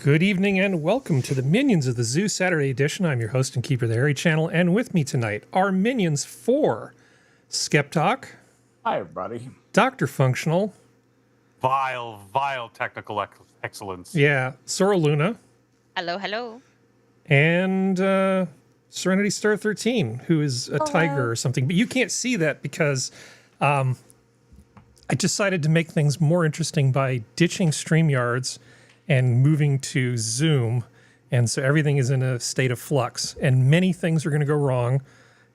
Good evening and welcome to the Minions of the Zoo Saturday edition. I'm your host and keeper of the Harry channel, and with me tonight are minions for SkepTok. Hi, everybody. DrFunctional. Vile technical excellence. Yeah, Sora Luna. Hello, hello. And Serenity Star 13, who is a tiger or something. But you can't see that because I decided to make things more interesting by ditching StreamYards and moving to Zoom, and so everything is in a state of flux, and many things are going to go wrong,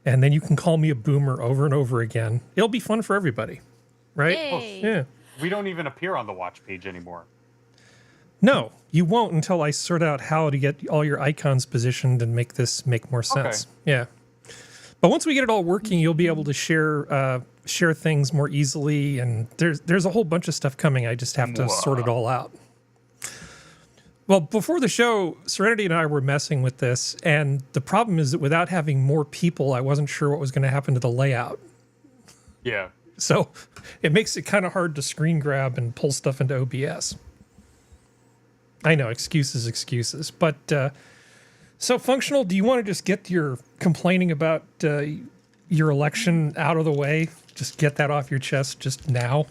and then you can call me a boomer over and over again. It'll be fun for everybody, right? Yay. Yeah. We don't even appear on the watch page anymore. No, you won't until I sort out how to get all your icons positioned and make this make more sense. Okay. Yeah. But once we get it all working, you'll be able to share things more easily, and there's a whole bunch of stuff coming. I just have to sort it all out. Well, before the show, Serenity and I were messing with this, and the problem is that without having more people, I wasn't sure what was going to happen to the layout. Yeah. So it makes it kind of hard to screen grab and pull stuff into OBS. I know, excuses. But, so Functional, do you want to just get your complaining about your election out of the way? Just get that off your chest just now?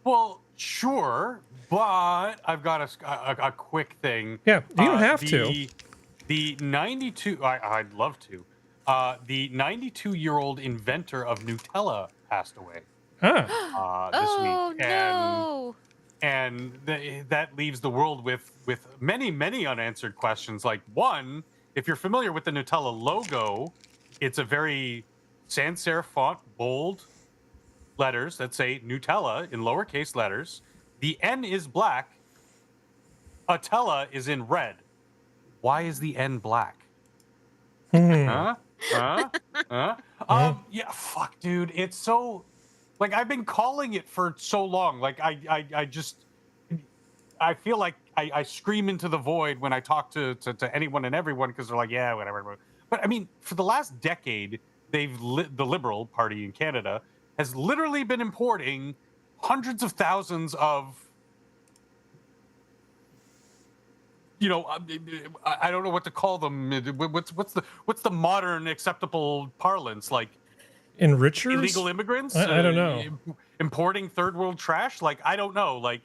Well, sure, but I've got a quick thing. Yeah, you don't have to. The 92, I'd love to. The 92-year-old inventor of Nutella passed away this week. No. And that leaves the world with many unanswered questions. Like, one, if you're familiar with the Nutella logo, it's a very sans serif font, bold letters that say Nutella in lowercase letters. The N is black. Atella is in red. Why is the N black? Yeah, fuck, dude. It's so... Like, I've been calling it for so long. Like, I just feel like I scream into the void when I talk to anyone and everyone because they're like, yeah, whatever. But I mean, for the last decade, the Liberal Party in Canada has literally been importing hundreds of thousands of, you know, I don't know what to call them. What's the modern acceptable parlance, like? Enrichers? Illegal immigrants? I don't know. Importing third world trash? Like, I don't know. Like,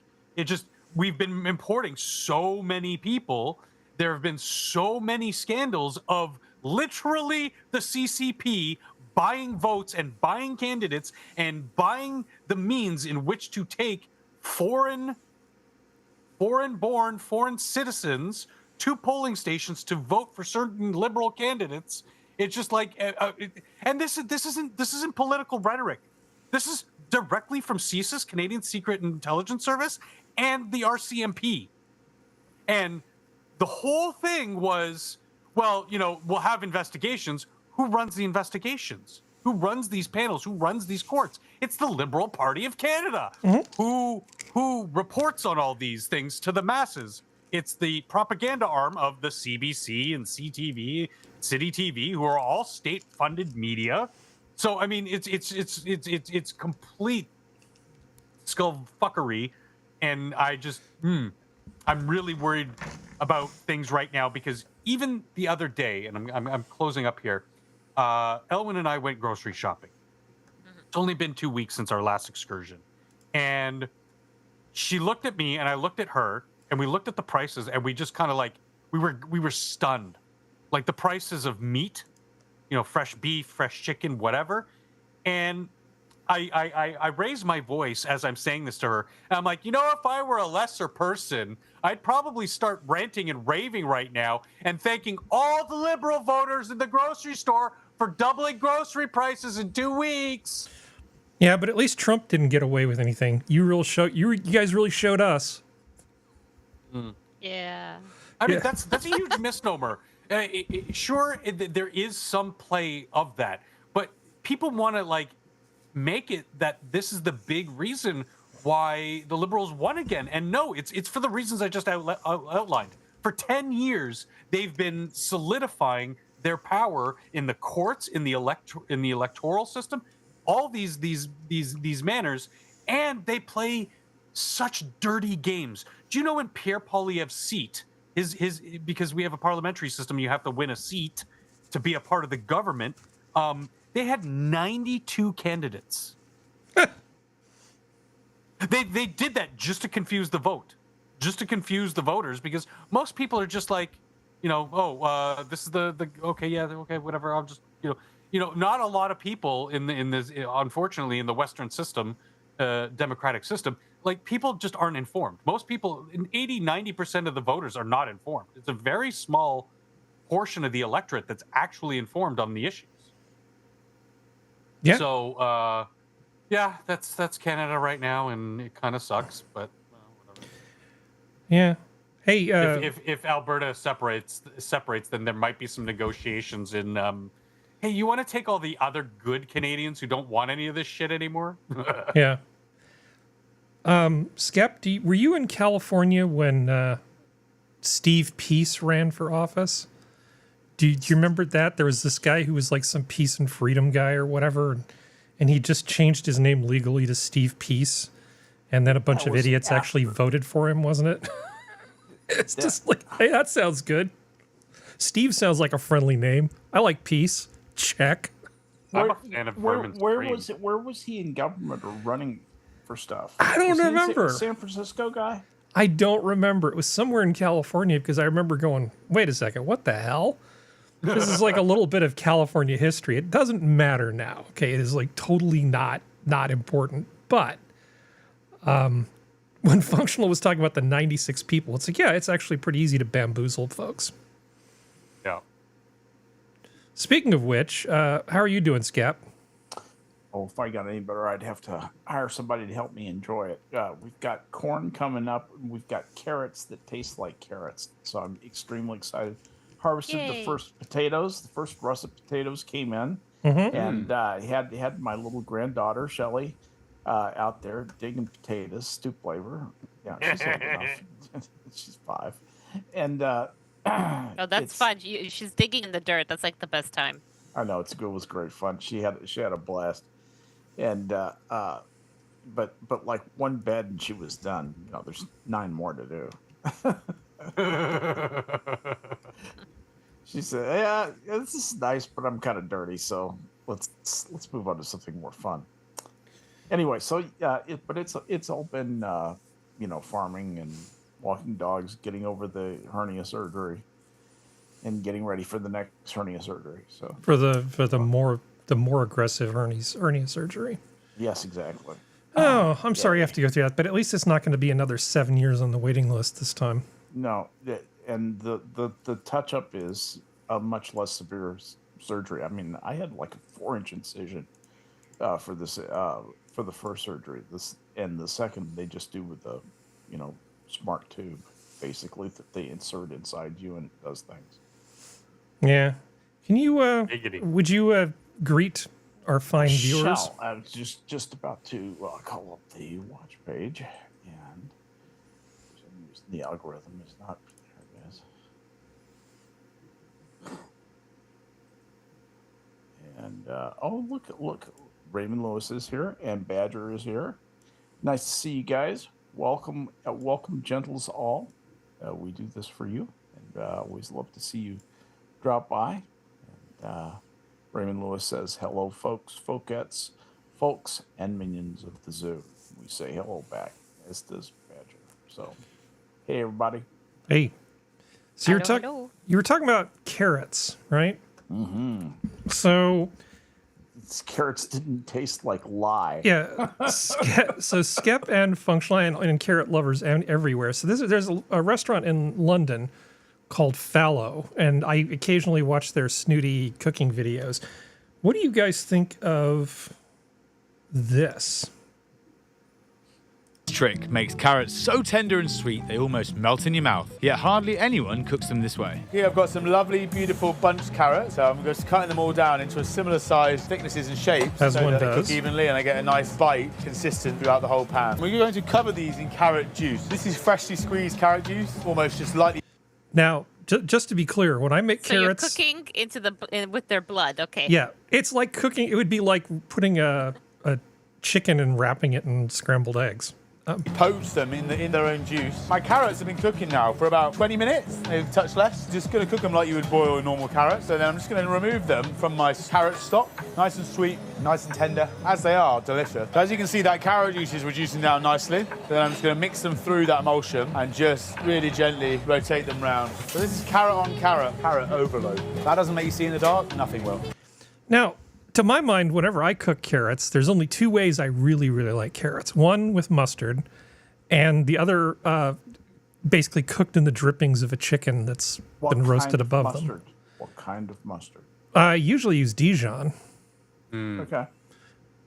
we've been importing so many people. There have been so many scandals of literally the CCP buying votes and buying candidates and buying the means in which to take foreign citizens to polling stations to vote for certain liberal candidates. It's just like, and this isn't political rhetoric. This is directly from CSIS, Canadian Secret Intelligence Service, and the RCMP. And the whole thing was, well, you know, we'll have investigations. Who runs the investigations? Who runs these panels? Who runs these courts? It's the Liberal Party of Canada. Mm-hmm. Who reports on all these things to the masses. It's the propaganda arm of the CBC and CTV, City TV, who are all state-funded media. So I mean, it's complete skullfuckery, and I'm really worried about things right now because even the other day, and I'm closing up here. Elwyn and I went grocery shopping. It's only been 2 weeks since our last excursion, and she looked at me, and I looked at her. And we looked at the prices, and we just kind of like we were stunned, like the prices of meat, you know, fresh beef, fresh chicken, whatever. And I raised my voice as I'm saying this to her, and I'm like, you know, if I were a lesser person, I'd probably start ranting and raving right now and thanking all the Liberal voters in the grocery store for doubling grocery prices in 2 weeks. Yeah, but at least Trump didn't get away with anything. You guys really showed us. Yeah. I mean, that's a huge misnomer. Sure, there is some play of that, but people want to like make it that this is the big reason why the Liberals won again. And no, it's for the reasons I just outlined. For 10 years, they've been solidifying their power in the courts, in the electoral system, all these manners, and they play such dirty games. Do you know in Pierre Poilievre's seat, his because we have a parliamentary system, you have to win a seat to be a part of the government. They had 92 candidates. They did that just to confuse the vote, just to confuse the voters, because most people are just like, this is the okay, yeah, okay, whatever. I'll just not a lot of people in this, unfortunately, in the Western system, democratic system, like people just aren't informed. Most people, 80-90% of the voters are not informed. It's a very small portion of the electorate that's actually informed on the issues. Yeah. So, that's Canada right now, and it kind of sucks, but whatever. Yeah. Hey, if Alberta separates, then there might be some negotiations in. Hey, you want to take all the other good Canadians who don't want any of this shit anymore? Yeah. Skep, were you in California when Steve Peace ran for office? Do you remember that? There was this guy who was like some peace and freedom guy or whatever, and he just changed his name legally to Steve Peace, and then a bunch of idiots actually voted for him, wasn't it? It's just like, hey, that sounds good. Steve sounds like a friendly name. I like Peace. Check. I'm a fan of Vermin's Dream. Where was he in government or running for stuff? I don't remember. San Francisco guy? I don't remember. It was somewhere in California because I remember going, wait a second, what the hell? This is like a little bit of California history. It doesn't matter now. Okay, it is like totally not important. But when Functional was talking about the 96 people, it's like, yeah, it's actually pretty easy to bamboozle folks. Yeah. Speaking of which, how are you doing, Scap? Oh, if I got any better, I'd have to hire somebody to help me enjoy it. We've got corn coming up. And we've got carrots that taste like carrots. So I'm extremely excited. Harvested the first potatoes. The first russet potatoes came in. Mm-hmm. And had my little granddaughter, Shelly, out there digging potatoes, stew flavor. Yeah, she's old enough. She's 5. And Oh, that's fun. She's digging in the dirt. That's like the best time. I know it was great fun. She had a blast, and but like one bed and she was done. There's 9 more to do. She said, "Yeah, this is nice, but I'm kind of dirty, so let's move on to something more fun." Anyway, so it's all been farming and walking dogs, getting over the hernia surgery, and getting ready for the next hernia surgery. So For the more aggressive hernia surgery. yes, exactly. Oh, I'm sorry you have to go through that, but at least it's not going to be another 7 years on the waiting list this time. No, and the touch up is a much less severe surgery. I mean, I had like a 4-inch incision for this for the first surgery. This and the second they just do with the smart tube, basically, that they insert inside you and it does things. Yeah. Can you Giggity. would you greet our fine viewers? I was just about to call up the watch page, and for some reason the algorithm is not there. It is. And look, Raymond Lewis is here, and Badger is here. Nice to see you guys. Welcome, gentles all. We do this for you, and always love to see you drop by. And Raymond Lewis says, "Hello, folks, folkettes, folks, and minions of the zoo." We say hello back, as does Badger. So, hey, everybody. Hey. So Hello. you were talking about carrots, right? Mm-hmm. So Carrots didn't taste like lye. yeah, so Skep and Functional and carrot lovers and everywhere. So there's a restaurant in London called Fallow, and I occasionally watch their snooty cooking videos. What do you guys think of this? This trick makes carrots so tender and sweet they almost melt in your mouth, yet hardly anyone cooks them this way. Here I've got some lovely, beautiful bunched carrots. So I'm just cutting them all down into a similar size, thicknesses and shapes, As so one that does. they cook evenly and I get a nice bite consistent throughout the whole pan. We're going to cover these in carrot juice. This is freshly squeezed carrot juice, almost just lightly. Now, just to be clear, when I make So carrots, you're cooking with their blood, okay? yeah, it's like cooking. It would be like putting a chicken and wrapping it in scrambled eggs. poach them in their own juice. My carrots have been cooking now for about 20 minutes. They've touched less. Just going to cook them like you would boil normal carrots. So then I'm just going to remove them from my carrot stock. Nice and sweet, nice and tender, as they are, delicious. So as you can see, that carrot juice is reducing down nicely. Then I'm just going to mix them through that emulsion and just really gently rotate them round. So this is carrot on carrot, carrot overload. If that doesn't make you see in the dark, nothing will. Now, to my mind, whenever I cook carrots, there's only two ways I really, really like carrots. One with mustard, and the other basically cooked in the drippings of a chicken that's been roasted above them. What kind of mustard? I usually use Dijon. Okay.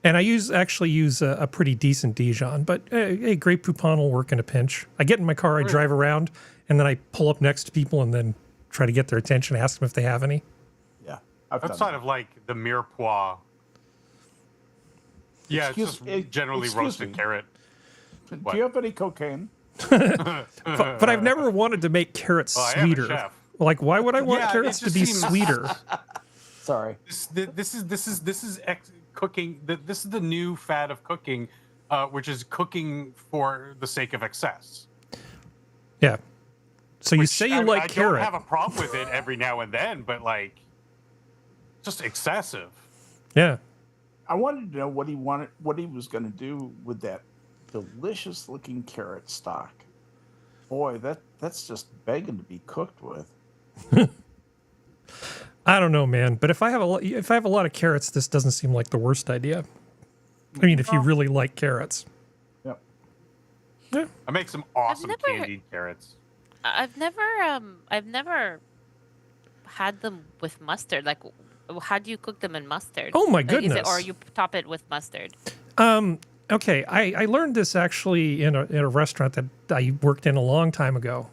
And I actually use a pretty decent Dijon, but hey, Great Poupon will work in a pinch. I get in my car, I drive around, and then I pull up next to people and then try to get their attention, ask them if they have any. Yeah. Outside of like the mirepoix. Yeah, it's just generally roasted carrot. Do you have any cocaine? But I've never wanted to make carrots sweeter. Like, why would I want carrots to be sweeter? Sorry. This is cooking. This is the new fad of cooking, which is cooking for the sake of excess. Yeah. So you say you like carrot. I don't have a problem with it every now and then, but like, just excessive. Yeah. I wanted to know what he was going to do with that delicious-looking carrot stock. Boy, that's just begging to be cooked with. I don't know, man. But if I have a lot of carrots, this doesn't seem like the worst idea. I mean, if you really like carrots. Yep. Yeah. I make some awesome candied carrots. I've never had them with mustard. Like, how do you cook them in mustard? Oh my goodness! Or you top it with mustard? Okay, I learned this actually in a restaurant that I worked in a long time ago.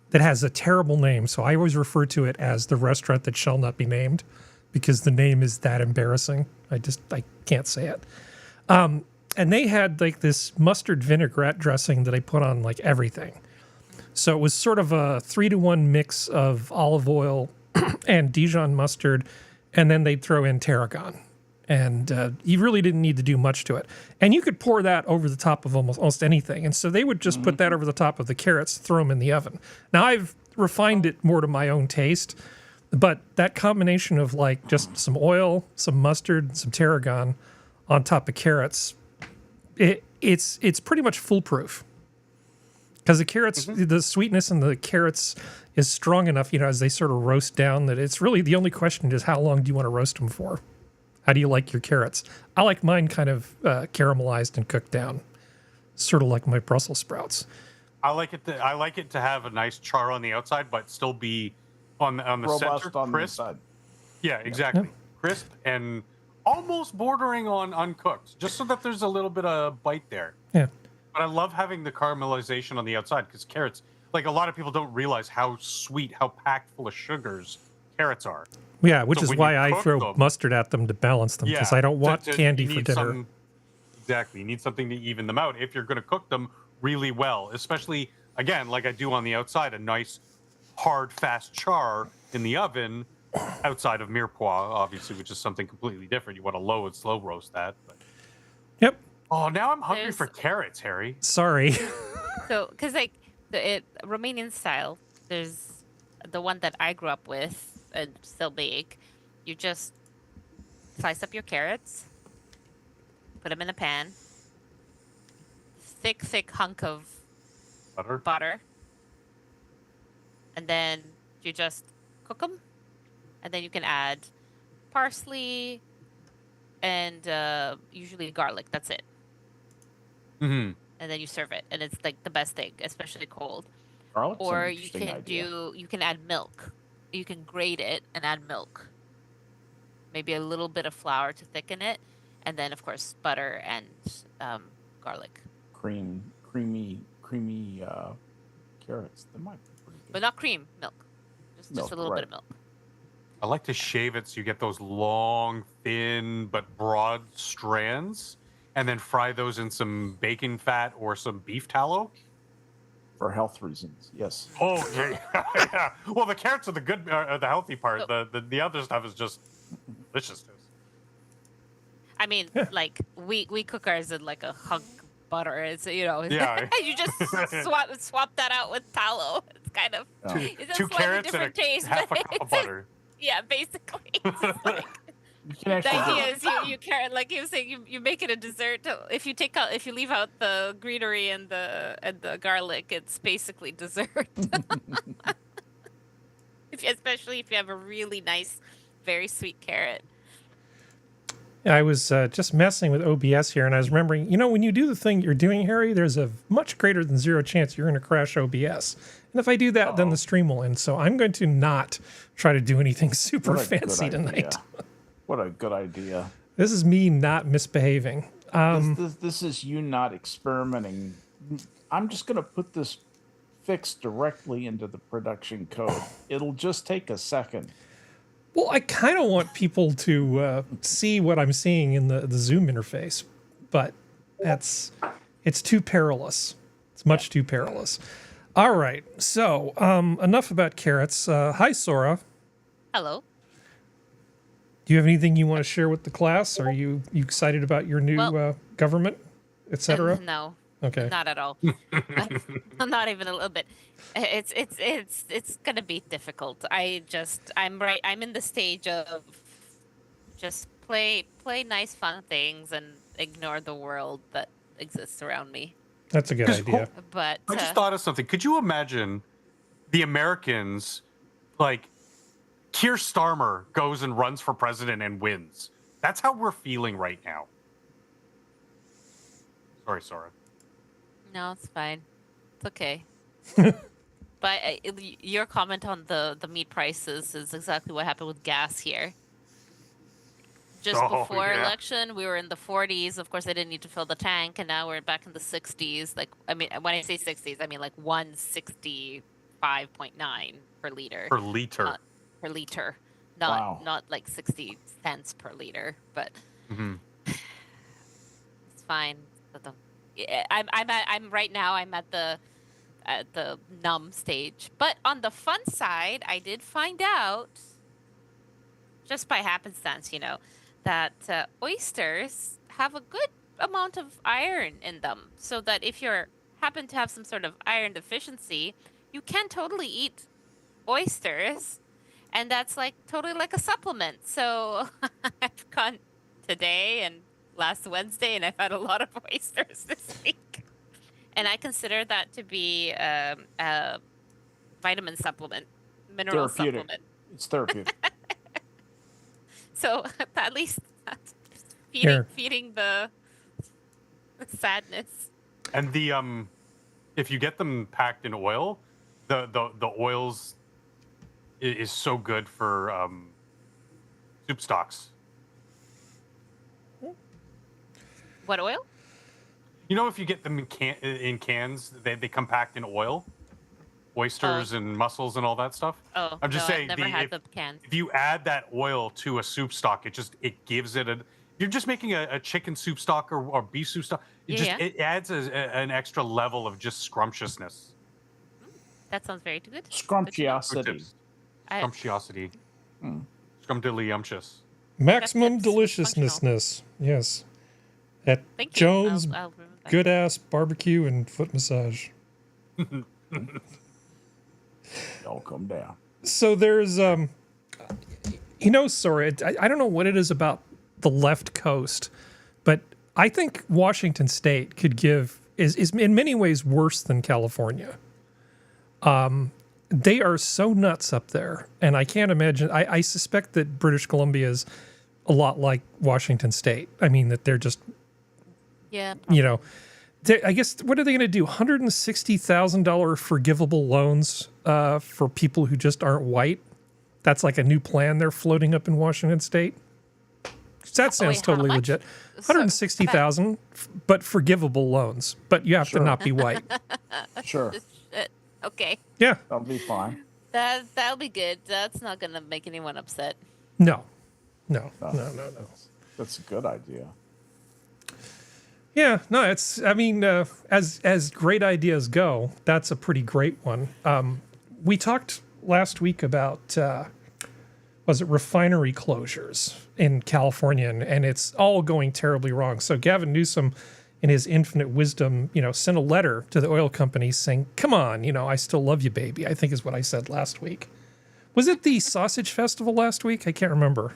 That has a terrible name, so I always refer to it as the restaurant that shall not be named, because the name is that embarrassing. I can't say it. And they had like this mustard vinaigrette dressing that I put on like everything. So it was sort of a 3-to-1 mix of olive oil and Dijon mustard, and then they'd throw in tarragon. And you really didn't need to do much to it. And you could pour that over the top of almost anything. And so they would just put that over the top of the carrots, throw them in the oven. Now, I've refined it more to my own taste, but that combination of like just some oil, some mustard, some tarragon on top of carrots, it's pretty much foolproof. Because the carrots, the sweetness in the carrots is strong enough, as they sort of roast down, that it's really the only question is how long do you want to roast them for? How do you like your carrots? I like mine kind of caramelized and cooked down, sort of like my Brussels sprouts. I like it to have a nice char on the outside, but still be on the robust center, on crisp. the inside. Yeah, exactly. Yeah. Crisp and almost bordering on uncooked, just so that there's a little bit of bite there. Yeah. But I love having the caramelization on the outside because carrots, like a lot of people don't realize how sweet, how packed full of sugars carrots are. Yeah, which So is when why you I cook throw them- mustard at them to balance them, because I don't want candy you for need dinner. Exactly. You need something to even them out if you're going to cook them really well, especially, again, like I do on the outside, a nice, hard, fast char in the oven outside of mirepoix, obviously, which is something completely different. You want to low and slow roast that. But... Yep. Oh, now I'm hungry for carrots, Harry. Sorry. So, because like Romanian style, there's the one that I grew up with and still make. You just slice up your carrots, put them in a pan, thick hunk of butter, and then you just cook them, and then you can add parsley and usually garlic. That's it. Mm-hmm. And then you serve it, and it's like the best thing, especially cold. Garlic's an Or you interesting can idea. you can add milk. You can grate it and add milk. Maybe a little bit of flour to thicken it, and then of course butter and garlic. Creamy carrots. That might be pretty good. But not cream, milk. Just Milk, a little bit right. of milk. I like to shave it so you get those long, thin, but broad strands, and then fry those in some bacon fat or some beef tallow. For health reasons, yes. Oh, yeah. Yeah. Well, the carrots are the good, the healthy part. The other stuff is just deliciousness. I mean, like we cook ours in like a hunk butter. It's Yeah. you just swap that out with tallow. It's kind of it's a Two slightly carrots and different taste, half but a cup of it's butter. yeah, basically. It's just like, You can the actually idea is you carrot like you were saying you make it a dessert. If you leave out the greenery and the garlic, it's basically dessert. Especially if you have a really nice, very sweet carrot. I was just messing with OBS here, and I was remembering, when you do the thing you're doing, Harry, there's a much greater than zero chance you're going to crash OBS. And if I do that, then the stream will end. So I'm going to not try to do anything super What a good fancy tonight. idea. What a good idea. This is me not misbehaving. This is you not experimenting. I'm just going to put this fix directly into the production code. It'll just take a second. Well, I kind of want people to see what I'm seeing in the Zoom interface, but it's too perilous. It's much too perilous. All right, so enough about carrots. Hi, Sora. Hello. Do you have anything you want to share with the class? Are you excited about your new government, etc.? No. Okay. Not at all. Not even a little bit. It's gonna be difficult. I'm in the stage of just play nice fun things and ignore the world that exists around me. That's a good idea. But I just thought of something. Could you imagine the Americans, like Keir Starmer goes and runs for president and wins? That's how we're feeling right now. Sorry, Sora. no, it's fine. It's okay. But your comment on the meat prices is exactly what happened with gas here. Just before election, we were in the 40s. Of course, I didn't need to fill the tank, and now we're back in the 60s. Like, I mean, when I say 60s, I mean like 165.9 per liter. Per liter. Per liter, Wow. not like 60 cents per liter, but it's fine. I'm right now. I'm at the numb stage. But on the fun side, I did find out, just by happenstance, that oysters have a good amount of iron in them. So that if you happen to have some sort of iron deficiency, you can totally eat oysters, and that's like totally like a supplement. So I've gone today and last Wednesday, and I've had a lot of oysters this week. And I consider that to be a vitamin supplement, mineral Therapeutic. supplement. It's therapeutic. So at least that's Here. feeding the sadness. And the if you get them packed in oil, the oils is so good for soup stocks. What oil? If you get them in cans, they come packed in oil, oysters and mussels and all that stuff. Oh, I'm just no, saying, I've never had the cans. if you add that oil to a soup stock, it gives it you're just making a chicken soup stock or beef soup stock. It adds an extra level of just scrumptiousness. That sounds very good. Scrumptiosity. Scrumptiosity. Scrumptious. Maximum That's deliciousness. Yes. At Thank you. Jones I'll remember that. Good Ass Barbecue and Foot Massage. Y'all come down. So there's, Sora, I don't know what it is about the left coast, but I think Washington State is in many ways worse than California. They are so nuts up there, and I can't imagine. I suspect that British Columbia is a lot like Washington State. I mean, that they're just, Yeah. I guess, what are they going to do? $160,000 forgivable loans for people who just aren't white? That's like a new plan they're floating up in Washington State. That sounds Wait, how totally much? legit. 160,000, but forgivable loans. But you have to not be white. Sure. Okay. Yeah. That'll be fine. That'll be good. That's not gonna make anyone upset. No. That's a good idea. Yeah, no, as great ideas go, that's a pretty great one. We talked last week about, was it refinery closures in California, and it's all going terribly wrong. So Gavin Newsom in his infinite wisdom, sent a letter to the oil companies saying, come on, I still love you, baby, I think is what I said last week. Was it the Sausage Festival last week? I can't remember.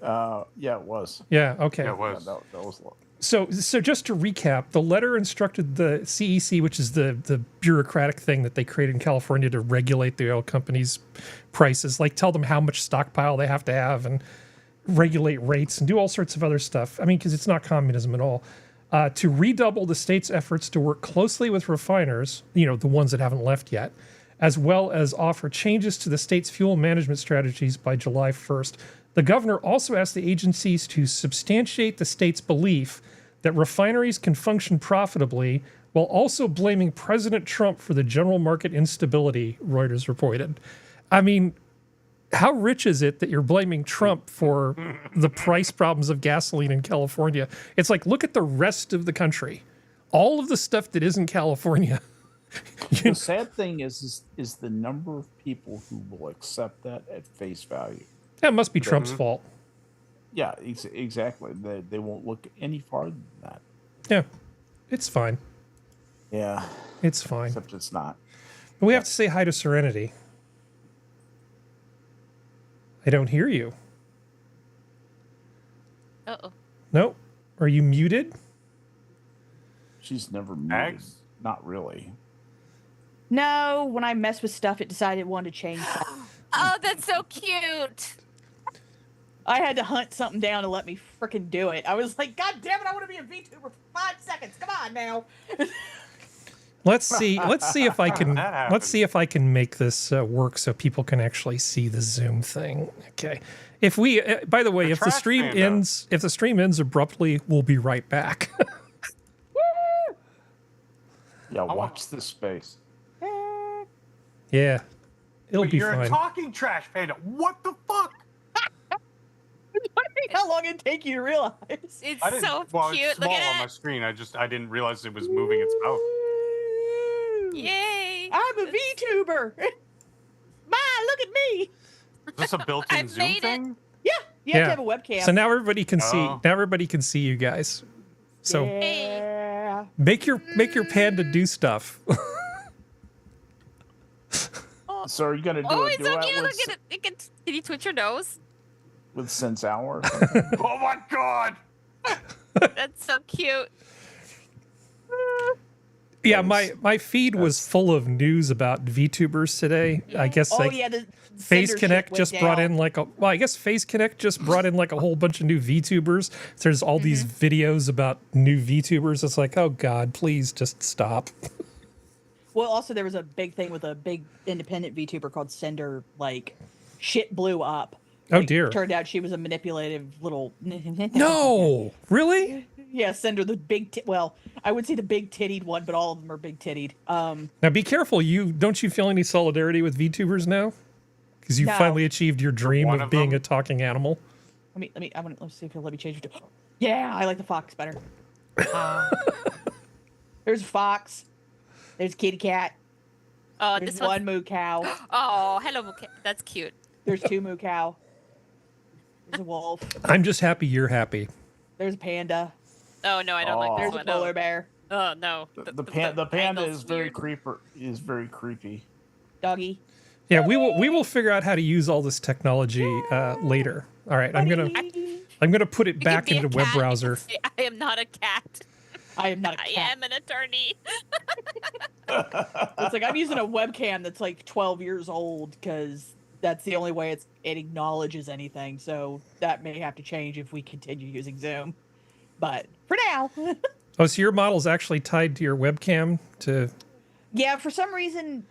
Yeah, it was. Yeah, okay. Yeah, it was. Yeah, that was. So just to recap, the letter instructed the CEC, which is the bureaucratic thing that they created in California to regulate the oil companies' prices, like tell them how much stockpile they have to have and regulate rates and do all sorts of other stuff. I mean, because it's not communism at all. To redouble the state's efforts to work closely with refiners, the ones that haven't left yet, as well as offer changes to the state's fuel management strategies by July 1st. The governor also asked the agencies to substantiate the state's belief that refineries can function profitably while also blaming President Trump for the general market instability, Reuters reported. I mean, how rich is it that you're blaming Trump for the price problems of gasoline in California? It's like, look at the rest of the country. All of the stuff that isn't California. The sad thing is the number of people who will accept that at face value. That must be Trump's fault. Yeah, exactly. They won't look any farther than that. Yeah, it's fine. Yeah, It's fine. except it's not. But we have to say hi to Serenity. I don't hear you. Uh-oh. No. Are you muted? She's never muted. Mags? Not really. No, when I mess with stuff, it decided it wanted to change that. Oh, that's so cute. I had to hunt something down to let me frickin' do it. I was like, God damn it, I want to be a VTuber for 5 seconds. Come on now. Let's see if I can That happened. let's see if I can make this work so people can actually see the Zoom thing. Okay. If we by the way, if the trash stream panda. ends abruptly, we'll be right back. Yeah, watch this space. Yeah. It'll But be you're fine. a talking trash panda. What the fuck? How long it'd take you to realize? It's I didn't, so well, cute. it's Look small on my at screen. I didn't realize it was moving its mouth. it. Yay. I'm a VTuber. Ma, look at me. Is this a built-in I Zoom made it. thing? Yeah, you have to have a webcam. So now everybody can see. Oh. Now everybody can see you guys. So yeah. make your panda do stuff. So are you gonna do Oh, a it's so duet cute. with, Look at it. Can you twitch your nose? with Sense Hour? Or something? Oh my god! That's so cute. Yeah, my feed was full of news about VTubers today. I guess Oh, like yeah, the Phase censorship Connect went just brought down. in I guess Phase Connect just brought in like a whole bunch of new VTubers. So there's all these videos about new VTubers. It's like, oh God, please just stop. Well, also there was a big thing with a big independent VTuber called Cinder. Like, shit blew up. Oh, Like, dear. Turned out she was a manipulative little. No, really? Yeah, Cinder, the big. Well, I would say the big tittied one, but all of them are big tittied. Now be careful. Don't you feel any solidarity with VTubers now? Because you No. finally achieved your dream one of of being them? a talking animal. Let's see if he'll let me change it to. Yeah, I like the fox better. There's a fox. There's a kitty cat. Oh, There's this one one. moo cow. Oh, hello. That's cute. There's 2 moo cow. There's a wolf. I'm just happy you're happy. There's a panda. Oh no, I don't like There's this a one. polar bear. Oh no. The panda angle's is very weird. creepy. Doggy. Yeah, we will figure out how to use all this technology later. All right, I'm gonna put it You can back be a into web cat. browser. I am not a cat. I am not a I cat. am an attorney. It's like I'm using a webcam that's like 12 years old because that's the only way it acknowledges anything. So that may have to change if we continue using Zoom. But for now, Oh, so your model's actually tied to your webcam to. yeah, for some reason,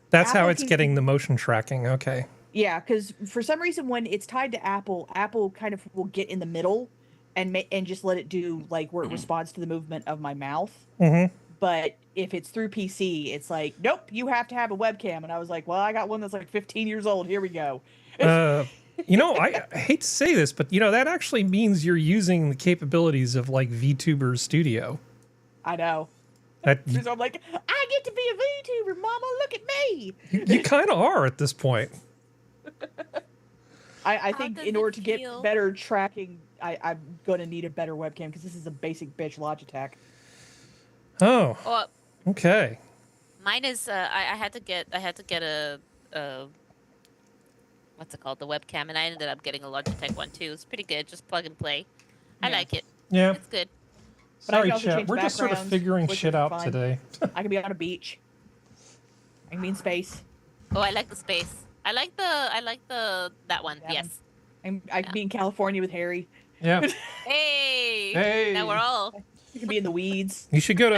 That's how Apple it's keeps- getting the motion tracking. Okay. yeah, because for some reason when it's tied to Apple, Apple kind of will get in the middle and just let it do like where it responds to the movement of my mouth. Mm-hmm. But if it's through PC, it's like, nope, you have to have a webcam. And I was like, well, I got one that's like 15 years old. Here we go. I hate to say this, but that actually means you're using the capabilities of like VTuber Studio. I know. That So I'm like, I get to be a VTuber, Mama. Look at me. you kind of are at this point. I How think does in it order to get feel? better tracking, I'm going to need a better webcam because this is a basic bitch Logitech. Oh, Well, okay. mine is. I had to get. A what's it called? The webcam, and I ended up getting a Logitech one too. It's pretty good. Just plug and play. I Yeah. like it. Yeah. It's good. But I Sorry, can also chat. change We're just sort of backgrounds, figuring which shit is out fun. today. I can be on a beach. I can be in space. Oh, I like the space. I like the that one. That Yes. I can be in California with Harry. Yeah. Hey. Hey. Now we're all. You can be in the weeds. You should go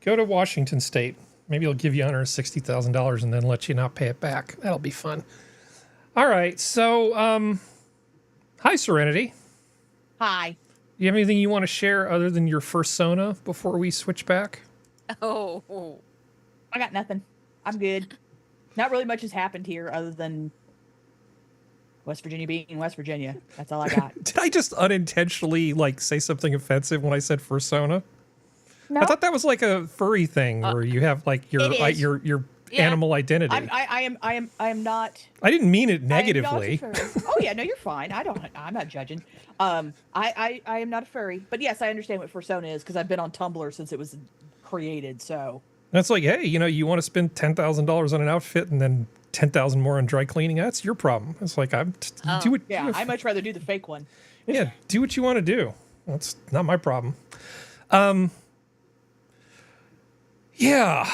to Washington State. Maybe they'll give you $160,000 and then let you not pay it back. That'll be fun. All right. So, hi, Serenity. Hi. Do you have anything you want to share other than your fursona before we switch back? Oh. I got nothing. I'm good. Not really much has happened here other than West Virginia being West Virginia. That's all I got. Did I just unintentionally say something offensive when I said fursona? No, I thought that was like a furry thing where you have your It is. your Yeah. animal identity. I am not. I didn't mean it I am not a negatively. furry. Oh yeah, no, you're fine. I'm not judging. I am not a furry, but yes, I understand what fursona is because I've been on Tumblr since it was created. So That's like, hey, you want to spend $10,000 on an outfit and then 10,000 more on dry cleaning? That's your problem. It's like do what. yeah, I much rather do the fake one. Yeah, do what you want to do. That's not my problem. Yeah.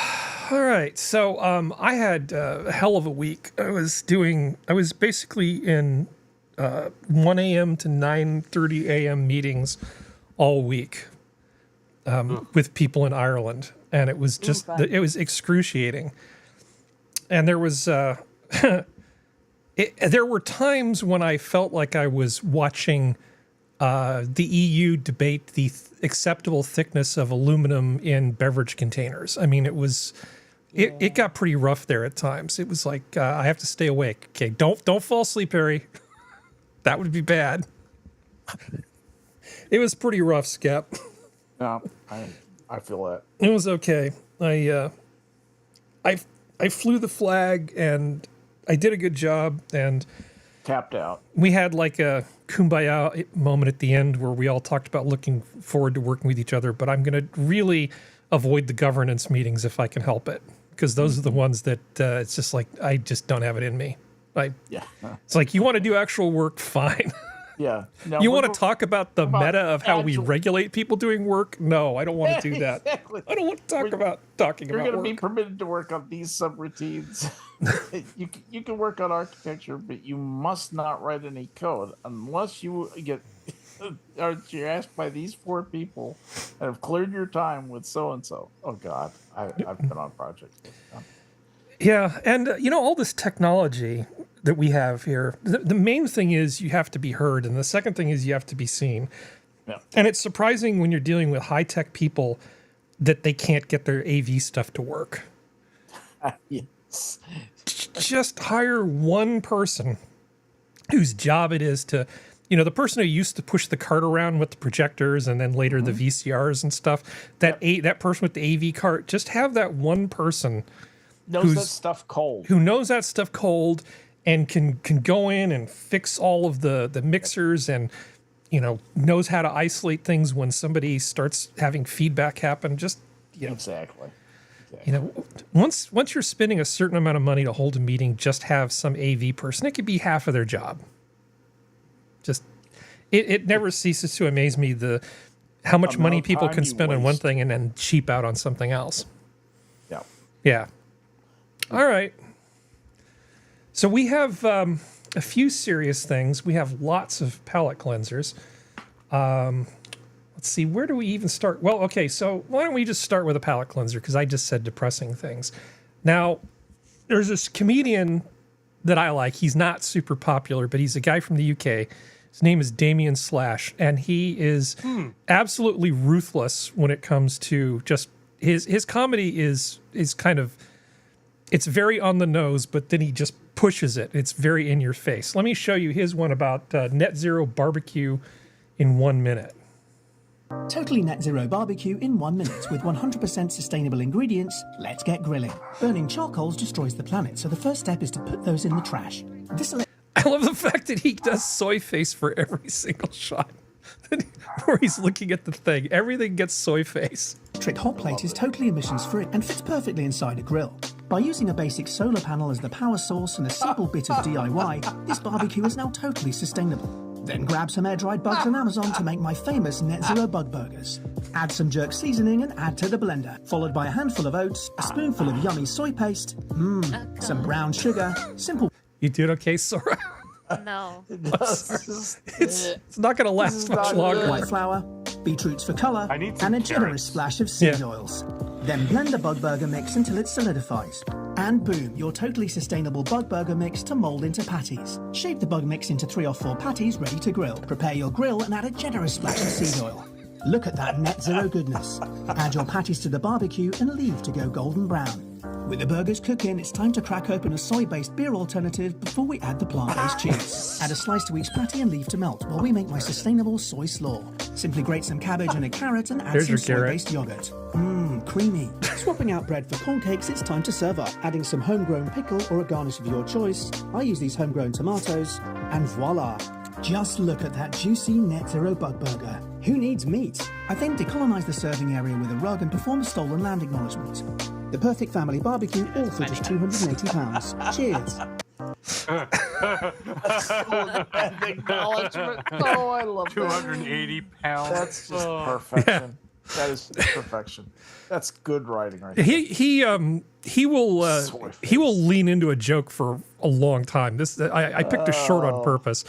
All right. So I had a hell of a week. I was basically in 1 a.m. to 9:30 a.m. meetings all week with people in Ireland, and it was just fun. it was excruciating. And there was there were times when I felt like I was watching the EU debate the acceptable thickness of aluminum in beverage containers. I mean, it got pretty rough there at times. It was like I have to stay awake. Okay, don't fall asleep, Harry. That would be bad. It was pretty rough, Skep. No, I feel that. It was okay. I flew the flag and I did a good job, and Tapped out. we had like a kumbaya moment at the end where we all talked about looking forward to working with each other, but I'm going to really avoid the governance meetings if I can help it, because those are the ones that it's just like, I just don't have it in me. Yeah. It's like, you want to do actual work, fine. Yeah. No, You we're want to talk about the about meta of how we actual- regulate people doing work? No, I don't want to do that. Exactly. I don't want to talk about talking You're about going to be work. permitted to work on these subroutines. You can work on architecture, but you must not write any code unless you get or you're asked by these 4 people that have cleared your time with so and so. Oh God, I've been on projects. Yeah, and all this technology that we have here, the main thing is you have to be heard, and the second thing is you have to be seen. Yeah. And it's surprising when you're dealing with high-tech people that they can't get their AV stuff to work. Yes. Just hire one person whose job it is to, the person who used to push the cart around with the projectors and then later the VCRs and stuff, that person with the AV cart, just have that one person Knows that stuff cold. who knows that stuff cold and can go in and fix all of the mixers and knows how to isolate things when somebody starts having feedback happen. Just Exactly. once you're spending a certain amount of money to hold a meeting, just have some AV person. It could be half of their job. Just it never ceases to amaze me how much money people can spend on one thing and then cheap out on something else. Yeah. Yeah. All right. So we have a few serious things. We have lots of palette cleansers. Let's see, where do we even start? Well, okay, so why don't we just start with a palette cleanser, because I just said depressing things. Now, there's this comedian that I like. He's not super popular, but he's a guy from the UK. His name is Damien Slash, and he is absolutely ruthless when it comes to just his comedy is kind of, it's very on the nose, but then he just pushes it. It's very in your face. Let me show you his one about net zero barbecue in 1 minute. Totally net zero barbecue in 1 minute with 100% sustainable ingredients. Let's get grilling. Burning charcoals destroys the planet, so the first step is to put those in the trash. I love the fact that he does soy face for every single shot where he's looking at the thing. Everything gets soy face. Electric hot plate is totally emissions-free and fits perfectly inside a grill. By using a basic solar panel as the power source and a simple bit of DIY, this barbecue is now totally sustainable. Then grab some air-dried bugs on Amazon to make my famous Net Zero bug burgers. Add some jerk seasoning and add to the blender, followed by a handful of oats, a spoonful of yummy soy paste, some brown sugar, simple... You doing okay, Sora? No. It's not going to last much longer. white flour, beetroots for colour, I need some and a generous carrots. splash of seed Yeah. oils. Then blend the bug burger mix until it solidifies. And boom, your totally sustainable bug burger mix to mould into patties. Shape the bug mix into 3 or 4 patties ready to grill. Prepare your grill and add a generous splash of seed oil. Look at that Net Zero goodness. Add your patties to the barbecue and leave to go golden brown. With the burgers cooking, it's time to crack open a soy-based beer alternative before we add the plant-based cheese. Add a slice to each patty and leave to melt while we make my sustainable soy slaw. Simply grate some cabbage and a carrot and add There's some your carrot. soy-based yogurt. Mmm, creamy. Swapping out bread for corn cakes, it's time to serve up. Adding some homegrown pickle or a garnish of your choice. I use these homegrown tomatoes, and voila. Just look at that juicy Net Zero bug burger. Who needs meat? I then decolonize the serving area with a rug and perform a stolen land acknowledgement. The perfect family barbecue, all for just £280. Cheers. Acknowledgement. Oh, I love that. 280 pounds. That's just perfection. That is perfection. That's good writing right there. He will lean into a joke for a long time. I picked a short on purpose.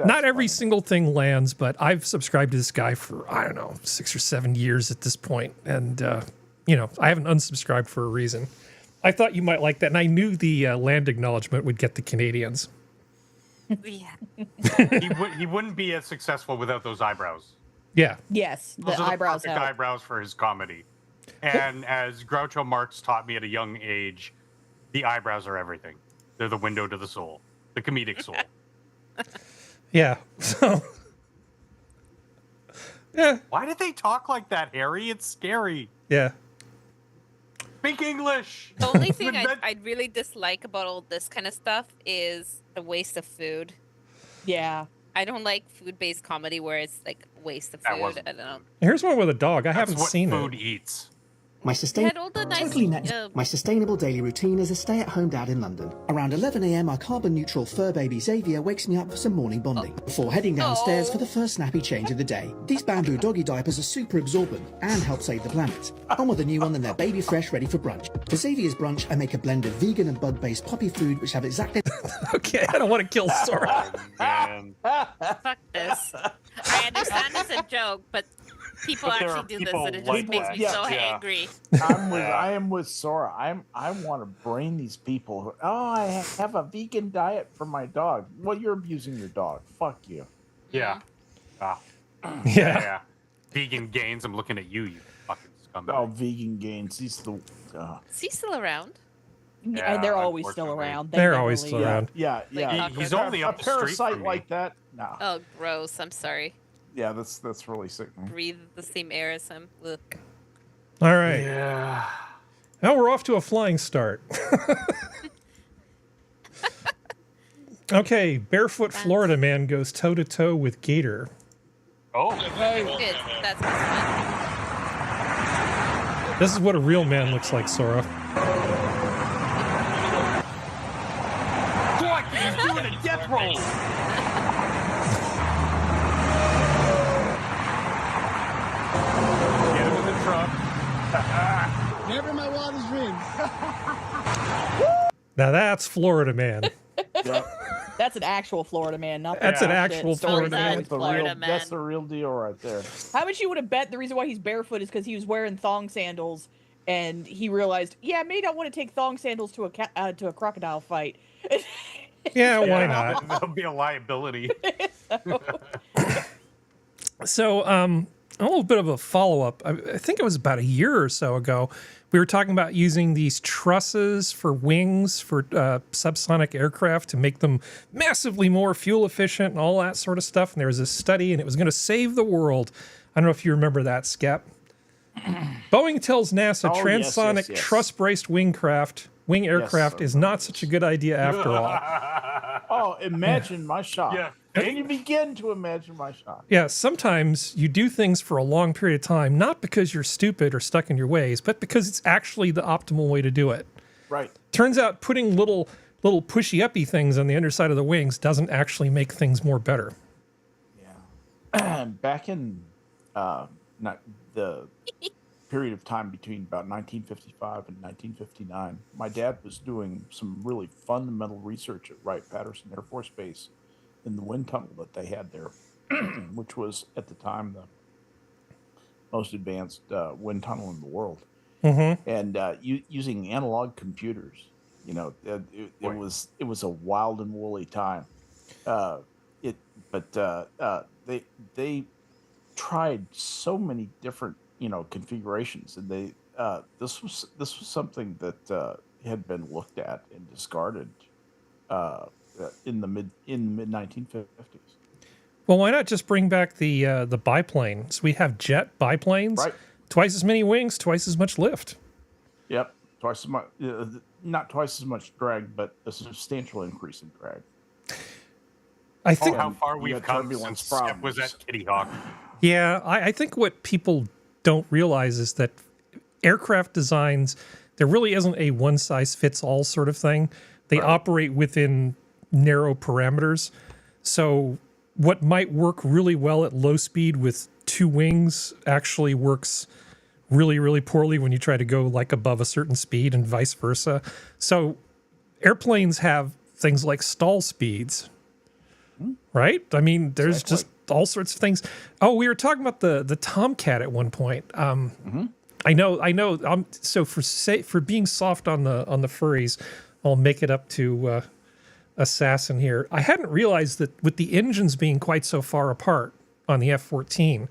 Not every single thing lands, but I've subscribed to this guy for, I don't know, 6 or 7 years at this point. And, I haven't unsubscribed for a reason. I thought you might like that. And I knew the land acknowledgement would get the Canadians. Yeah. He wouldn't be as successful without those eyebrows. Yeah. Yes, the Those are eyebrows perfect help. eyebrows for his comedy. And as Groucho Marx taught me at a young age, the eyebrows are everything. They're the window to the soul, the comedic soul. Yeah. So, yeah. Why did they talk like that, Harry? It's scary. Yeah. Speak English. The only thing That- I really dislike about all this kind of stuff is the waste of food. Yeah. I don't like food-based comedy where it's like waste of That food. wasn't I don't know. Here's one with a dog. I That's haven't what seen food it. eats. My Had all the nice, My sustainable daily routine is a stay-at-home dad in London. Around 11 a.m, our carbon-neutral fur baby Xavier wakes me up for some morning bonding before heading downstairs for the first snappy change of the day. These bamboo doggy diapers are super absorbent and help save the planet. On with a new one and they're baby fresh, ready for brunch. For Xavier's brunch, I make a blend of vegan and bug-based poppy food, which have exactly Okay, I don't want to kill Sora. And fuck this. I understand it's a joke, but people But there are actually do this, people and it just like makes that. me so Yeah. angry. I am with Sora. I want to brain these people who, I have a vegan diet for my dog. Well, you're abusing your dog. Fuck you. yeah. Ah, Yeah. yeah. Vegan gains. I'm looking at you, you fucking scumbag. Oh, vegan gains. He's the. Is he still around? Yeah, And they're always still unfortunately. around. They They're never always leave. still around. Yeah. Like, He's only up a the street parasite from me. like that. No. Oh, gross. I'm sorry. Yeah, that's really sickening. Breathe the same air as him. Ugh. All right. Yeah. Now we're off to a flying start. Okay, barefoot Florida man goes toe-to-toe with gator. Oh. Good. That's fun. This is what a real man looks like, Sora. Fuck, he's doing a death roll. Get him in the truck. Never in my wildest dreams. Now that's Florida man. That's an actual Florida man, not the That's an bullshit actual stories Florida they man. always The play. Florida real, man. that's the real deal right there. How much you would have bet the reason why he's barefoot is because he was wearing thong sandals, and he realized, I may not want to take thong sandals to a crocodile fight. Yeah, why Yeah, not? That'll be a liability. So, a little bit of a follow-up. I think it was about a year or so ago. We were talking about using these trusses for wings for subsonic aircraft to make them massively more fuel efficient and all that sort of stuff. And there was a study, and it was going to save the world. I don't know if you remember that, Skep. Boeing tells NASA Oh, yes, transonic yes. truss-braced wing aircraft Yes, is not such a good idea after all. Oh, imagine my shock. Yeah. Can you begin to imagine my shock? Yeah, sometimes you do things for a long period of time, not because you're stupid or stuck in your ways, but because it's actually the optimal way to do it. Right. Turns out putting little pushy-uppy things on the underside of the wings doesn't actually make things more better. Yeah. Back in not the period of time between about 1955 and 1959, my dad was doing some really fundamental research at Wright-Patterson Air Force Base in the wind tunnel that they had there, which was at the time the most advanced wind tunnel in the world. Mm-hmm. And using analog computers, you know, it was a wild and woolly time. They tried so many different, you know, configurations, and they this was something that had been looked at and discarded in the mid 1950s. Well, why not just bring back the biplanes? We have jet biplanes, Right. Twice as many wings, twice as much lift. Yep, twice as much, not twice as much drag, but a substantial increase in drag. I think. How far you we've got come turbulence since Skep was problems. at Kitty Hawk. Yeah, I think what people don't realize is that aircraft designs, there really isn't a one-size-fits-all sort of thing. They operate within narrow parameters. So what might work really well at low speed with two wings actually works really, really poorly when you try to go like above a certain speed and vice versa. So airplanes have things like stall speeds, right? I mean, there's Exactly. just all sorts of things. Oh, we were talking about the Tomcat at one point. I know. So for being soft on the furries, I'll make it up to Assassin here. I hadn't realized that with the engines being quite so far apart on the F-14,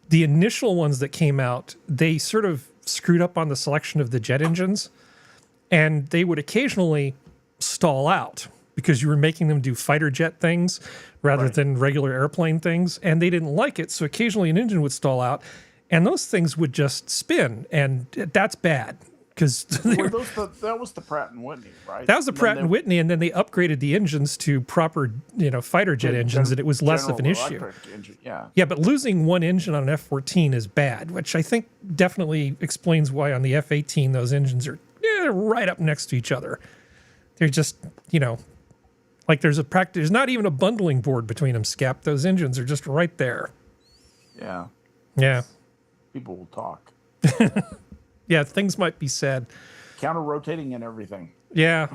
the initial ones that came out, they sort of screwed up on the selection of the jet engines, and they would occasionally stall out because you were making them do fighter jet things rather than regular airplane things, and they didn't like it. So occasionally an engine would stall out, and those things would just spin, and that's bad because That was the Pratt and Whitney, right? that was the Pratt and Whitney, and then they upgraded the engines to proper, fighter jet engines, and it was less of an General issue. Electric engine, yeah. Yeah, but losing one engine on an F-14 is bad, which I think definitely explains why on the F-18 those engines are right up next to each other. They're just, like there's not even a bundling board between them, Skep. Those engines are just right there. Yeah. Yeah. People will talk. Yeah, things might be said. Counter rotating and everything. Yeah.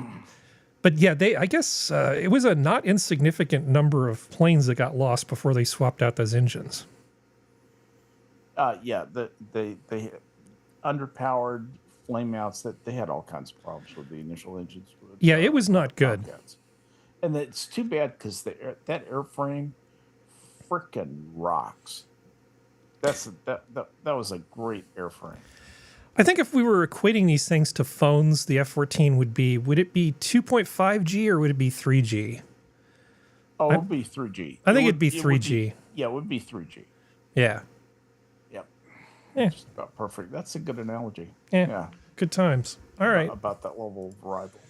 But yeah, I guess it was a not insignificant number of planes that got lost before they swapped out those engines. Yeah, they underpowered flame outs, that they had all kinds of problems with the initial engines. Yeah, it was not good. Tomcats. And it's too bad because that airframe freaking rocks. That was a great airframe. I think if we were equating these things to phones, the F-14 would it be 2.5G or would it be 3G? Oh, it would be 3G. I think it'd be 3G. Yeah, it would be 3G. Yeah. Yep. Yeah. Just about perfect. That's a good analogy. Yeah. Good times. All right. About that level of arrival.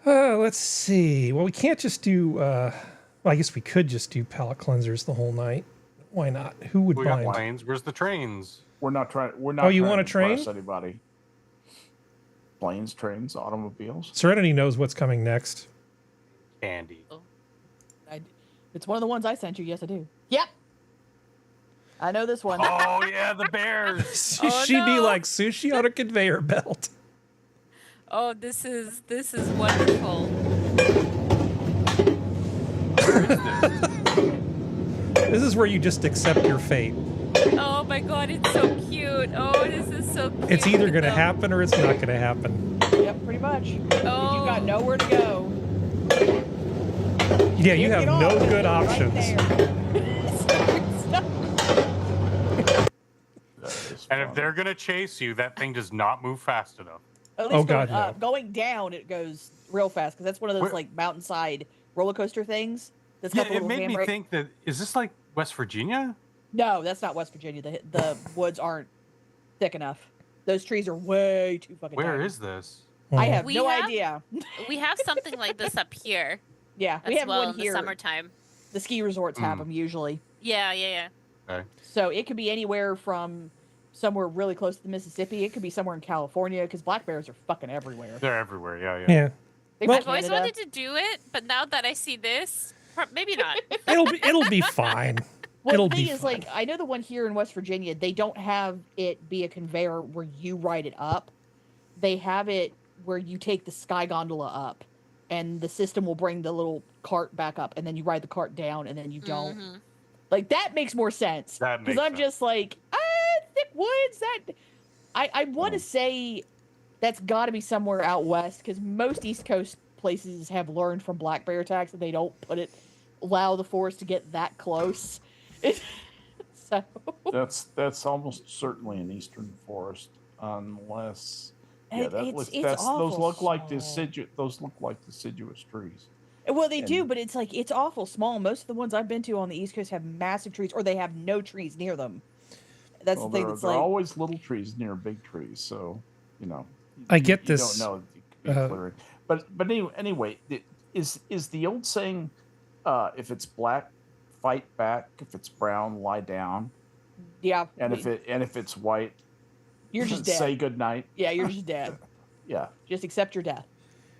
Let's see. Well, we can't just do. Well, I guess we could just do palate cleansers the whole night. Why not? Who would We got mind? planes. Where's the trains? We're not trying. We're not. Oh, you trying want to a train? impress anybody? Planes, trains, automobiles. Serenity knows what's coming next. Candy. It's one of the ones I sent you. Yes, I do. Yep. I know this one. Oh yeah, the bears. Oh, She'd be no. like sushi on a conveyor belt. Oh, this is wonderful. This is where you just accept your fate. Oh my god, it's so cute. Oh, this is so cute. It's either going to Oh. happen or it's not going to happen. Yep, pretty much. Oh. You got nowhere to go. Yeah, you have Get off. no good Right options. there. That is And if fun. they're gonna chase you, that thing does not move fast enough. At Oh, least God, going no. up. Going down, it goes real fast because that's one of those Where- like mountainside roller coaster things. That's Yeah, got the it little made me handbrake. think that is this like West Virginia? No, that's not West Virginia. The woods aren't thick enough. Those trees are way too fucking. Where tiny. is this? I have We no have- idea. We have something like this up here Yeah, we as have well one in the here. summertime. The ski resorts have them usually. Yeah, yeah, yeah. Okay. So it could be anywhere from somewhere really close to the Mississippi. It could be somewhere in California because black bears are fucking everywhere. They're everywhere. Yeah, yeah. Yeah. They've Well- been I've always Canada. wanted to do it, but now that I see this, maybe not. It'll be fine. Well, It'll the thing be is, fine. like, I know the one here in West Virginia, they don't have it be a conveyor where you ride it up. They have it where you take the sky gondola up, and the system will bring the little cart back up, and then you ride the cart down, and then you don't. Mhm. Like, that makes more sense. That Because makes I'm sense. just like, thick woods, that... I want to say that's got to be somewhere out west, because most East Coast places have learned from black bear attacks that they don't allow the forest to get that close. So That's almost certainly an eastern forest, unless it's those awful look like small. deciduous trees. Well, they do, And- but it's like it's awful small. Most of the ones I've been to on the East Coast have massive trees, or they have no trees near them. That's Well, the thing. there That's are like always little trees near big trees, so I get you this, don't know the clearing. But anyway, is the old saying, if it's black, fight back; if it's brown, lie down; yeah, and if it's white, you're just dead. say good night. Yeah, you're just dead. Yeah. Just accept your death.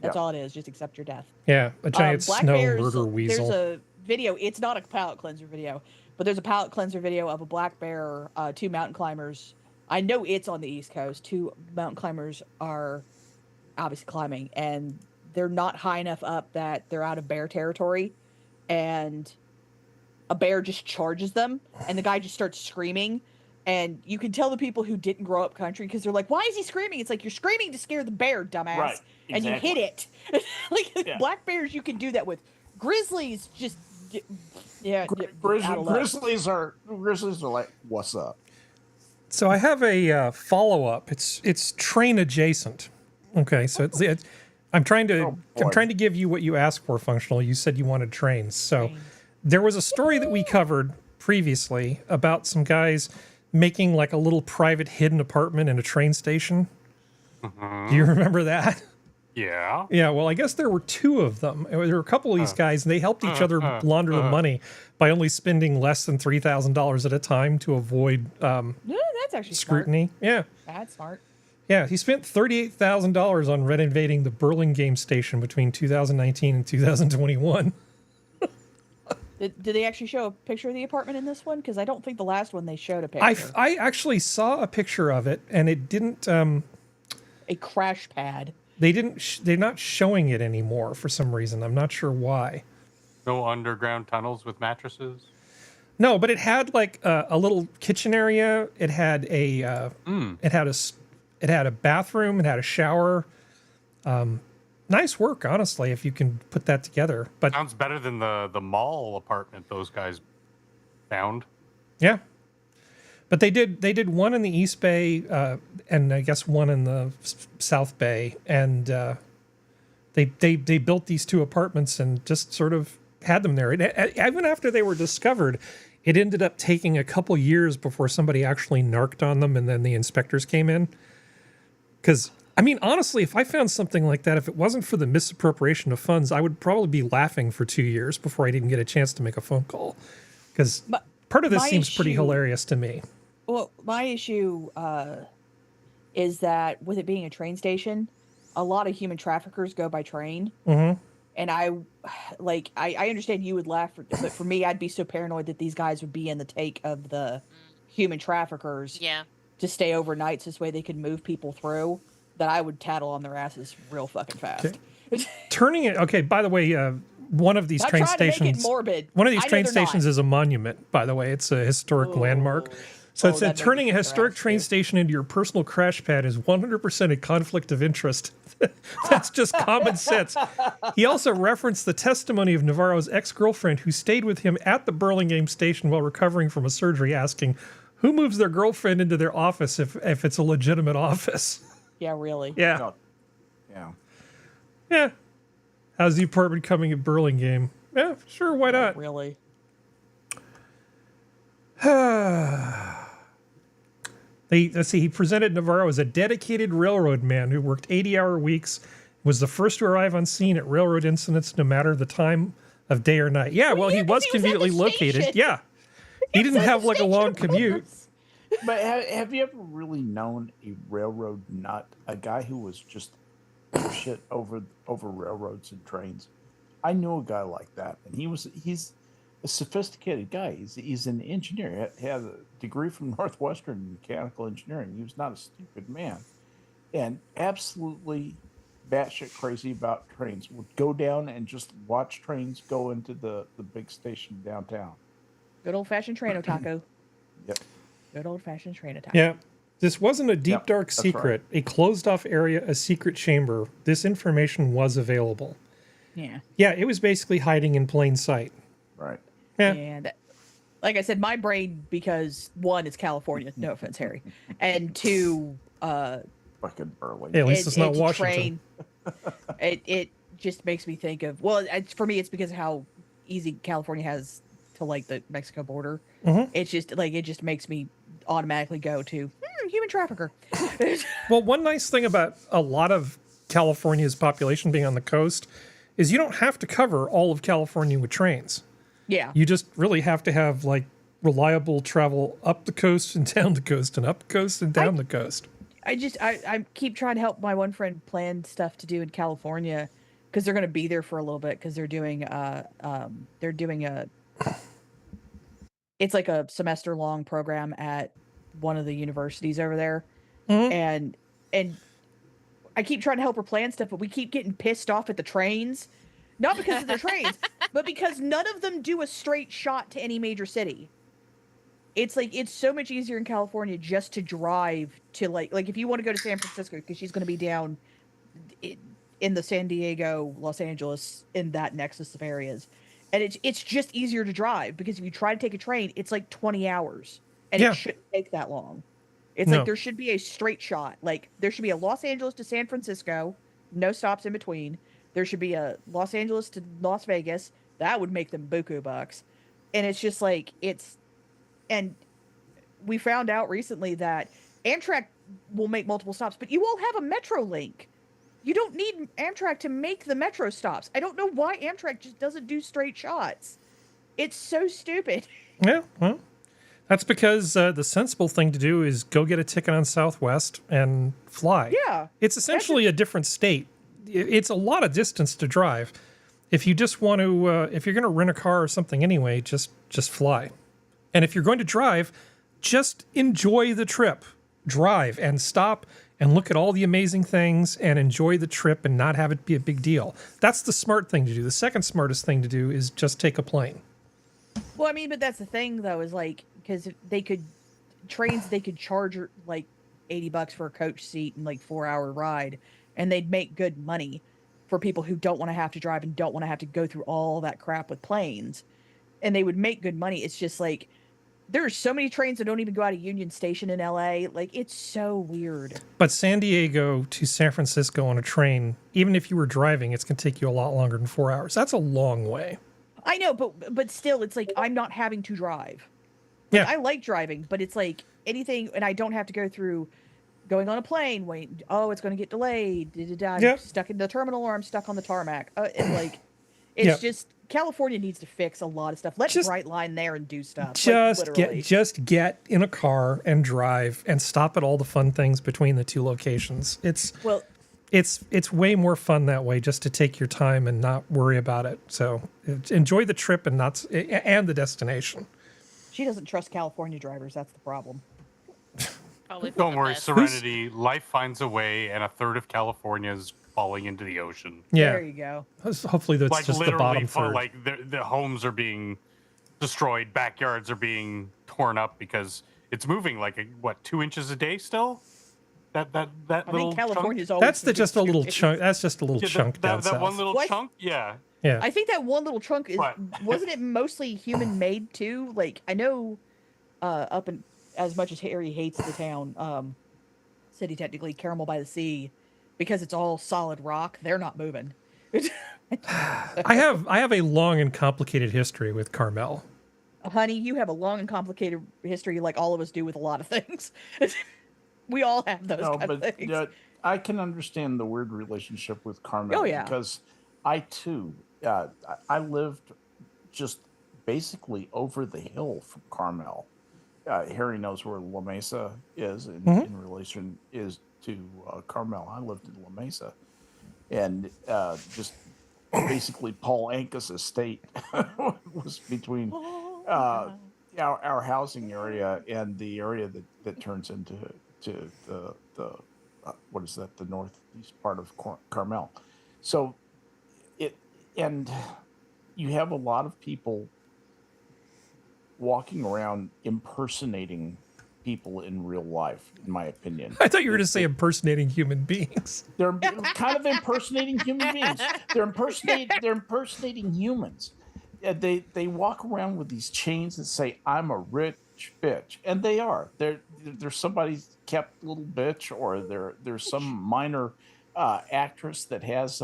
That's Yeah. all it is. Just accept your death. Yeah, a giant Black snow bears, murder weasel. There's a video. It's not a palate cleanser video, but there's a palate cleanser video of a black bear, two mountain climbers. I know it's on the East Coast. Two mountain climbers are obviously climbing, and they're not high enough up that they're out of bear territory, and a bear just charges them, and the guy just starts screaming. And you can tell the people who didn't grow up country because they're like, "Why is he screaming?" It's like, you're screaming to scare the bear, dumbass. Right, And you hit it. Like Yeah. black bears, you can do that with. Grizzlies, just out of luck. Grizzlies are like, what's up? So I have a follow up. It's train adjacent. Okay, so I'm trying to give you what you asked for. Functional. You said you wanted trains. So there was a story that we covered previously about some guys making like a little private hidden apartment in a train station. Do you remember that? Yeah. Yeah, well, I guess there were two of them. There were a couple of these guys, and they helped each other launder the money by only spending less than $3,000 at a time to avoid Yeah, that's actually scrutiny. Yeah, Smart. That's smart. yeah. He spent $38,000 on renovating the Burlingame station between 2019 and 2021. Did they actually show a picture of the apartment in this one? Because I don't think the last one they showed a picture. I actually saw a picture of it, and it didn't. A crash pad. They didn't. They're not showing it anymore for some reason. I'm not sure why. No underground tunnels with mattresses. No, but it had like a little kitchen area. It had a it had a bathroom. It had a shower. Nice work, honestly, if you can put that together. But Sounds better than the mall apartment those guys found. yeah, but they did one in the East Bay and I guess one in the South Bay, and they built these two apartments and just sort of had them there. Even after they were discovered, it ended up taking a couple years before somebody actually narked on them, and then the inspectors came in. Because, I mean, honestly, if I found something like that, if it wasn't for the misappropriation of funds, I would probably be laughing for 2 years before I'd even get a chance to make a phone call. Because part of this my seems pretty issue- hilarious to me. Well, my issue is that with it being a train station, a lot of human traffickers go by train. Mm-hmm. And I understand you would laugh, but for me, I'd be so paranoid that these guys would be in the take of the human traffickers Yeah. to stay overnight so this way they could move people through, that I would tattle on their asses real fucking fast. Turning it, okay, by the way, one of these Not train trying to make it stations, morbid. one of these I know train they're stations not. is a monument, by the way. It's a historic landmark. So Oh, it said that makes turning me a historic stressed, train too. station into your personal crash pad is 100% a conflict of interest. That's just common sense. He also referenced the testimony of Navarro's ex-girlfriend who stayed with him at the Burlingame station while recovering from a surgery, asking, who moves their girlfriend into their office if it's a legitimate office? Yeah, really. Yeah. No. Yeah. Yeah. How's the apartment coming at Burlingame? Yeah, sure, why not? Really. Let's see, he presented Navarro as a dedicated railroad man who worked 80-hour weeks, was the first to arrive on scene at railroad incidents no matter the time of day or night. Yeah, well, he was conveniently located. station. Yeah. He didn't have like a long commute. But have you ever really known a railroad nut, a guy who was just shit over railroads and trains? I knew a guy like that, and he's a sophisticated guy. He's an engineer. He had a degree from Northwestern in mechanical engineering. He was not a stupid man, and absolutely batshit crazy about trains. Would go down and just watch trains go into the big station downtown. Good old fashioned train otaku. Yep. Good old fashioned train attack. Yeah. This wasn't a deep, Yep, dark that's secret, a closed off area, a secret chamber. This information was available. Yeah. Yeah, it was basically hiding in plain sight. Right. Yeah. And like I said, my brain, because one, it's California. No offense, Harry. And two, Fucking Burley. Yeah, at least it's not Washington. It just makes me think of, well, for me, it's because of how easy California has to like the Mexico border. Mhm. It's just like, it just makes me automatically go to human trafficker. Well, one nice thing about a lot of California's population being on the coast is you don't have to cover all of California with trains. Yeah. You just really have to have like reliable travel up the coast and down the coast and up the coast and down the coast. I keep trying to help my one friend plan stuff to do in California because they're going to be there for a little bit because they're doing it's like a semester long program at one of the universities over there. Mhm. And I keep trying to help her plan stuff, but we keep getting pissed off at the trains, not because of the trains, but because none of them do a straight shot to any major city. It's like, it's so much easier in California just to drive to like if you want to go to San Francisco, because she's going to be down in the San Diego, Los Angeles, in that nexus of areas. And it's just easier to drive because if you try to take a train, it's like 20 hours and Yeah. it shouldn't take that long. It's No. like there should be a straight shot. Like there should be a Los Angeles to San Francisco, no stops in between. There should be a Los Angeles to Las Vegas. That would make them buku bucks. And it's just like, and we found out recently that Amtrak will make multiple stops, but you won't have a metro link. You don't need Amtrak to make the metro stops. I don't know why Amtrak just doesn't do straight shots. It's so stupid. Yeah, well, that's because the sensible thing to do is go get a ticket on Southwest and fly. Yeah. It's essentially a different state. It's a lot of distance to drive. If you just want to, if you're going to rent a car or something anyway, just fly. And if you're going to drive, just enjoy the trip. Drive and stop and look at all the amazing things and enjoy the trip and not have it be a big deal. That's the smart thing to do. The second smartest thing to do is just take a plane. Well, I mean, but that's the thing though, is like, because they could charge like $80 for a coach seat and like 4-hour ride, and they'd make good money for people who don't want to have to drive and don't want to have to go through all that crap with planes, and they would make good money. It's just like, there are so many trains that don't even go out of Union Station in LA. Like, it's so weird. But San Diego to San Francisco on a train, even if you were driving, it's going to take you a lot longer than 4 hours. That's a long way. I know, but still, it's like, I'm not having to drive. Like, Yeah. I like driving, but it's like anything, and I don't have to go through going on a plane, wait, oh, it's going to get delayed. I'm Yeah. stuck in the terminal or I'm stuck on the tarmac. And like, it's Yeah. just, California needs to fix a lot of stuff. Let's Just- bright line there and do stuff. Just literally. get in a car and drive and stop at all the fun things between the two locations. Well, It's way more fun that way, just to take your time and not worry about it. So enjoy the trip and the destination. she doesn't trust California drivers. That's the problem. Probably for Don't the worry, best. Serenity. Life finds a way, and a third of California is falling into the ocean. Yeah. There you go. Hopefully that's Like just the literally, bottom third. like the homes are being destroyed, backyards are being torn up because it's moving like 2 inches a day still. That I little think California's always That's just a little chunk. That's just a little chunk down that south. one little What? chunk. Yeah. Yeah. I think that one little trunk is, What? wasn't it mostly human made too? Like, I know up in, as much as Harry hates the town, city technically, Caramel by the Sea, because it's all solid rock, they're not moving. I have a long and complicated history with Carmel. Honey, you have a long and complicated history like all of us do with a lot of things. We all have those No, kind of but things. I can understand the weird relationship with Carmel. Oh, yeah. Because I too, I lived just basically over the hill from Carmel. Harry knows where La Mesa is in relation is to Carmel. I lived in La Mesa, and just basically Paul Anka's estate was between our housing area and the area that turns into the what is that, the northeast part of Carmel. So and you have a lot of people walking around impersonating people in real life, in my opinion. I thought you were going to say impersonating human beings. They're kind of impersonating human beings. They're impersonating humans. They walk around with these chains that say, "I'm a rich bitch," and they are. They're somebody's kept little bitch, or there's some minor actress that has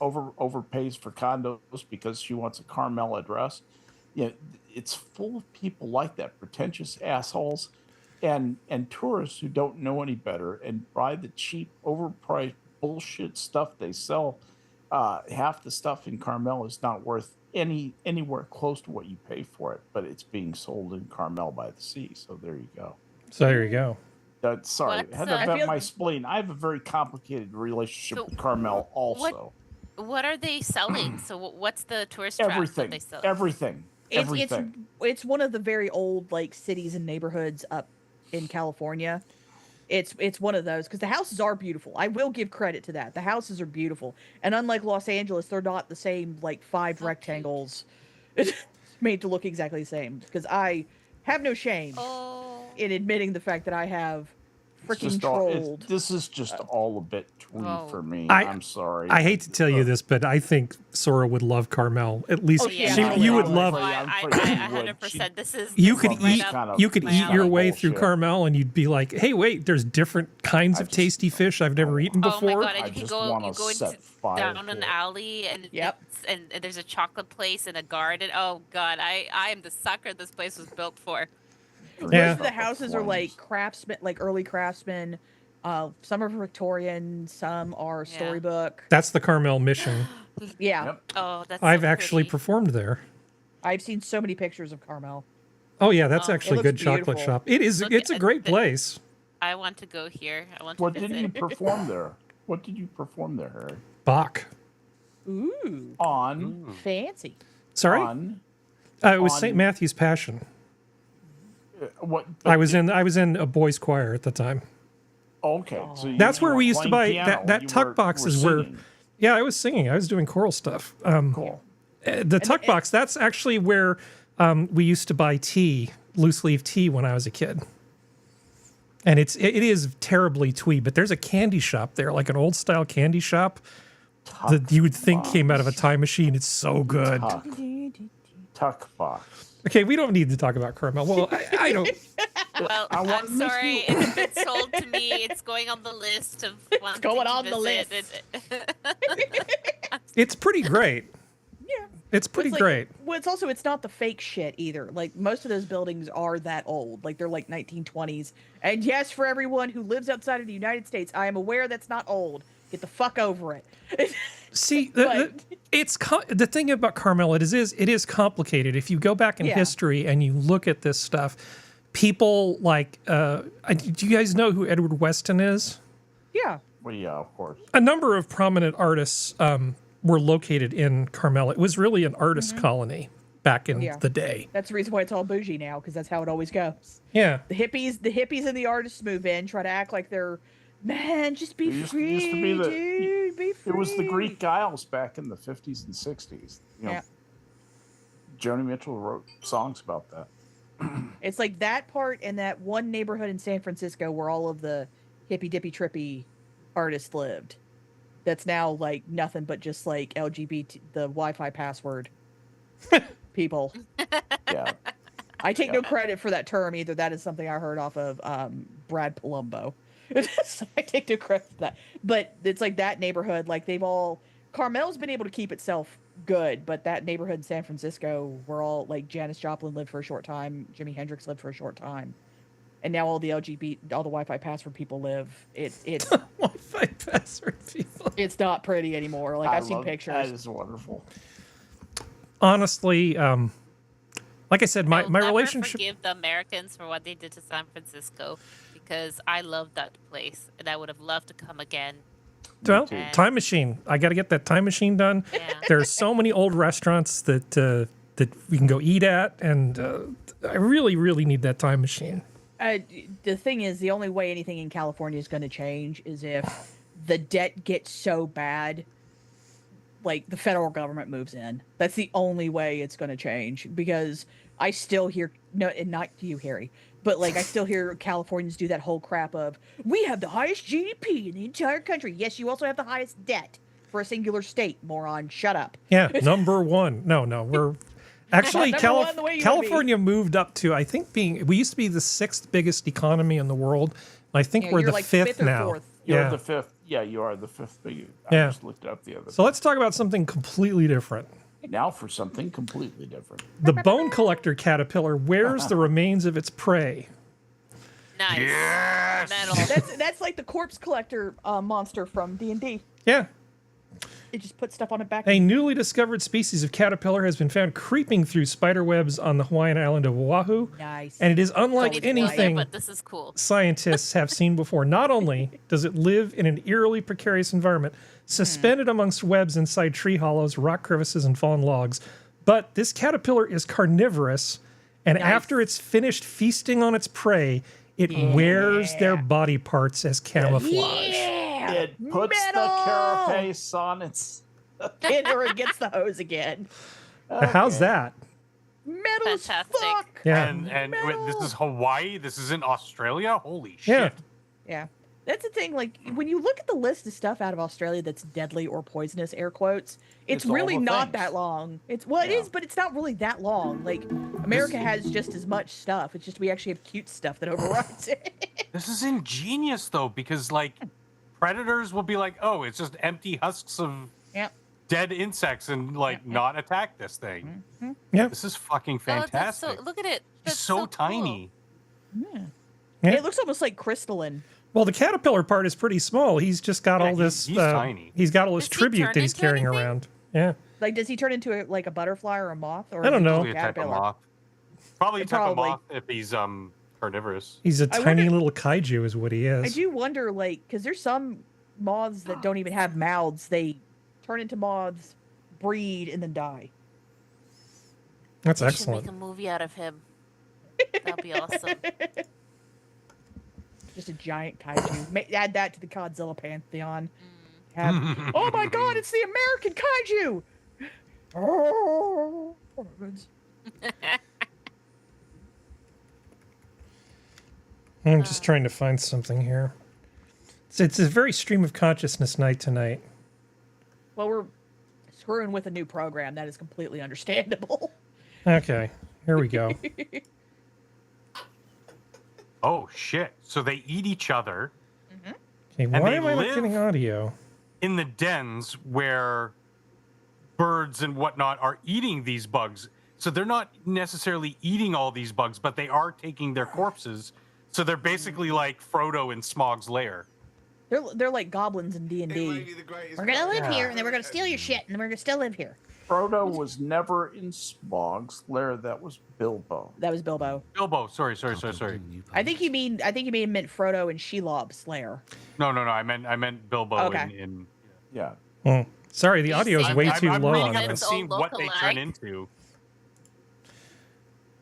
overpays for condos because she wants a Carmel address. It's full of people like that, pretentious assholes, and tourists who don't know any better and buy the cheap, overpriced bullshit stuff they sell. Half the stuff in Carmel is not worth anywhere close to what you pay for it, but it's being sold in Carmel by the sea. So there you go. So there you go. Sorry, I had to vet my spleen. I have a very complicated relationship with Carmel also. What are they selling? So what's the tourist trap that they sell? Everything. It's one of the very old cities and neighborhoods up in California. It's one of those because the houses are beautiful. I will give credit to that. The houses are beautiful, and unlike Los Angeles, they're not the same 5 rectangles made to look exactly the same. Because I have no shame in admitting the fact that I have freaking trolled. This is just all a bit twee for me. I'm sorry. I hate to tell you this, but I think Sora would love Carmel. At least you would love. I 100%. This is you could eat. You could eat your way bullshit. through Carmel, and you'd be like, "Hey, wait! There's different kinds of tasty fish I've never eaten before." Oh my god! And you can go into down an alley, and and there's a chocolate place and a garden. Oh god, I am the sucker this place was built for. Most of the houses are craftsmen, early craftsmen. Some are Victorian, some are storybook. That's the Carmel Mission. Yeah. Yep. Oh, that's. I've so actually pretty. performed there. I've seen so many pictures of Carmel. Oh yeah, that's actually a looks good chocolate beautiful. shop. It is. It's a great place. I want to go here. I want to What visit. did you perform there? What did you perform there, Harry? Bach. Ooh, On fancy. Sorry, on it was on- St. Matthew's Passion. what? I was in a boys' choir at the time. Okay, so That's you where were we used to buy playing piano, that you tuck were- box you is were where. singing. Yeah, I was singing. I was doing choral stuff. Cool. The tuck box. That's actually where we used to buy tea, loose leaf tea, when I was a kid. And it is terribly twee, but there's a candy shop there, like an old style candy shop that you would think came out of a time machine. It's so good. Tuck box. Okay, we don't need to talk about Carmel. Well, I don't. Well, I want I'm to miss sorry. you. It's been sold to me. It's going on the list of one going thing to on the visit. It's pretty great. Yeah. It's pretty It's great. Well, it's not the fake shit either. Most of those buildings are that old. They're 1920s. And yes, for everyone who lives outside of the United States, I am aware that's not old. Get the fuck over it. See, the thing about Carmel, it is complicated. If you go back in history and you look at this stuff, people do you guys know who Edward Weston is? Yeah. Well, yeah, of course. A number of prominent artists were located in Carmel. It was really an artist colony back in the day. That's the reason why it's all bougie now, because that's how it always goes. Yeah. The hippies and the artists move in, try to act like they're, man, just be free, used to be dude, be free. It was the Greek Isles back in the 50s and 60s. Joni Mitchell wrote songs about that. It's like that part and that one neighborhood in San Francisco where all of the hippy dippy trippy artists lived. That's now nothing but just LGBT, the Wi-Fi password people. Yeah. I take no credit for that term either. That is something I heard off of Brad Palumbo. So I take no credit for that. But it's that neighborhood, Carmel's been able to keep itself good, but that neighborhood in San Francisco, where all Janis Joplin lived for a short time, Jimi Hendrix lived for a short time, and now all the Wi-Fi password people live. It's Wi-Fi password people. it's not pretty anymore. Like I've seen That pictures. is wonderful. Honestly, like I said, my I'll never relationship. forgive the Americans for what they did to San Francisco because I love that place and I would have loved to come again. Well, too. time machine. I got to get that time machine done. Yeah. There's so many old restaurants that that we can go eat at, and I really, really need that time machine. The thing is, the only way anything in California is going to change is if the debt gets so bad, like the federal government moves in. That's the only way it's going to change, because I still hear, no, and not you, Harry, but like I still hear Californians do that whole crap of, we have the highest GDP in the entire country. Yes, you also have the highest debt for a singular state, moron. Shut up. Yeah, number one. No, we're actually Number one, the way you wanna be. California moved up to, I think, we used to be the 6th biggest economy in the world. And I think Yeah, we're you're the like 5th fifth or now. fourth. You're Yeah. the 5th. Yeah, you are the 5th big. Yeah. I just looked it up the other So let's talk about something completely different. Now for something completely different. The bone collector caterpillar wears the remains of its prey. Nice. Yes! Metal. That's like the corpse collector monster from D&D. Yeah. It just puts stuff on it back. A newly discovered species of caterpillar has been found creeping through spider webs on the Hawaiian island of Oahu. Nice. And it is unlike It's weird, anything but this is cool. scientists have seen before. Not only does it live in an eerily precarious environment, suspended amongst webs inside tree hollows, rock crevices, and fallen logs, but this caterpillar is carnivorous, and Nice. after it's finished feasting on its prey, it wears their body parts as camouflage. Yeah. It puts Metal! the carapace on its. And or it gets the hose again. How's that? Metal as Fantastic. fuck. Yeah. And wait, this is Hawaii. This is in Australia. Holy Yeah. shit! Yeah. That's the thing, like, when you look at the list of stuff out of Australia that's deadly or poisonous, air quotes, it's It's all really the not things. that long. It is, but it's not really that long. Like, America has just as much stuff. It's just we actually have cute stuff that overrides it. This is ingenious though, because like predators will be like, oh, it's just empty husks of Yep. dead insects and like not attack this thing. Yeah. This is fucking Oh, that's fantastic. so, look at it. It's That's so cool. tiny. Yeah. It looks almost like crystalline. Well, the caterpillar part is pretty small. He's just got Yeah, all this. he's tiny. He's got all this Does he tribute turn that he's into carrying anything? around. Yeah. Like, does he turn into like a butterfly or a moth? Or I don't is he know. just Probably a type of caterpillar? moth. Probably a type of Probably. moth if he's carnivorous. He's a I tiny wonder- little kaiju, is what he I is. do wonder, like, because there's some moths that don't even have mouths. They turn into moths, breed, and then die. That's They should excellent. make a movie out of him. That'd be awesome. Just a giant kaiju. Add that to the Godzilla pantheon. Have, oh my god, it's the American kaiju! Oh. I'm just trying to find something here. It's a very stream of consciousness night tonight. Well, we're screwing with a new program. That is completely understandable. Okay, here we go. Oh shit! So they eat each other Okay, why they am I not live- getting audio? in the dens where birds and whatnot are eating these bugs. So they're not necessarily eating all these bugs, but they are taking their corpses. So they're basically like Frodo in Smaug's lair. They're like goblins in D&D. We're gonna live here, and then we're gonna steal your shit, and then we're gonna still live here. Frodo was never in Smaug's lair. That was Bilbo. That was Bilbo. Bilbo, sorry. I think you mean meant Frodo and Shelob's lair. No. I meant Bilbo Okay. in Yeah. Sorry, the audio is way too I'm low reading on up and this. all seeing what they turn lookalike. into.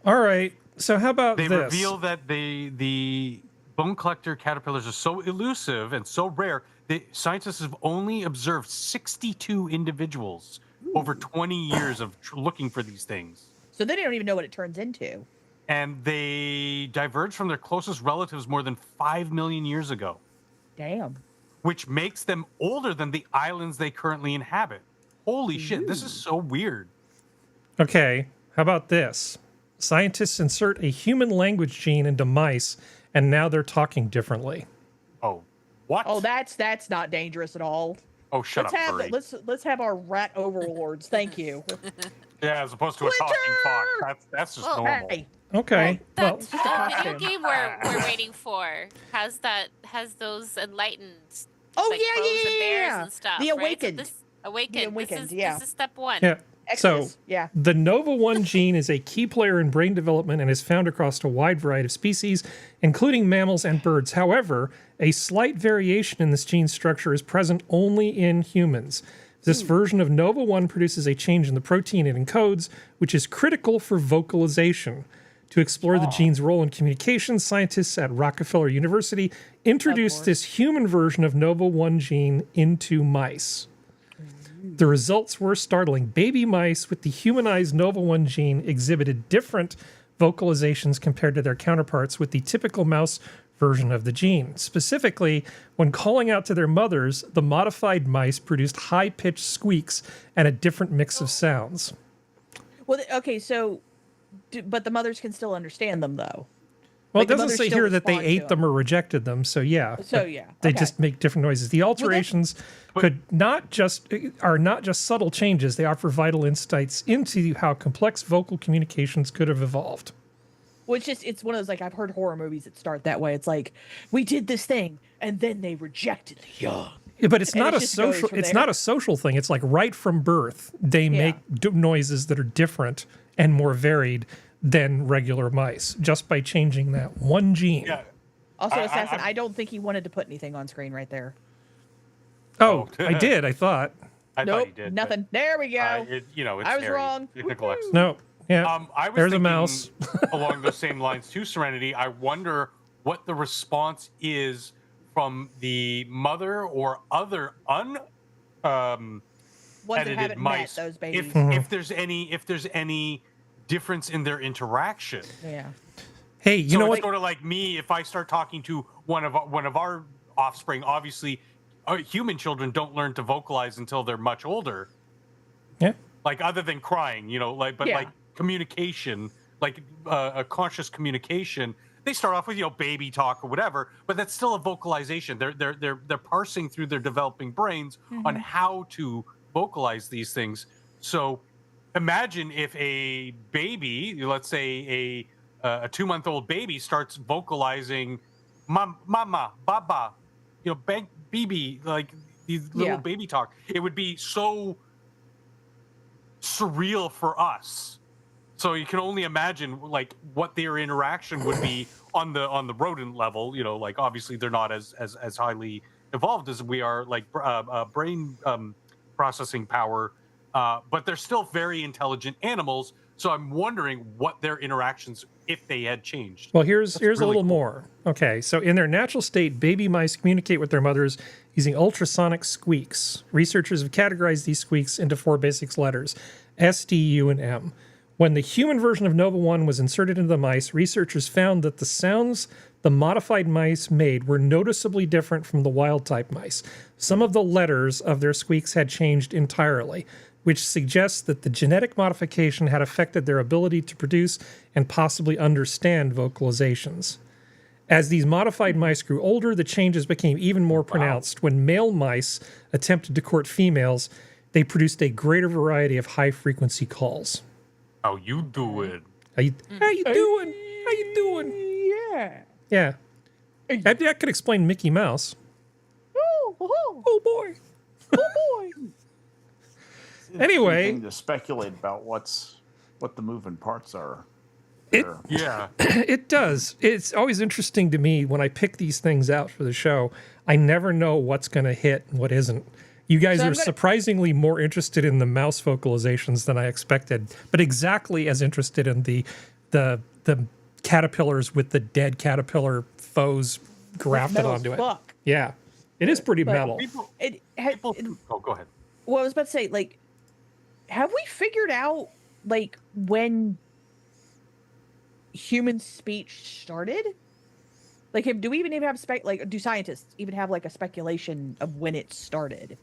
All right, so how about They this? reveal that the bone collector caterpillars are so elusive and so rare that scientists have only observed 62 individuals over 20 years of looking for these things. So they don't even know what it turns into. And they diverged from their closest relatives more than 5 million years ago, Damn. which makes them older than the islands they currently inhabit. Holy shit, this is so weird. Okay, how about this? Scientists insert a human language gene into mice, and now they're talking differently. Oh, what? Oh, that's not dangerous at all. Oh, shut let's up, have furry. let's have our rat overlords. Thank you. Yeah, as opposed to a talking Splinter! fox. That's just Well, normal. Hey, Okay. Well, That just a video costume. game we're waiting for has those enlightened Oh like yeah, crows yeah, and yeah, bears yeah. and stuff. The right? Awakened. So this awakened. Awakened, This is yeah. this is step one. yeah. So Exodus, yeah. the Nova1 gene is a key player in brain development and is found across a wide variety of species, including mammals and birds. However, a slight variation in this gene structure is present only in humans. This version of Nova1 produces a change in the protein it encodes, which is critical for vocalization. To explore the gene's role in communication, scientists at Rockefeller University introduced this human version of Nova1 gene into mice. The results were startling. Baby mice with the humanized Nova1 gene exhibited different vocalizations compared to their counterparts with the typical mouse version of the gene. Specifically, when calling out to their mothers, the modified mice produced high-pitched squeaks and a different mix of sounds. Well, okay, so, but the mothers can still understand them though. Well, Like, it the doesn't mothers say still here that they respond to ate them or rejected them, so yeah. So, but yeah, They okay. just make different noises. The alterations are not just subtle changes, they offer vital insights into how complex vocal communications could have evolved. Well, it's one of those, like, I've heard horror movies that start that way. It's like, we did this thing, and then they rejected the young. Yeah, but it's And not it a just goes social. from It's there. not a social thing. It's like right from birth, they make noises that are different and more varied than regular mice just by changing that one gene. Yeah. Also, I- Assassin, I- I don't think he wanted to put anything on screen right there. Oh, Oh. I did. I thought. I Nope, thought he did. but, nothing. There we go. it's I was Harry. wrong. Technical Woohoo. excellence. No. Yeah. I was There's a thinking mouse. along those same lines too, Serenity. I wonder what the response is from the mother or other Ones that edited haven't mice. met those babies. If there's any difference in their interaction. Yeah. Hey, you So know it's what? sort of like me if I start talking to one of our offspring. Obviously, human children don't learn to vocalize until they're much older. Yeah. Like other than crying, like Yeah. communication, like a conscious communication. They start off with baby talk or whatever, but that's still a vocalization. They're parsing through their developing brains on how to vocalize these things. So imagine if a baby, let's say a 2-month-old baby, starts vocalizing mama, baba, bang, bibi, like these little baby talk. It would be so surreal for us. So you can only imagine like what their interaction would be on the rodent level. Like obviously they're not as highly evolved as we are, like brain processing power, but they're still very intelligent animals. So I'm wondering what their interactions, if they had changed. Well, here's a really little cool. more. Okay, so in their natural state, baby mice communicate with their mothers using ultrasonic squeaks. Researchers have categorized these squeaks into 4 basic letters: S, D, U, and M. When the human version of Nova1 was inserted into the mice, researchers found that the sounds the modified mice made were noticeably different from the wild-type mice. Some of the letters of their squeaks had changed entirely, which suggests that the genetic modification had affected their ability to produce and possibly understand vocalizations. As these modified mice grew older, the changes became even more pronounced. When male mice attempted to court females, they produced a greater variety of high-frequency calls. How you doing? How you doing? How you doing? Yeah. Yeah. That could explain Mickey Mouse. Oh, oh, Oh, boy. oh boy. Anyway. Anything to speculate about what the moving parts are. It- there. Yeah. It does. It's always interesting to me when I pick these things out for the show. I never know what's going to hit and what isn't. You guys So are I'm gonna- surprisingly more interested in the mouse vocalizations than I expected, but exactly as interested in the caterpillars with the dead caterpillar foes grafted Metal as onto it. fuck. Yeah, it is pretty But- metal. Oh, go ahead. Well, I was about to say, like, have we figured out, like, when human speech started? Like, do we even have do scientists even have like a speculation of when it started?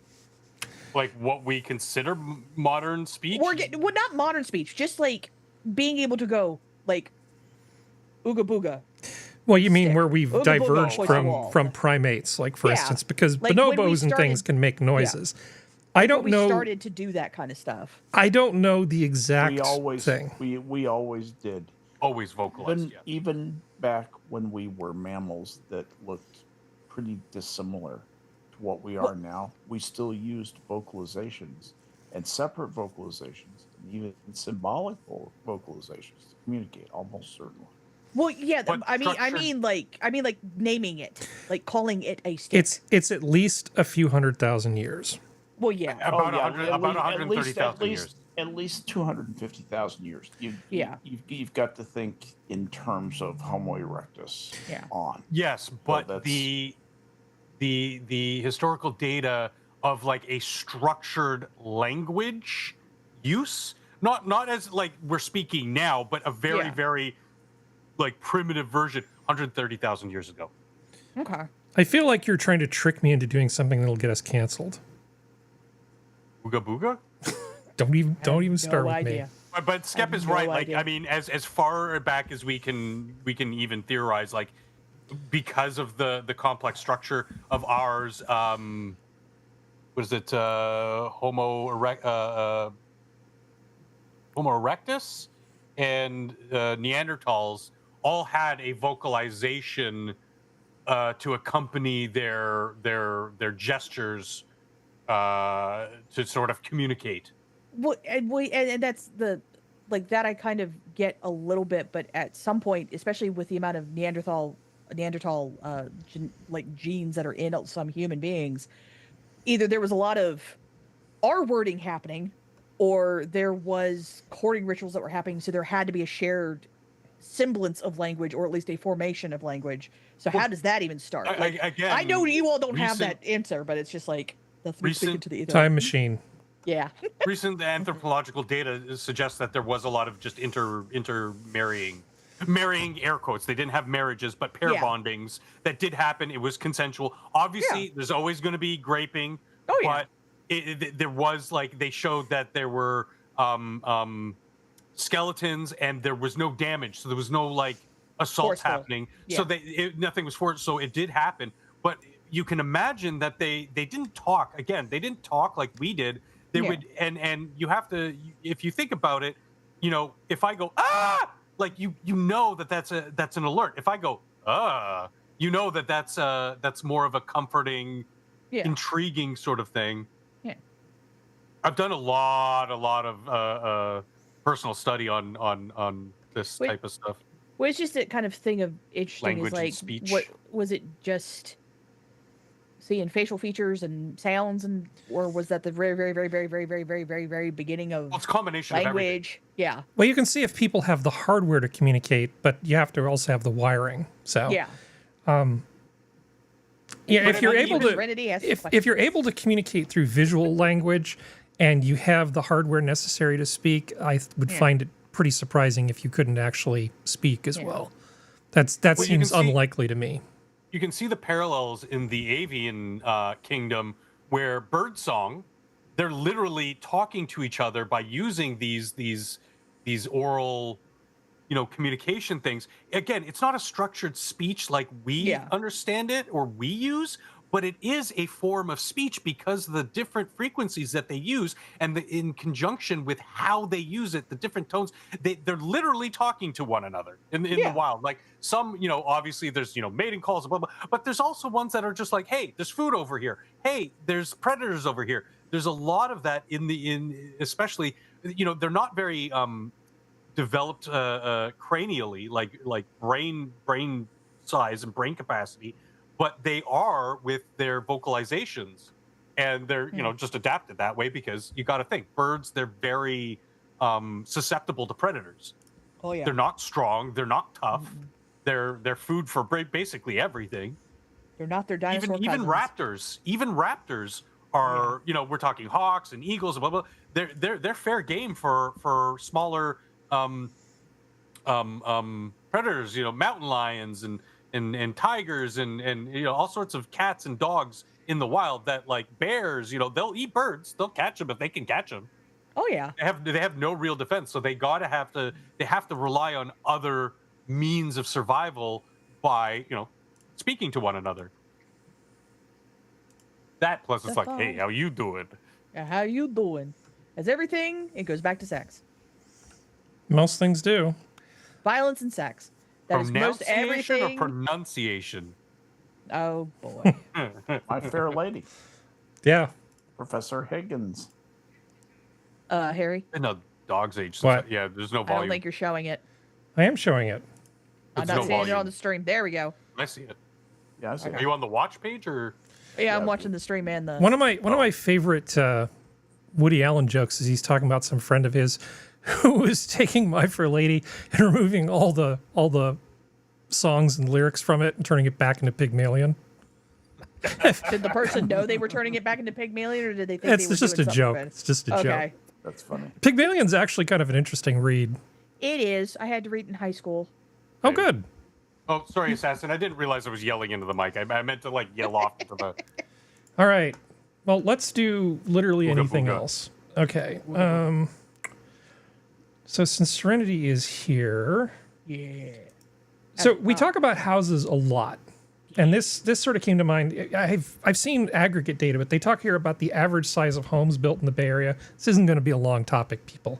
Like what we consider modern speech. Well, not modern speech, just like being able to go like ooga booga. Well, you mean Stick. where we've Ooga booga, diverged push from wall. primates, like for Yeah. instance, because Like, when we bonobos and things started- can make noises. I don't we know. started to do that kind of stuff. I don't know the exact We always thing. we always did. always vocalized. Even back when we were mammals that looked pretty dissimilar to what we are now, we still used vocalizations and separate vocalizations and even symbolic vocalizations to communicate, almost certainly. Well, yeah, But I structured- mean, like naming it, like calling it a stick. It's at least a few 100,000 years. Well, yeah. About yeah, 100, about 130,000 years. At least 250,000 years. Yeah. You've got to think in terms of Homo erectus. Yeah. On. Yes, but that's- the historical data of like a structured language use, not as like we're speaking now, but a very Yeah. very like primitive version 130,000 years ago. Okay. I feel like you're trying to trick me into doing something that'll get us canceled. Booga booga. Don't even start no with idea. me. But Skep have is no right. Like idea. I mean, as far back as we can even theorize, like because of the complex structure of ours, what is it? Homo erectus and Neanderthals all had a vocalization to accompany their gestures to sort of communicate. Well, and that's the like that I kind of get a little bit, but at some point, especially with the amount of Neanderthal genes that are in some human beings, either there was a lot of R wording happening, or there was courting rituals that were happening, so there had to be a shared semblance of language, or at least a formation of language. So how does that even start? Again, I know you all don't have recent- that answer, but it's just like that's me speaking to the ether. Time machine. Yeah. Recent anthropological data suggests that there was a lot of just intermarrying, air quotes. They didn't have marriages, but pair Yeah. bondings that did happen. It was consensual. Obviously, there's always going to be graping. Oh, yeah. But there was like they showed that there were skeletons and there was no damage, so there was no like assaults Forceful. happening. Yeah. So nothing was forced. So it did happen. But you can imagine that they didn't talk. Again, they didn't talk like we did. They Yeah. would, and you have to, if you think about it, you know, if I go like you know that's an alert. If I go you know that's more of a comforting, Yeah. intriguing sort of thing. Yeah. I've done a lot of personal study on this Wait. type of stuff. Well, it's just a kind of thing of interesting Language is and like, speech. what was it? Just seeing facial features and sounds, or was that the very, very, very, very, very, very, very, very, very beginning of Well, it's a combination of everything. language? Yeah, Well, you can see if people have the hardware to communicate, but you have to also have the wiring. So yeah. yeah, if you're Even able to, Serenity asks the if you're able to communicate through visual language, and you have the hardware necessary to speak, I would find it pretty surprising if you couldn't actually speak as well. That Well, you can seems see- unlikely to me. You can see the parallels in the avian kingdom, where birdsong, they're literally talking to each other by using these oral, communication things. Again, it's not a structured speech like we understand it or we use, but it is a form of speech because of the different frequencies that they use, and in conjunction with how they use it, the different tones, they're literally talking to one another in the wild. Like some, obviously there's, mating calls, blah, blah, but there's also ones that are just like, hey, there's food over here. Hey, there's predators over here. There's a lot of that especially, they're not very developed cranially, like brain size and brain capacity, but they are with their vocalizations, and they're just adapted that way because you got to think birds, they're very susceptible to predators. Oh yeah. They're not strong, they're not tough. They're food for basically everything. They're not their dinosaur Even cousins. raptors are we're talking hawks and eagles and blah blah. They're fair game for smaller predators, mountain lions and tigers and all sorts of cats and dogs in the wild that, like bears, they'll eat birds, they'll catch them if they can catch them. Oh yeah. They have no real defense, so they have to rely on other means of survival by speaking to one another. That plus it's That's like, hey, fine. how you doing? How you doing? As everything, it goes back to sex. Most things do. Violence and sex. That is most Pronunciation or everything. pronunciation? Oh boy. My Fair Lady, Yeah. Professor Higgins. Harry, In a dog's age. What? Yeah, there's no I don't volume. think you're showing it. I am showing it. I'm There's not no seeing it volume. on the stream. There we go. I see it. Yeah, I see. Are you on the watch page or? Yeah, I'm Yeah. watching the stream and the. One of my favorite Woody Allen jokes is he's talking about some friend of his who was taking My Fair Lady and removing all the songs and lyrics from it and turning it back into Pygmalion. Did the person know they were turning it back into Pygmalion, or did they think It's they were just a doing something joke. about it? It's just a Okay. joke. That's funny. Pygmalion's actually kind of an interesting read. It is. I had to read in high school. Oh, good. Oh, sorry, Assassin. I didn't realize I was yelling into the mic. I meant to like yell off into the. All right. Well, let's do literally Booga anything booga. else. Okay. So since Serenity is here, Yeah. so we talk about houses a lot, and this sort of came to mind. I've seen aggregate data, but they talk here about the average size of homes built in the Bay Area. This isn't going to be a long topic, people,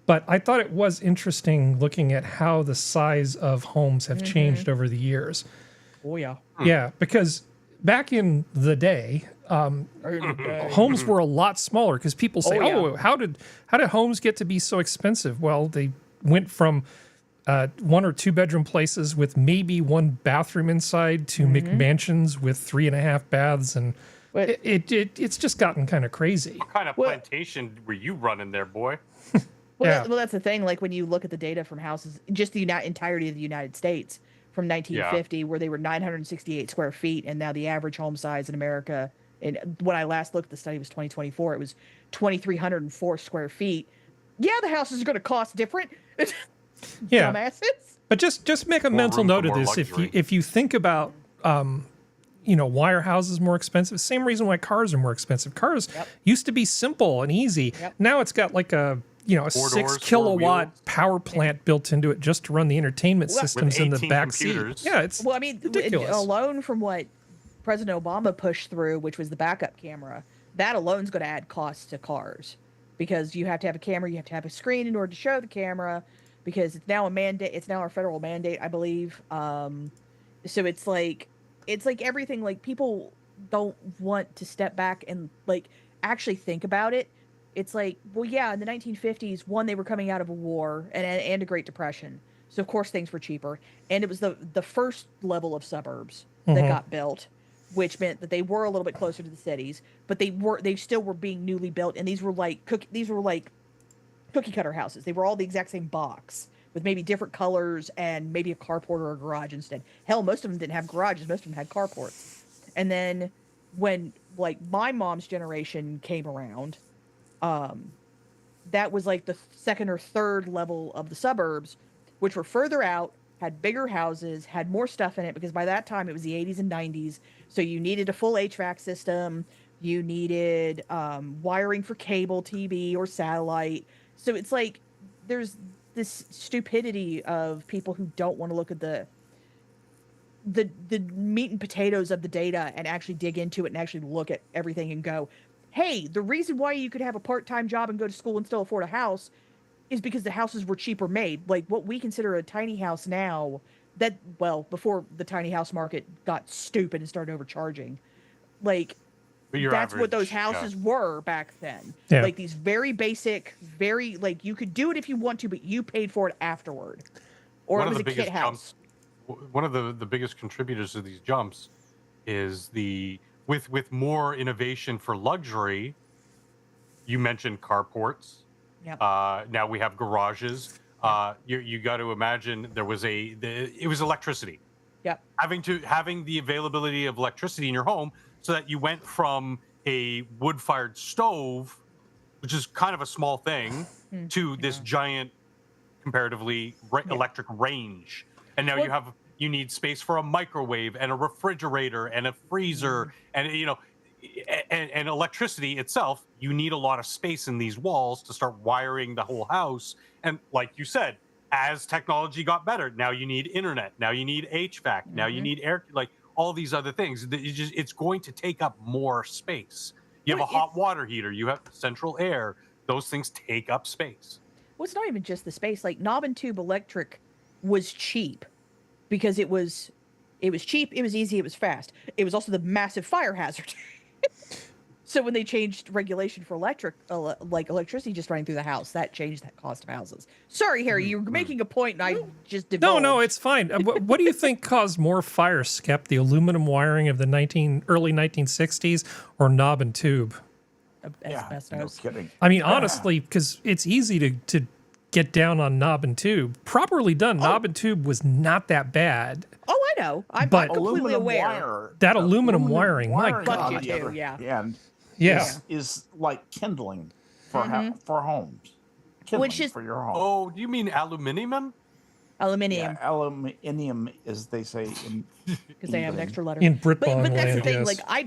but I thought it was interesting looking at how the size of homes have changed over the years. Oh yeah. Yeah, because back in the day, homes were a lot smaller because people say, Oh, yeah. "Oh, how did homes get to be so expensive?" Well, they went from 1 or 2 bedroom places with maybe 1 bathroom inside to McMansions with 3.5 baths, and But- it's just gotten kind of crazy. What kind of Well- plantation were you running there, boy? Well, Yeah. that's the thing. Like when you look at the data from houses, just the entirety of the United States from 1950, where they were 968 square feet, and now the average home size in America, and when I last looked, the study was 2024. It was 2,304 square feet. Yeah, the houses are going to cost different. Yeah, Dumbasses. but just make a More mental room for note of more this. luxury. If you think about why are houses more expensive? Same reason why cars are more expensive. Cars used to be simple and easy. Yep. Now it's got like a 6 doors, 4 kilowatt wheels. power plant built into it just to run the entertainment Well, systems in the 18 back computers. seat. Yeah, it's Well, I mean, ridiculous. alone from what President Obama pushed through, which was the backup camera, that alone is going to add costs to cars because you have to have a camera, you have to have a screen in order to show the camera because it's now a mandate. It's now a federal mandate, I believe. So it's like everything. Like people don't want to step back and like actually think about it. It's like, well, yeah, in the 1950s, one, they were coming out of a war and a Great Depression. So, of course, things were cheaper. And it was the first level of suburbs that got built, which meant that they were a little bit closer to the cities, but they still were being newly built. And these were like cookie cutter houses. They were all the exact same box with maybe different colors and maybe a carport or a garage instead. Hell, most of them didn't have garages. Most of them had carports. And then when like my mom's generation came around, that was like the second or third level of the suburbs, which were further out, had bigger houses, had more stuff in it, because by that time it was the 80s and 90s. So you needed a full HVAC system. You needed wiring for cable TV or satellite. So it's like there's this stupidity of people who don't want to look at the meat and potatoes of the data and actually dig into it and actually look at everything and go, hey, the reason why you could have a part-time job and go to school and still afford a house is because the houses were cheaper made. Like what we consider a tiny house now, before the tiny house market got stupid and started overcharging, like But your that's what those average, houses were back then. Yeah. Like these very basic, very like you could do it if you want to, but you paid for it afterward. Or it was a kit house. One of the biggest contributors to these jumps is with more innovation for luxury. You mentioned carports. Yep. Now we have garages. You got to imagine it was electricity. Yep. Having the availability of electricity in your home, so that you went from a wood-fired stove, which is kind of a small thing, to this giant, comparatively electric range. And now you need space for a microwave and a refrigerator and a freezer and and electricity itself. You need a lot of space in these walls to start wiring the whole house. And like you said, as technology got better, now you need internet, now you need HVAC, now you need air, like all these other things. It's going to take up more space. You have a hot water heater, you have central air. Those things take up space. Well, it's not even just the space. Like knob and tube electric was cheap because it was cheap, it was easy, it was fast. It was also the massive fire hazard. So when they changed regulation for electricity just running through the house, that changed that cost of houses. Sorry, Harry, you were making a point, and I just divulged. No, it's fine. What do you think caused more fire, Skep? The aluminum wiring of the early 1960s or knob and tube? Asbestos. No kidding. I mean, honestly, because it's easy to get down on knob and tube. Properly done, knob and tube was not that bad. Oh, I know. I'm But- completely Aluminum aware. wire. That aluminum wiring, my wiring God. on Fuck the you other too, yeah. hand Yeah. is like kindling for for homes. Kindling Which is- for your home. Oh, do you mean aluminium? Aluminium, Yeah, aluminium, as they say in because they have an England. extra letter. In but Britbong that's the land, thing. yes. Like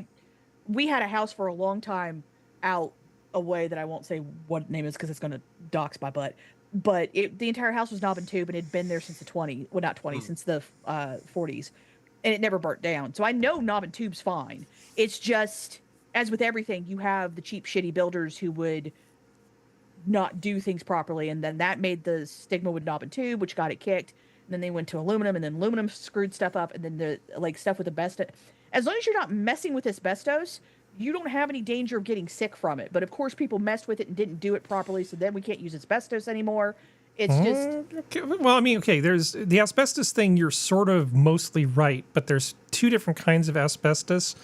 we had a house for a long time out away that I won't say what name is because it's going to dox my butt. But the entire house was knob and tube, and it had been there since the since the 40s, and it never burnt down. So I know knob and tube's fine. It's just, as with everything, you have the cheap, shitty builders who would not do things properly, and then that made the stigma with knob and tube, which got it kicked. And then they went to aluminum, and then aluminum screwed stuff up, and then the stuff with asbestos. As long as you're not messing with asbestos, you don't have any danger of getting sick from it. But of course, people messed with it and didn't do it properly, so then we can't use asbestos anymore. It's just Okay, well, I mean, okay, there's the asbestos thing. You're sort of mostly right, but there's two different kinds of asbestos: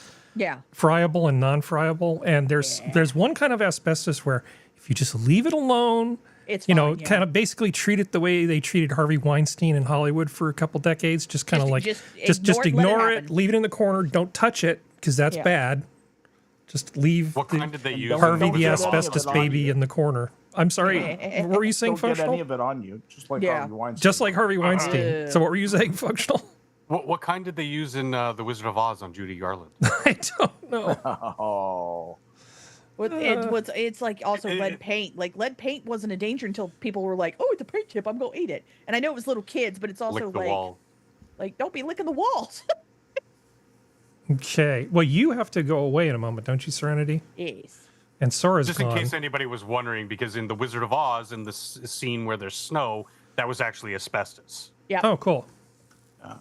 friable and non-friable. And there's one kind of asbestos where if you just leave it alone, it's kind fine, of basically treat it the way they treated Harvey Weinstein in Hollywood for a couple decades. Just kind of Just- like just just ignore it, let ignore it it, happen. leave it in the corner, don't touch it because that's Yeah. bad. Just leave What kind did they use? don't- Harvey don't the get any of asbestos it on baby you. in the corner. I'm sorry, what were you saying, Don't get any Functional? of it on you, just like Yeah. Harvey Weinstein. Just like Harvey Weinstein. So what were you saying, Functional? What kind did they use in The Wizard of Oz on Judy Garland? I don't know. Oh, it's like also lead paint. Like lead paint wasn't a danger until people were like, "Oh, it's a paint chip. I'm gonna eat it." And I know it was little kids, but it's also Lick the wall. like don't be licking the walls. Okay. Well, you have to go away in a moment, don't you, Serenity? Yes. And Sora's Just gone. in case anybody was wondering, because in The Wizard of Oz, in the scene where there's snow, that was actually asbestos. Yeah. Oh, cool.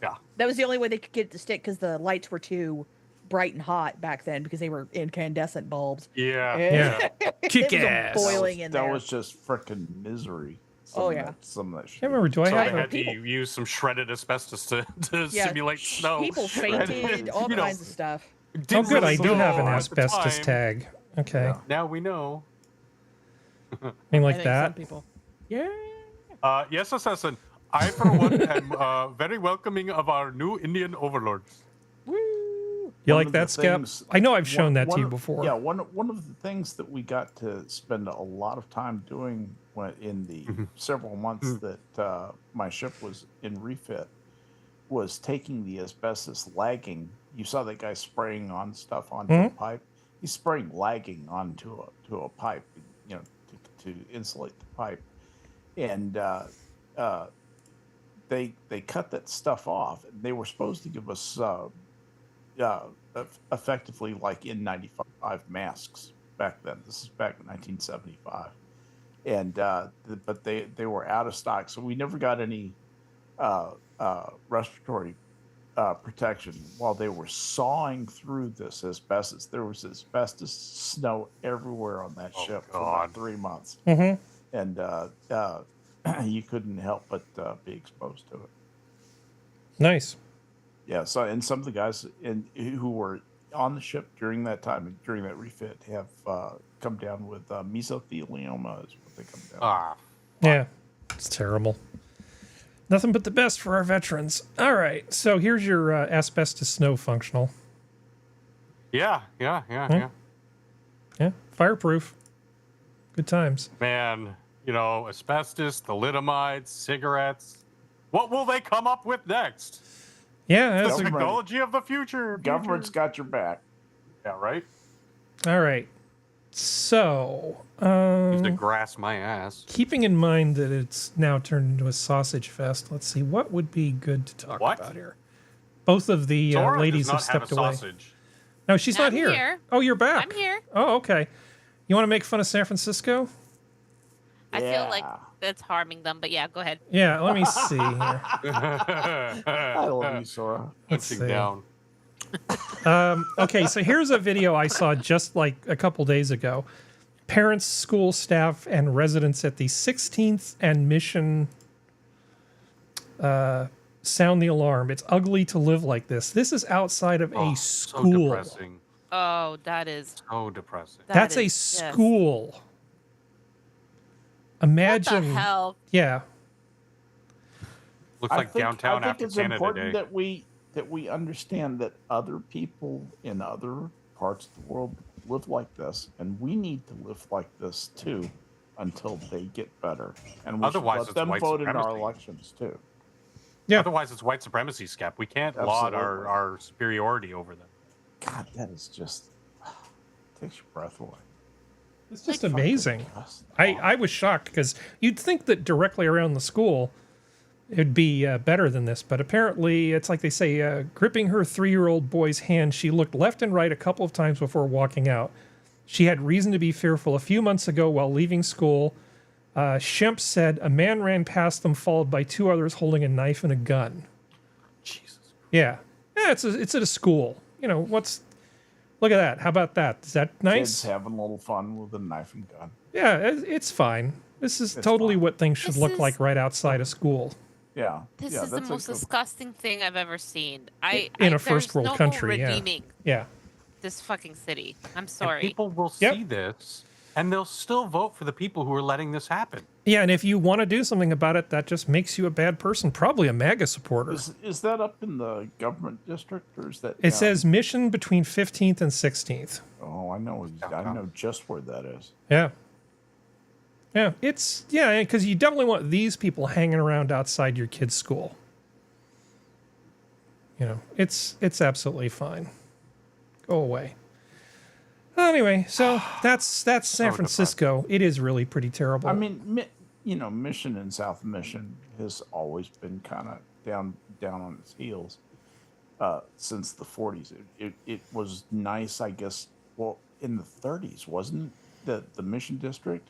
Yeah. That was the only way they could get it to stick because the lights were too bright and hot back then because they were incandescent bulbs. Yeah. Yeah. Kick It was ass. boiling in that there. was just freaking misery. Oh, yeah. Some of that shit. I remember. Do I So they have had a? to use some shredded asbestos to Yeah, simulate snow. People fainted, all You know, kinds of stuff. Oh, didn't good. I really do have an know at the asbestos time. tag. Okay. Yeah. Now we know. I mean, I like think that. Some people. Yeah. Yes, Assassin. I, for one, am very welcoming of our new Indian overlords. Woo. You One like of the that, Skep? things- I know I've shown that to one you of- before. Yeah, one of the things that we got to spend a lot of time doing in the several months that my ship was in refit was taking the asbestos lagging. You saw that guy spraying on stuff onto a pipe. He's spraying lagging onto a pipe, to insulate the pipe, and they cut that stuff off. They were supposed to give us effectively like N95 masks back then. This is back in 1975, and but they were out of stock, so we never got any respiratory protection while they were sawing through this asbestos. There was asbestos snow everywhere on that ship for about 3 months, and you couldn't help but be exposed to it. Nice. Yeah, so and some of the guys who were on the ship during that time, during that refit, have come down with mesothelioma is what they come down. Ah, Yeah. It's terrible. Nothing but the best for our veterans. All right. So here's your asbestos snow functional. yeah. Yeah. Fireproof. Good times. Man, asbestos, thalidomides, cigarettes. What will they come up with next? Yeah. The That's technology of the future. Government's got your back. Yeah, right? all right. So, Used to grass my ass. keeping in mind that it's now turned into a sausage fest, let's see what would be good to talk What? about here. Both of the Sora ladies does have not have stepped a away. sausage. No, she's not I'm here. here. Oh, you're back. I'm here. Oh, okay. You want to make fun of San Francisco? I feel like it's harming them. But yeah, go ahead. Yeah, let me see here. I love you, Sora. Punching see. down. Okay, so here's a video I saw just like a couple days ago. Parents, school staff, and residents at the 16th and Mission sound the alarm. It's ugly to live like this. This is outside of a So school. depressing. Oh, that is. So depressing. That's a yes. school. What Imagine. the hell? Yeah. Looks like downtown I think after it's Canada important Day. that we understand that other people in other parts of the world live like this, and we need to live like this too until they get better. And we Otherwise, should it's let them white vote in our supremacy. elections too. Yeah. Otherwise, it's white supremacy, Skep. We can't laud Absolutely. our superiority over them. God, that is just takes your breath away. It's just Like, amazing. Just I was shocked because you'd think that directly around the school it'd be better than this, but apparently it's like they say, gripping her 3-year-old boy's hand, she looked left and right a couple of times before walking out. She had reason to be fearful. A few months ago while leaving school, Shemp said a man ran past them followed by 2 others holding a knife and a gun. Jesus. Yeah. Yeah, it's at a school. You know, look at that. How about that? Is that nice? Kids having a little fun with a knife and gun. Yeah, it's fine. This is totally fine. what things should This look is- like right outside a school. Yeah. This yeah, is the that's a most good- disgusting thing I've ever seen. In a there's first world no country, yeah. redeeming Yeah. this fucking city. I'm And sorry. people will Yep. see this, and they'll still vote for the people who are letting this happen. Yeah, and if you want to do something about it, that just makes you a bad person, probably a MAGA supporter. Is that up in the government district or is that? It down? says mission between 15th and 16th. Oh, I know. I know just where that is. Yeah. Yeah, because you definitely want these people hanging around outside your kid's school. You know, it's absolutely fine. Go away. Anyway, so that's San Francisco. It is really pretty terrible. I mean, Mission and South Mission has always been kind of down on its heels since the 40s. It was nice, I guess. Well, in the 30s, wasn't it? The Mission District,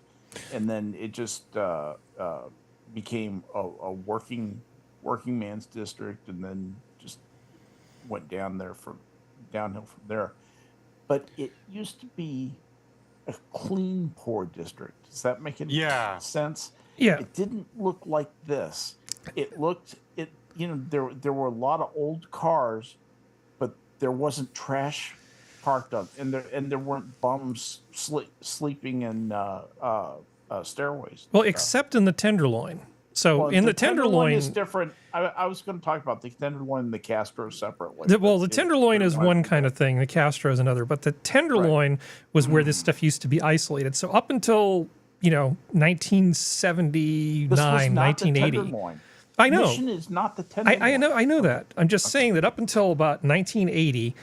and then it just became a working man's district, and then just went downhill from there. But it used to be a clean, poor district. Does that make any sense? Yeah. It didn't look like this. There were a lot of old cars, but there wasn't trash parked up, and there weren't bums sleeping in stairways. well, except in the Tenderloin. So Well, in the Tenderloin is different. I was going to talk about the Tenderloin and the Castro separately. the Tenderloin is one kind of thing. The Castro is another. But the Tenderloin was where this stuff used to be isolated. So up until 1979, This was not the 1980. Tenderloin. I know. Mission is not the Tenderloin. I know that. I'm just saying that up until about 1980,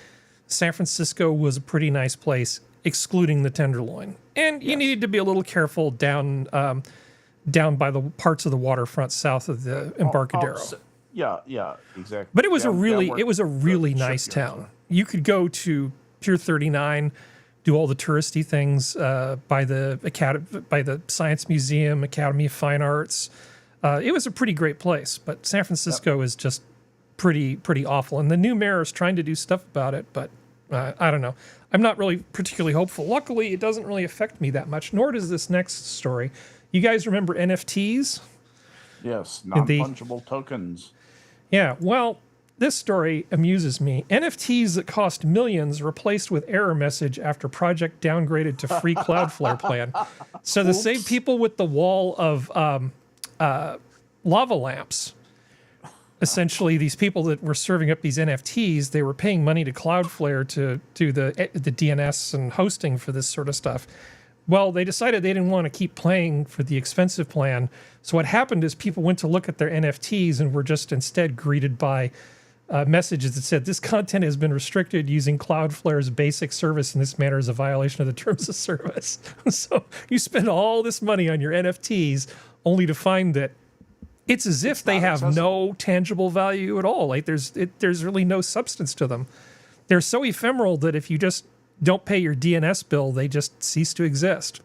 San Francisco was a pretty nice place, excluding the Tenderloin. And you needed to be a little careful down by the parts of the waterfront south of the Embarcadero. Yeah, exactly. But it was Down a where really the nice shipyards town. You could go to Pier 39, do all the touristy things by the Science Museum, Academy of Fine Arts. It was a pretty great place, but San Francisco is just pretty awful. And the new mayor is trying to do stuff about it, but I don't know. I'm not really particularly hopeful. Luckily, it doesn't really affect me that much, nor does this next story. You guys remember NFTs? Yes, non-fungible tokens. Yeah, well, this story amuses me. NFTs that cost millions replaced with error message after project downgraded to free Cloudflare plan. So the same people with the wall of lava lamps, essentially these people that were serving up these NFTs, they were paying money to Cloudflare to do the DNS and hosting for this sort of stuff. Well, they decided they didn't want to keep playing for the expensive plan. So what happened is people went to look at their NFTs and were just instead greeted by messages that said, this content has been restricted using Cloudflare's basic service in this manner is a violation of the terms of service. So you spend all this money on your NFTs only to find that it's as if they have no tangible value at all. Like there's really no substance to them. They're so ephemeral that if you just don't pay your DNS bill, they just cease to exist.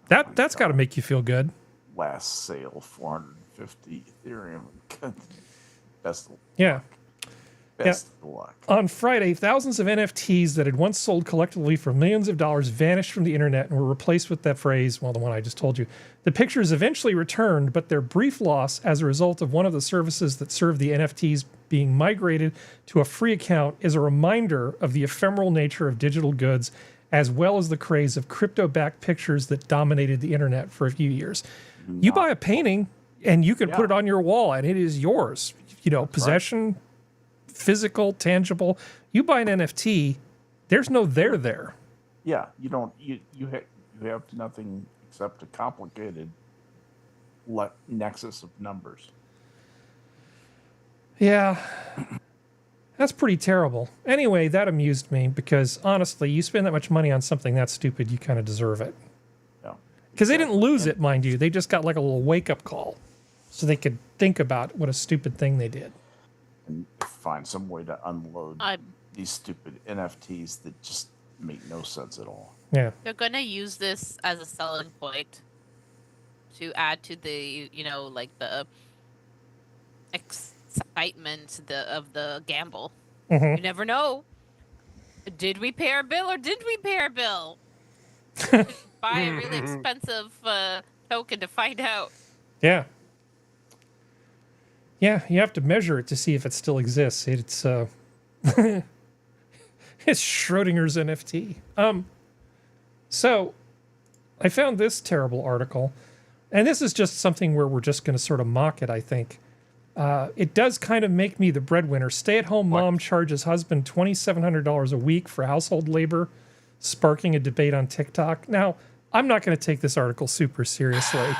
That's got to make you feel good. last sale, 450 Ethereum. Best Yeah. of luck. On Friday, thousands of NFTs that had once sold collectively for millions of dollars vanished from the internet and were replaced with that phrase, well, the one I just told you. The pictures eventually returned, but their brief loss as a result of one of the services that served the NFTs being migrated to a free account is a reminder of the ephemeral nature of digital goods, as well as the craze of crypto-backed pictures that dominated the internet for a few years. You buy a painting and you can put it on your wall and it is yours. You know, possession, physical, tangible. You buy an NFT, there's no there. Yeah, you don't. You have nothing except a complicated nexus of numbers. Yeah, that's pretty terrible. Anyway, that amused me because honestly, you spend that much money on something that stupid, you kind of deserve it. Yeah, because they didn't lose it, mind you. They just got like a little wake-up call, so they could think about what a stupid thing they did. And find some way to unload these stupid NFTs that just make no sense at all. Yeah. They're going to use this as a selling point to add to the, like the excitement of the gamble. Mm-hmm. You never know. Did we pay our bill or did we pay our bill? Buy a really expensive token to find out. Yeah. Yeah, you have to measure it to see if it still exists. It's it's Schrodinger's NFT. So I found this terrible article, and this is just something where we're just going to sort of mock it, I think. It does kind of make me the breadwinner. Stay-at-home mom charges husband $2,700 a week for household labor, sparking a debate on TikTok. Now, I'm not going to take this article super seriously,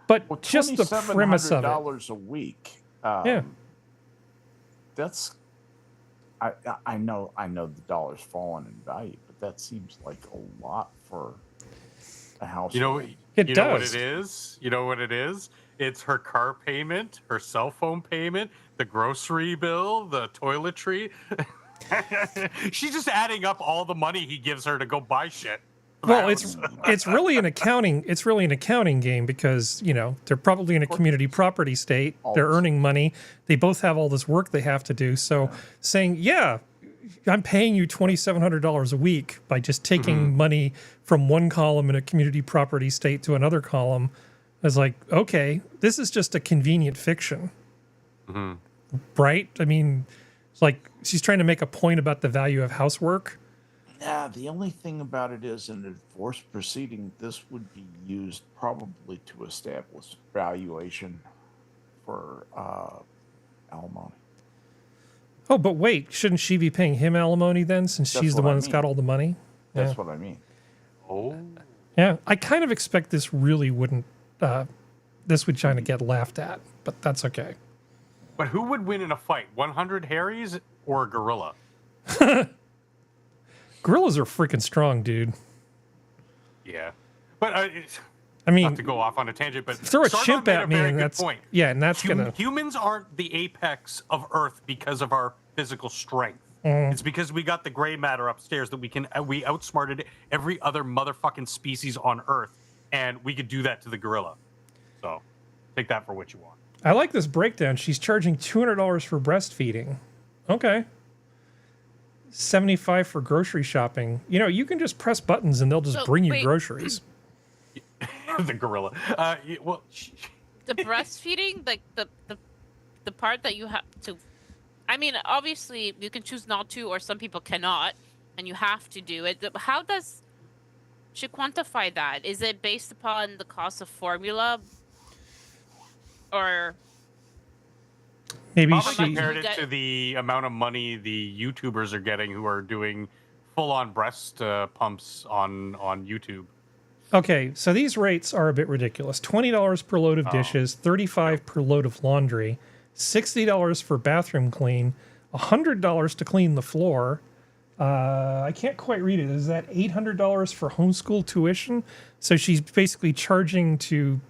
but just the premise of it. $2,700 a week. That's I know the dollar's fallen in value, but that seems like a lot for a house. It know does. What it is? You know what it is? It's her car payment, her cell phone payment, the grocery bill, the toiletry. She's just adding up all the money he gives her to go buy shit. Well, it's really an accounting game because, they're probably in a community property state. They're earning money. They both have all this work they have to do. So saying, I'm paying you $2,700 a week by just taking money from one column in a community property state to another column is like, okay, this is just a convenient fiction. Right? I mean, it's like she's trying to make a point about the value of housework. Yeah, the only thing about it is in a divorce proceeding, this would be used probably to establish valuation for alimony. Oh, but wait, shouldn't she be paying him alimony then, since she's the one that's got all the money? That's what I mean. Oh. Yeah, I kind of expect this really wouldn't, this would kind of get laughed at, but that's okay. But who would win in a fight? 100 Harrys or a gorilla? Gorillas are freaking strong, dude. Yeah. But I mean, not to go off on a tangent, but throw a Sargon chimp made at a me very and good that's point. yeah, and that's gonna. Humans aren't the apex of Earth because of our physical strength. It's because we got the gray matter upstairs that we outsmarted every other motherfucking species on Earth, and we could do that to the gorilla. So take that for what you want. I like this breakdown. She's charging $200 for breastfeeding. Okay. $75 for grocery shopping. You can just press buttons and they'll just bring you groceries. The gorilla. The breastfeeding, like the part that you have to. I mean, obviously you can choose not to, or some people cannot, and you have to do it. How does she quantify that? Is it based upon the cost of formula, or maybe she compared it get... to the amount of money the YouTubers are getting who are doing full-on breast pumps on YouTube? Okay, so these rates are a bit ridiculous. $20 per load of dishes, $35 per load of laundry, $60 for bathroom clean, $100 to clean the floor. I can't quite read it. Is that $800 for homeschool tuition? So she's basically charging to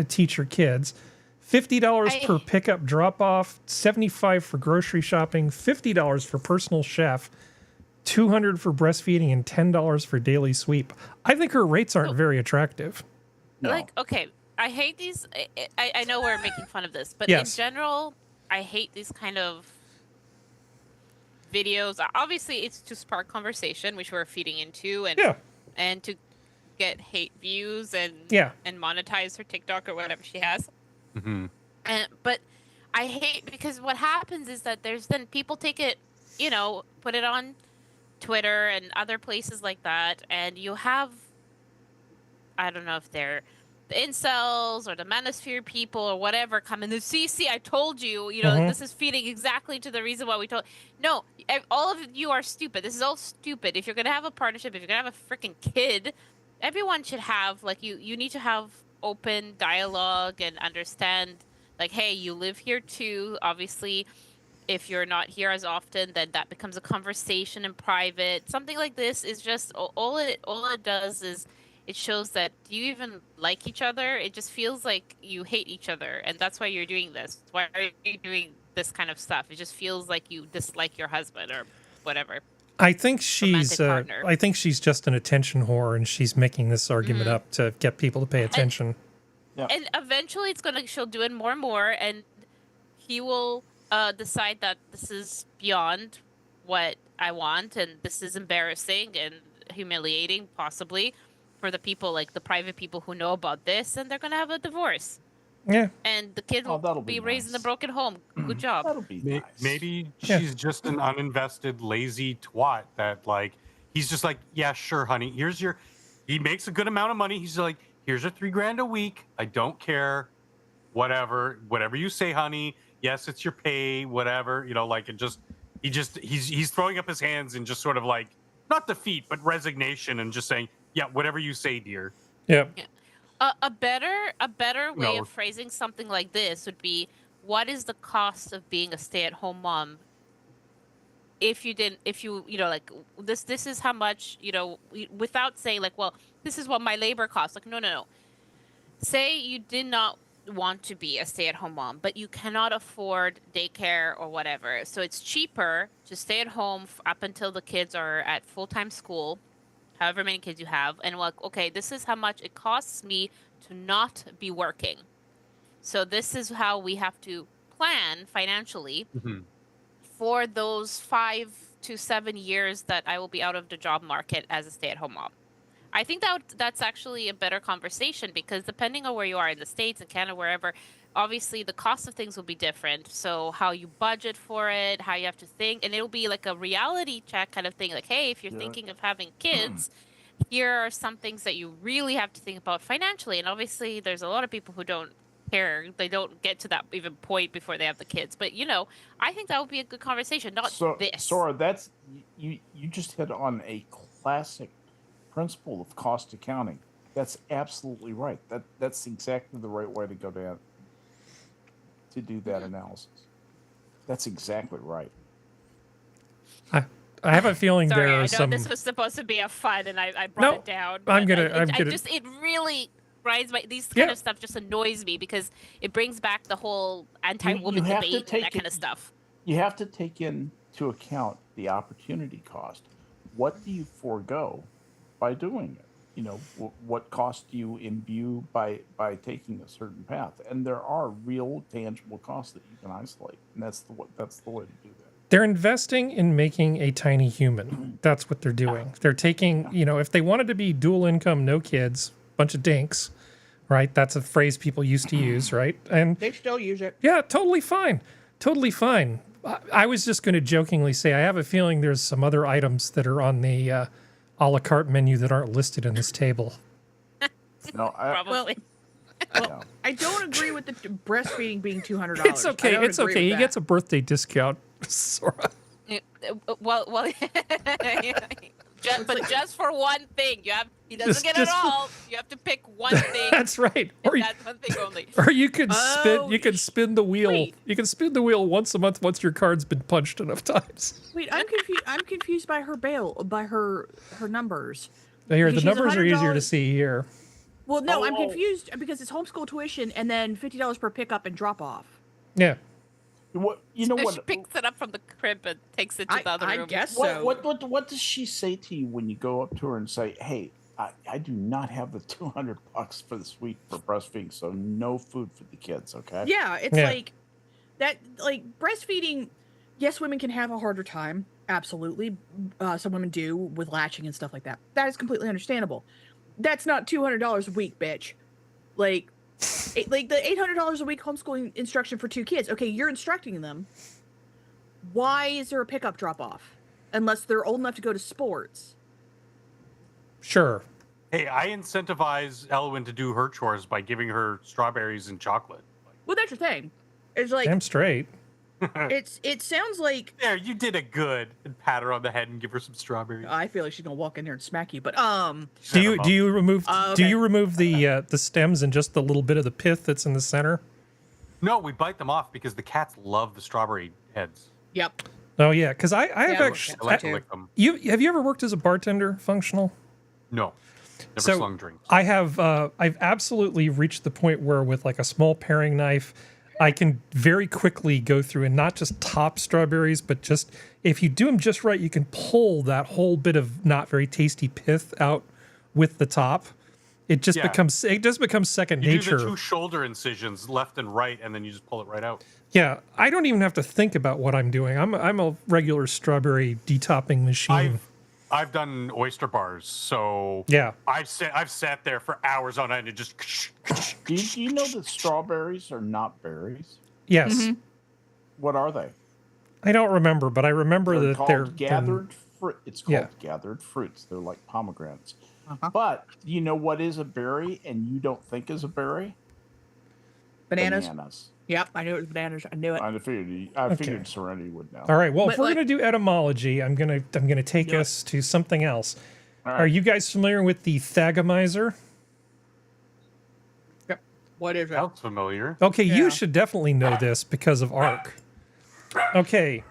teach her kids. $50 per pickup drop-off, $75 for grocery shopping, $50 for personal chef, $200 for breastfeeding, and $10 for daily sweep. I think her rates aren't very attractive. Like, okay, I hate these. I know we're making fun of this, but Yes. in general, I hate these kind of videos. Obviously, it's to spark conversation, which we're feeding into, Yeah. and to get hate views and Yeah. and monetize her TikTok or whatever she has. Mm-hmm. But I hate because what happens is that there's then people take it, put it on Twitter and other places like that, and you have, I don't know if they're the incels or the manosphere people or whatever come in. See, I told you, this is feeding exactly to the reason why we told. No, all of you are stupid. This is all stupid. If you're gonna have a partnership, if you're gonna have a freaking kid, everyone should have you need to have open dialogue and understand. Like, hey, you live here too. Obviously, if you're not here as often, then that becomes a conversation in private. Something like this is just all it does is it shows that do you even like each other? It just feels like you hate each other, and that's why you're doing this. Why are you doing this kind of stuff? It just feels like you dislike your husband or whatever. I think she's partner. I think she's just an attention whore, and she's making this argument up to get people to pay attention. And eventually she'll do it more and more, and he will decide that this is beyond what I want, and this is embarrassing and humiliating, possibly, for the people, like the private people who know about this, and they're going to have a divorce. Yeah. And the kid will that'll be be raised in a nice. broken home. Good job. That'll be nice. Maybe Yeah. she's just an uninvested, lazy twat that, like, he's just like, yeah, sure, honey. He makes a good amount of money. He's like, here's a $3,000 a week. I don't care. Whatever you say, honey. Yes, it's your pay. Whatever, like, he's throwing up his hands and just sort of like, not defeat, but resignation, and just saying, yeah, whatever you say, dear. Yeah. A better way No. of phrasing something like this would be, what is the cost of being a stay-at-home mom? If you like this is how much, without saying like, well, this is what my labor costs. Like, no. Say you did not want to be a stay-at-home mom, but you cannot afford daycare or whatever. So it's cheaper to stay at home up until the kids are at full-time school, however many kids you have, and like, okay, this is how much it costs me to not be working. So this is how we have to plan financially for those 5 to 7 years that I will be out of the job market as a stay-at-home mom. I think that's actually a better conversation, because depending on where you are in the States and Canada, wherever, obviously the cost of things will be different. So how you budget for it, how you have to think, and it'll be like a reality check kind of thing. Like, hey, if you're thinking of having kids, here are some things that you really have to think about financially. And obviously there's a lot of people who don't care. They don't get to that even point before they have the kids. But, I think that would be a good conversation, not this. Sora, that's you just hit on a classic principle of cost accounting. That's absolutely right. That's exactly the right way to go down to do that analysis. That's exactly right. I have a feeling Sorry, there I are know some. this was supposed to be a fun, and I brought it down. I'm but gonna. it really grinds these kind of stuff just annoys me, because it brings back the whole anti-woman have to debate and take that kind of it- stuff. You have to take into account the opportunity cost. What do you forego by doing it? What cost do you imbue by taking a certain path? And there are real tangible costs that you can isolate, and that's the way to do that. They're investing in making a tiny human. That's what they're doing. They're taking, if they wanted to be dual income, no kids, bunch of dinks, right? That's a phrase people used to use, right? And They still use it. yeah, totally fine. Totally fine. I was just going to jokingly say, I have a feeling there's some other items that are on the a la carte menu that aren't listed in this table. No, Probably. yeah. I don't agree with the breastfeeding being $200. It's okay. It's okay. He gets a birthday discount, Sora. Well, but just for one thing, he doesn't get it just for- all. You have to pick one thing. That's right. And that's one thing only. Or you could spin the wheel. wait. You can spin the wheel once a month once your card's been punched enough times. Wait, I'm confused. I'm confused by her numbers. Here, the Because she has numbers are easier to $100 see here. Well, no, I'm Oh. confused because it's homeschool tuition and then $50 per pickup and drop off. Yeah. She picks it up from the crib and takes it to the other room. I guess so. What does she say to you when you go up to her and say, "Hey, I do not have the $200 for this week for breastfeeding, so no food for the kids. Okay. Yeah, it's Yeah. like that. Like breastfeeding, yes, women can have a harder time. Absolutely, some women do with latching and stuff like that. That is completely understandable. That's not $200 a week, bitch. Like the $800 a week homeschooling instruction for 2 kids. Okay, you're instructing them. Why is there a pickup drop off? Unless they're old enough to go to sports. Sure. Hey, I incentivize Elwyn to do her chores by giving her strawberries and chocolate. Well, that's your thing. It's like Damn straight. it sounds like There, you did it good. And pat her on the head and give her some strawberries. I feel like she's gonna walk in there and smack you. But Do you remove okay. do you remove the stems and just the little bit of the pith that's in the center? No, we bite them off because the cats love the strawberry heads. Yep. Oh yeah, because I have Yeah, actually. I like to too. lick them. Have you ever worked as a bartender, functional? No, never So, slung drinks. I have. I've absolutely reached the point where, with like a small paring knife, I can very quickly go through and not just top strawberries, but just if you do them just right, you can pull that whole bit of not very tasty pith out with the top. It just Yeah. becomes second You nature. do the 2 shoulder incisions, left and right, and then you just pull it right out. Yeah, I don't even have to think about what I'm doing. I'm a regular strawberry detopping machine. I've done oyster bars, so Yeah. I've sat there for hours on end and just. Do you know that strawberries are not berries? Yes. Mm-hmm. What are they? I don't remember, but I remember They're that called they're gathered fruit. It's called Yeah. gathered fruits. They're like pomegranates. Uh-huh. But you know what is a berry and you don't think is a berry? Bananas. Bananas. Yep, I knew it was bananas. I knew it. I figured Serenity would know. All right. Well, But, if we're like- gonna do etymology, I'm gonna take Do it. us to something else. All Are right. you guys familiar with the Thagomizer? Yep. What is it? Sounds familiar. Okay, Yeah. you should definitely know this because of ARC. Okay.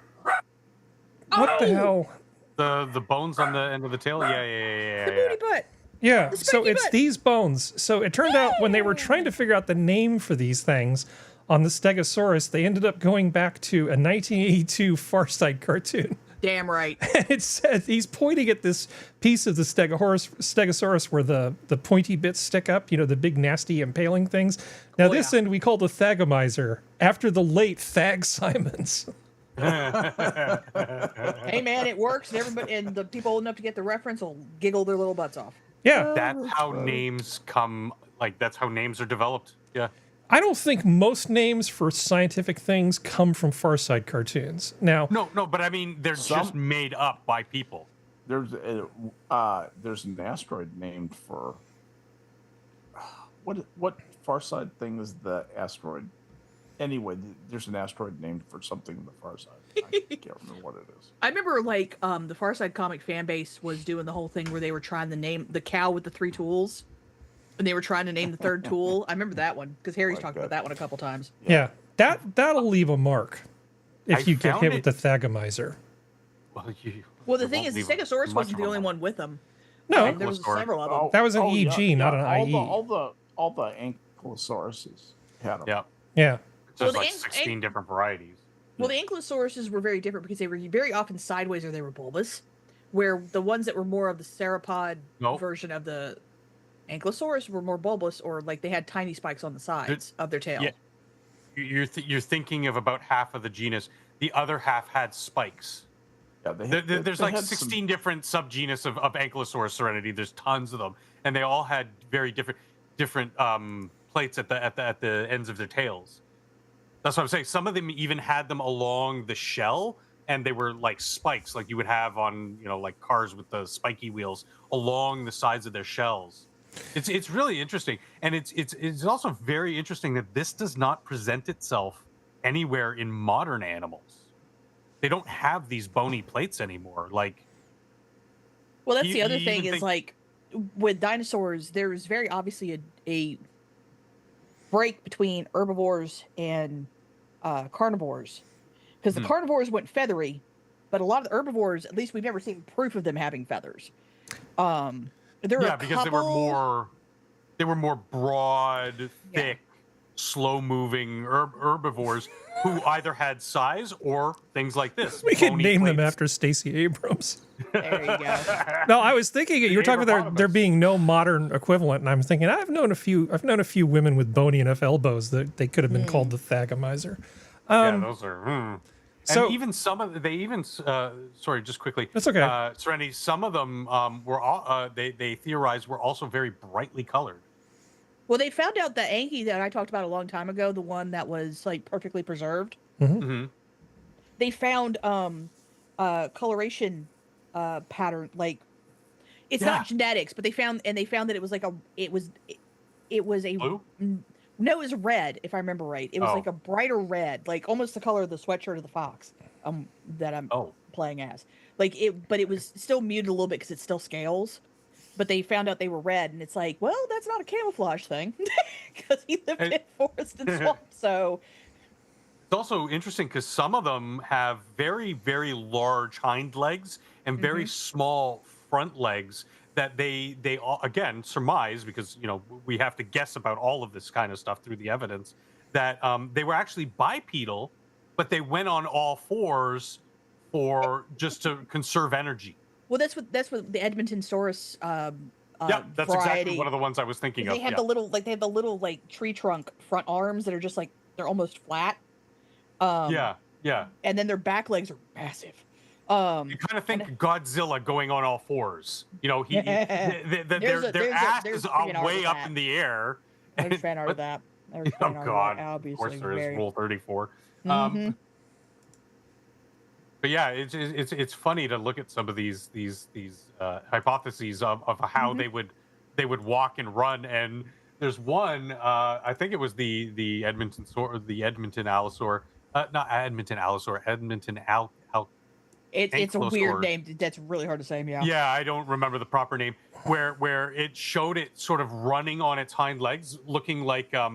What the hell? The bones on the end of the tail. Yeah. The booty butt. Yeah, The so spiky it's butt. these bones. So it turned out when they were trying to figure out the name for these things on the Stegosaurus, they ended up going back to a 1982 Far Side cartoon. Damn right. And it says he's pointing at this piece of the Stegosaurus where the pointy bits stick up, the big nasty impaling things. Now this end we call the Thagomizer after the late Thag Simons. Hey man, it works, and everybody and the people old enough to get the reference will giggle their little butts off. Yeah. That's how names come. Like that's how names are developed. Yeah. I don't think most names for scientific things come from Far Side cartoons. Now, No, but I mean they're just made up by people. There's an asteroid named for what Far Side thing is the asteroid? Anyway, there's an asteroid named for something in the Far Side. I can't remember what it is. I remember the Far Side comic fan base was doing the whole thing where they were trying to name the cow with the 3 tools, and they were trying to name the 3rd tool. I remember that one because Harry's talked about that one a couple times. yeah, that'll leave a mark if I you get found hit it- with the Thagomizer. Well, the it thing won't is, leave Stegosaurus much wasn't the of a only mark. one with them. No, And there was Ankylosaurus. several of them. That was an Oh, EG, not an IE. All the ankylosauruses had them. Yeah. Yeah. There's Well, like the 16 different varieties. Well, the ankylosauruses were very different because they were very often sideways or they were bulbous, where the ones that were more of the sauropod Nope. version of the ankylosaurus were more bulbous or like they had tiny spikes on the sides of their tail. Yeah. You're thinking of about half of the genus. The other half had spikes. Yeah, There's they like had 16 different subgenus of Ankylosaurus serenity. There's tons of them, and they all had very different plates at the ends of their tails. That's what I'm saying. Some of them even had them along the shell, and they were like spikes, like you would have on like cars with the spiky wheels along the sides of their shells. It's really interesting, and it's also very interesting that this does not present itself anywhere in modern animals. They don't have these bony plates anymore. Like, Well, that's You- the other you thing even is think- like with dinosaurs, there's very obviously a break between herbivores and carnivores because the carnivores went feathery, but a lot of the herbivores, at least we've never seen proof of them having feathers. There are yeah, a because couple, they were more broad, thick, slow-moving herbivores who either had size or things like this. We could bony name them plates. after Stacey Abrams. There you go. No, I was thinking you were talking about there Hippopotamus. being no modern equivalent, and I'm thinking I've known a few women with bony enough elbows that they could have been called the Thagomizer. Yeah, those are. And so- even some of they even sorry, just quickly. That's okay. Serenity. Some of them were all they theorized were also very brightly colored. Well, they found out that Anki that I talked about a long time ago, the one that was like perfectly preserved. Mm-hmm. They found coloration pattern, like it's not genetics, but they found that it was like it was a Blue? No, it was red, if I remember right. It was Oh. like a brighter red, like almost the color of the sweatshirt of the fox that I'm playing as. Like but it was still muted a little bit because it's still scales. But they found out they were red, and it's like, well, that's not a camouflage thing because he lived in forest and swamp. So It's also interesting because some of them have very, very large hind legs and very small front legs that they all, again, surmise, because, you know, we have to guess about all of this kind of stuff through the evidence, that they were actually bipedal, but they went on all fours for just to conserve energy. well, that's what the Edmonton Saurus Yeah, that's variety. exactly one of the ones I was thinking They of. have yeah. the little like tree trunk front arms that are just like they're almost flat. Yeah. And then their back legs are massive. You kind of think Godzilla going on all fours. You know, their ass is way up in the air. There's fan art of that. There's Oh fan art God! of that, obviously. Of course, there is very- Rule 34. Mhm. But yeah, it's funny to look at some of these hypotheses of how they would walk and run. And there's one, I think it was the Edmonton Allosaur, not Edmonton Allosaur, Edmonton It's a weird Ankylosaur. name. That's really hard to say. Yeah. Yeah, I don't remember the proper name. Where it showed it sort of running on its hind legs, looking like a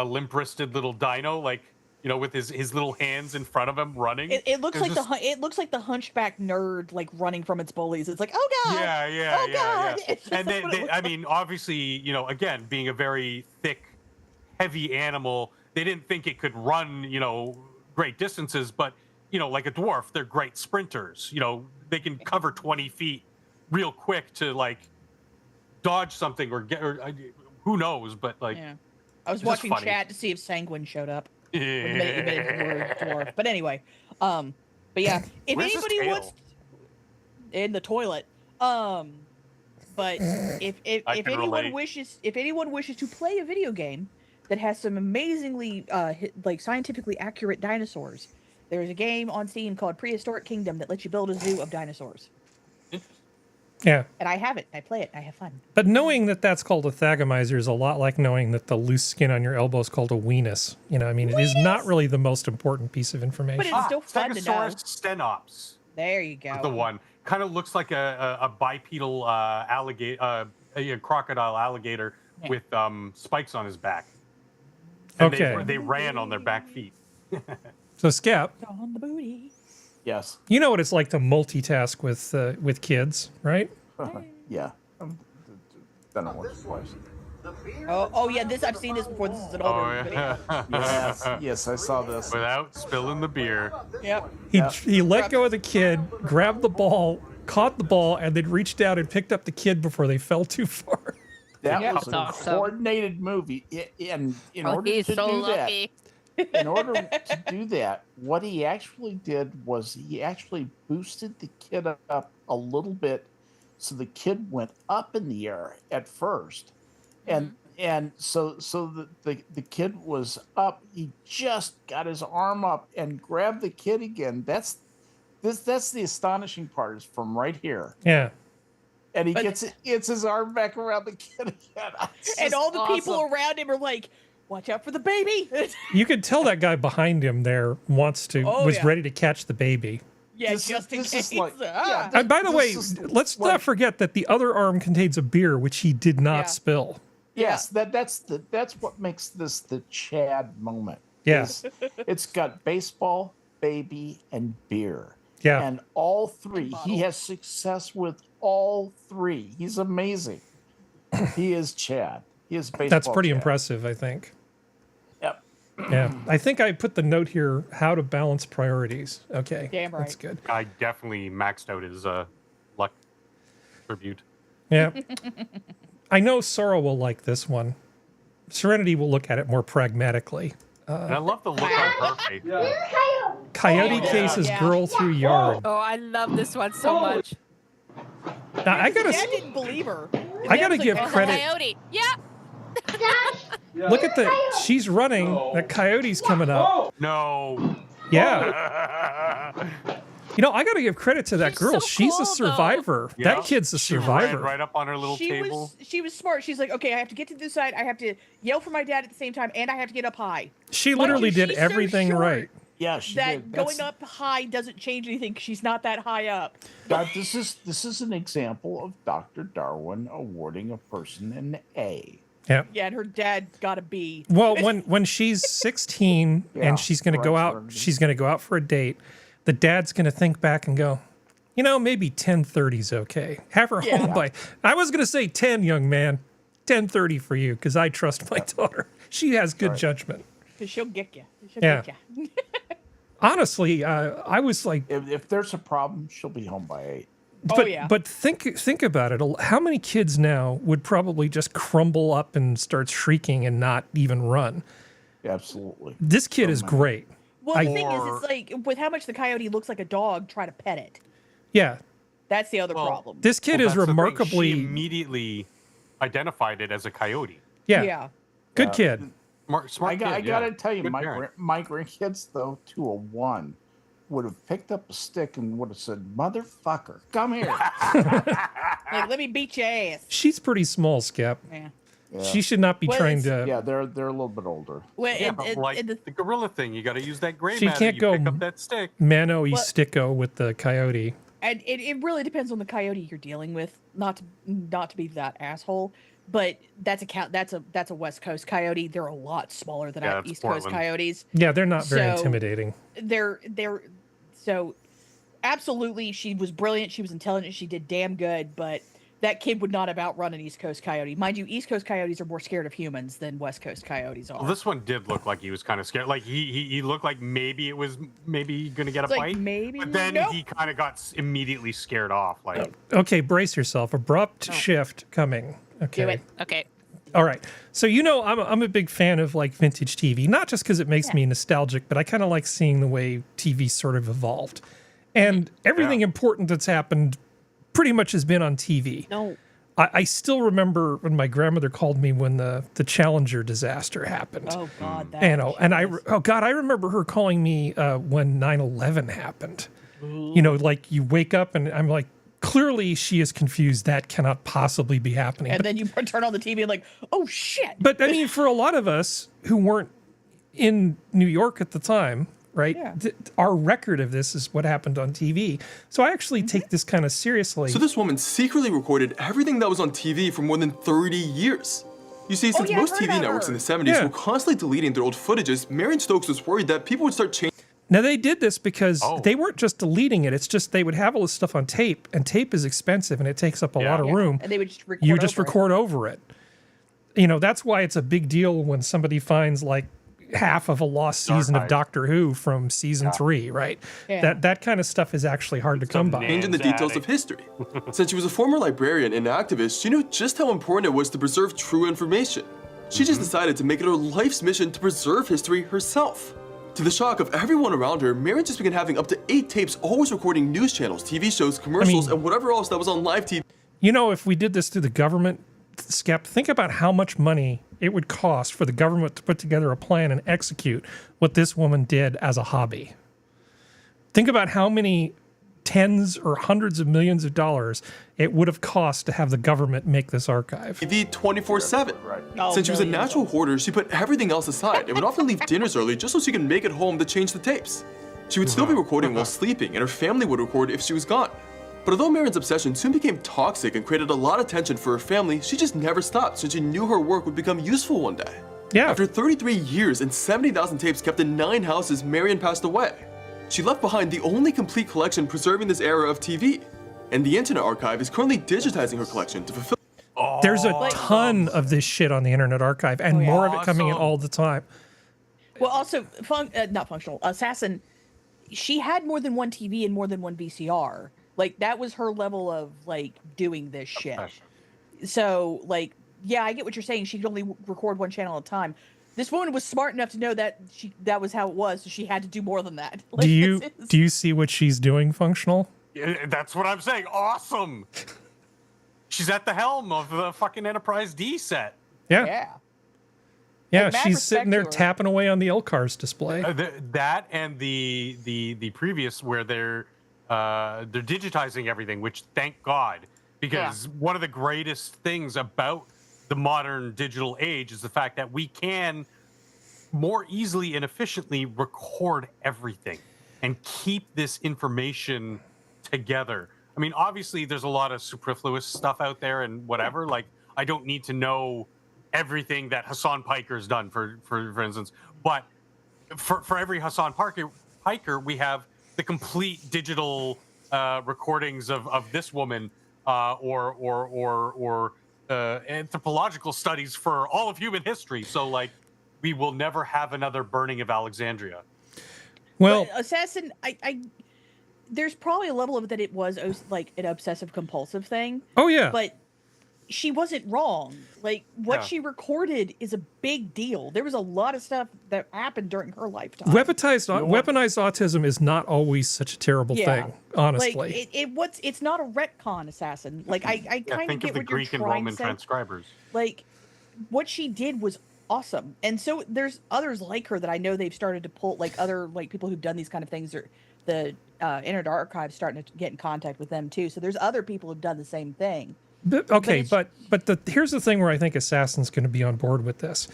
limp-wristed little dino, like, you know, with his little hands in front of him running. It looks like just- it looks like the hunchback nerd like running from its bullies. It's like, oh God. Yeah. Oh God. It's just And like what it looks I like. mean, obviously, you know, again, being a very thick, heavy animal, they didn't think it could run, you know, great distances, but, you know, like a dwarf, they're great sprinters. You know, they can cover 20 feet real quick to like dodge something or who knows, but like, Yeah. I was it's just watching funny. chat to see if Sanguine showed up. With yeah. the dwarf. But anyway, but yeah, if Where's his anybody tail? wants in the toilet, but if I can relate. if anyone wishes to play a video game that has some amazingly like scientifically accurate dinosaurs, there's a game on Steam called Prehistoric Kingdom that lets you build a zoo of dinosaurs. Yeah. And I have it. I play it. I have fun. But knowing that that's called a Thagomizer is a lot like knowing that the loose skin on your elbow is called a weenus. You know, I mean, it is not really the most important piece of information. But it's still fun to know. Stegosaurus stenops. There you go. The one kind of looks like a bipedal alligator, a crocodile alligator Yeah. with spikes on his back. And Okay. they ran on their back feet. So, Skep, On the booty. Yes. you know what it's like to multitask with kids, right? Yeah. Done it once or twice. Oh yeah, this I've seen this before. This is an older video. Yes. Yes, I saw this. Without spilling the beer. Yep. He let go of the kid, grabbed the ball, caught the ball, and then reached out and picked up the kid before they fell too far. That Yep. was a That's awesome. coordinated movie. And in Oh, order he's to so do lucky. that, in order to do that, what he actually did was he actually boosted the kid up a little bit, so the kid went up in the air at first, and so the kid was up. He just got his arm up and grabbed the kid again. That's the astonishing part, is from right here. Yeah. And he But- gets his arm back around the kid again. It's And just all the people awesome. around him are like, "Watch out for the baby!" You could tell that guy behind him there was Oh, yeah. ready to catch the baby. Yeah, This is- just in this case. is like- Ah. yeah, And by the This way, is let's like- not forget that the other arm contains a beer, which he did not Yeah. spill. Yes, that's what makes this the Chad moment. Yeah. is It's got baseball, baby, and beer. Yeah. And all three. bottle. He has success with all three. He's amazing. He is Chad. He is a baseball. That's pretty Jack. impressive, I think. Yep. Yeah, I think I put the note here: how to balance priorities. Okay, Damn right. that's good. I definitely maxed out his luck tribute. Yeah, I know Sora will like this one. Serenity will look at it more pragmatically. And I love the look on her face. Coyote cases yeah. girl through yard. Oh, I love this one so much. Now, I gotta, Dad didn't believe her. I gotta give There's a credit. coyote. Yeah. Look at the, she's running. That coyote's coming up. No. Yeah. You know, I gotta give credit to that She's girl. so She's cool, a survivor. Yeah. That kid's a She ran survivor. right up on her little She table. was smart. She's like, okay, I have to get to this side. I have to yell for my dad at the same time, and I have to get up high. She Mind literally you, did she's so everything short right. Yeah, she That did. going up high doesn't change anything. 'Cause she's not that high up. God, this is an example of Dr. Darwin awarding a person an A. Yeah. Yeah, and her dad got a B. Well, when she's 16 Yeah, and she's gonna go out, correct. she's gonna go out for a date. The dad's gonna think back and go, you know, maybe 10:30's okay. Have her home by. I was gonna say 10, young man. 10:30 for you, because I trust my daughter. She has good judgment. Because she'll get you. She'll Yeah. get you. Honestly, I was like, If there's a problem, she'll be home by 8. but, Oh, yeah. but think about it. How many kids now would probably just crumble up and start shrieking and not even run? Absolutely. This kid is great. Well, the thing is, it's like, with how much the coyote looks like a dog, try to pet it. Yeah, That's the other Well, problem. this kid Well, is that's the thing. remarkably She immediately identified it as a coyote. yeah, good kid. Smart I kid, gotta yeah. tell you, Good my parent. my grandkids though, to a 1, would have picked up a stick and would have said, "Motherfucker, come here." Like, let me beat your ass. She's pretty small, Skep. Yeah. Yeah. She should not be Well, trying it's- to. Yeah, they're a little bit older. Well, Yeah, and, but and, like and the gorilla thing, you got to use that gray She matter. can't You go pick up that stick. Mano y Well- sticko with the coyote. and it really depends on the coyote you're dealing with. Not to be that asshole, but that's a West Coast coyote. They're a lot smaller than Yeah, our that's East Coast Portland. coyotes. Yeah, they're not very So- intimidating. They're so absolutely. She was brilliant. She was intelligent. She did damn good. But that kid would not have outrun an East Coast coyote. Mind you, East Coast coyotes are more scared of humans than West Coast coyotes are. Well, this one did look like he was kind of scared. Like he looked like maybe it was maybe going to get a It's like, bite. maybe, But then nope. he kind of got immediately scared off. Like Okay, brace yourself. Abrupt shift coming. Okay. Do it. Okay. All right. So you know, I'm a big fan of like vintage TV, not just because it makes me nostalgic, but I kind of like seeing the way TV sort of evolved, and everything important that's happened pretty much has been on TV. No. I still remember when my grandmother called me when the Challenger disaster happened. Oh God. That You know, and I shit is- oh God, I remember her calling me when 9/11 happened. You know, like you wake up and I'm like, clearly she is confused. That cannot possibly be happening. And then you turn on the TV and like, oh shit. But I mean, for a lot of us who weren't in New York at the time, right? Yeah. Our record of this is what happened on TV. So I actually take this kind of seriously. So this woman secretly recorded everything that was on TV for more than 30 years. You see, since yeah, I've most heard TV about networks her. in the 70s Yeah. were constantly deleting their old footages, Marion Stokes was worried that people would start changing. Now they did this because Oh. they weren't just deleting it. It's just they would have all this stuff on tape, and tape is expensive and it takes up a lot of Yeah. room. And they would just record. You just over it. record over it. You know, that's why it's a big deal when somebody finds like half of a lost season of Archive. Doctor Who from season 3, right? Yeah. That kind of stuff is actually hard to come by. Changing the details of history. Since she was a former librarian and activist, she knew just how important it was to preserve true information. She just decided to make it her life's mission to preserve history herself. To the shock of everyone around her, Marion just began having up to 8 tapes always recording news channels, TV shows, commercials, and whatever else that was on live TV. You know, if we did this through the government, Skep, think about how much money it would cost for the government to put together a plan and execute what this woman did as a hobby. Think about how many tens or hundreds of millions of dollars it would have cost to have the government make this archive. TV 24/7. Right. Oh, Since she was a millions. natural hoarder, she put everything else aside and would often leave dinners early just so she could make it home to change the tapes. She would still be recording while sleeping, and her family would record if she was gone. But although Marion's obsession soon became toxic and created a lot of tension for her family, she just never stopped since she knew her work would become useful one day. Yeah. After 33 years and 70,000 tapes kept in 9 houses, Marion passed away. She left behind the only complete collection preserving this era of TV. And the Internet Archive is currently digitizing her collection to fulfill. There's a ton of this shit on the Internet Archive, and more of it coming in all the time. Well, also, not functional. Assassin, she had more than one TV and more than one VCR. Like, that was her level of, like, doing this shit. So, like, yeah, I get what you're saying. She could only record one channel at a time. This woman was smart enough to know that that was how it was, so she had to do more than that. Like, Do you see what she's doing, Functional? Yeah, that's what I'm saying. Awesome. She's at the helm of the fucking Enterprise D set. Yeah. Yeah, Like, mad she's respect sitting there to her. tapping away on the LCARS display. That and the previous where they're digitizing everything, which thank God, because one of the greatest things about the modern digital age is the fact that we can more easily and efficiently record everything and keep this information together. I mean, obviously there's a lot of superfluous stuff out there and whatever. Like, I don't need to know everything that Hassan Piker's done, for instance. But for every Hassan Piker, we have the complete digital recordings of this woman or anthropological studies for all of human history. So, like, we will never have another burning of Alexandria. Well, But Assassin, I there's probably a level of it that it was like an obsessive compulsive thing. oh yeah, But she wasn't wrong. Like, what Yeah. she recorded is a big deal. There was a lot of stuff that happened during her lifetime. weaponized autism is not always such a terrible thing, honestly. Like, it's not a retcon, Assassin. Like, I Yeah, kind of think get of the what Greek you're and trying Roman to say. transcribers. Like, what she did was awesome. And so there's others like her that I know they've started to pull, like other like people who've done these kind of things, or the Internet Archive starting to get in contact with them too. So there's other people who've done the same thing. Okay, it's- but here's the thing where I think Assassin's going to be on board with this.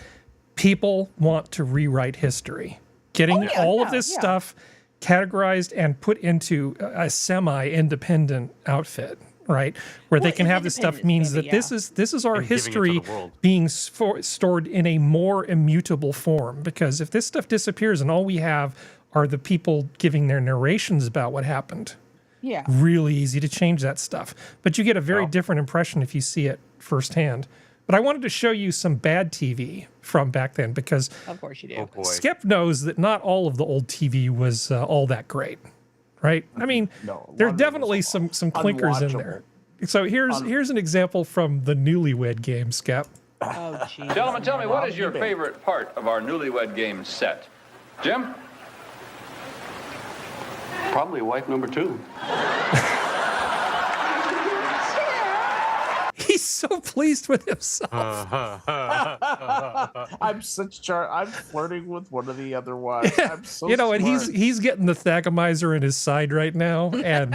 People want to rewrite history. Getting all of this stuff categorized and put into a semi-independent outfit, right? Where they Well, can have this stuff means that independence, this is our And giving it to history the world. being stored in a more immutable form. Because if this stuff disappears and all we have are the people giving their narrations about what happened, Yeah. really easy to change that stuff. But you get a very different impression if you see it firsthand. But I wanted to show you some bad TV from back then because Of course you do. Oh boy. Skep knows that not all of the old TV was all that great, right? I mean, No, a there are lot of it was definitely some clinkers in there. So here's an example from the Newlywed game, Skep. Oh, jeez. Gentlemen, tell me, what is your favorite part of our Newlywed Game set? Jim? Probably wife number 2. He's so pleased with himself. I'm flirting with one of the other ones. I'm so You know, and smart. he's getting the Thagomizer in his side right now, and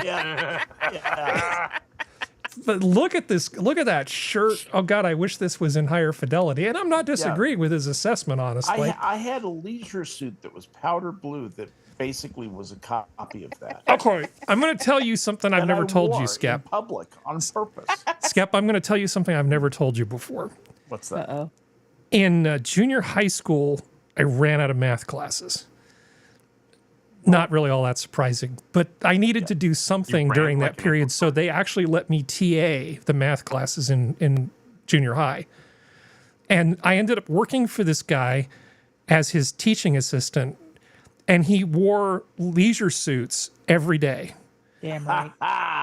but look at this, look at that shirt. Oh God, I wish this was in higher fidelity. And I'm not disagreeing with his assessment, honestly. I had a leisure suit that was powder blue that basically was a copy of that. Okay, I'm going to tell you something I've And never I told wore you, in Skep. public on purpose. Skep, I'm going to tell you something I've never told you before. What's that? Uh-oh. In junior high school, I ran out of math classes. Not really all that surprising, but I needed to do something ran during like that period, so they actually let me TA the math classes in junior high. And I ended up working for this guy as his teaching assistant, and he wore leisure suits every day. Damn right.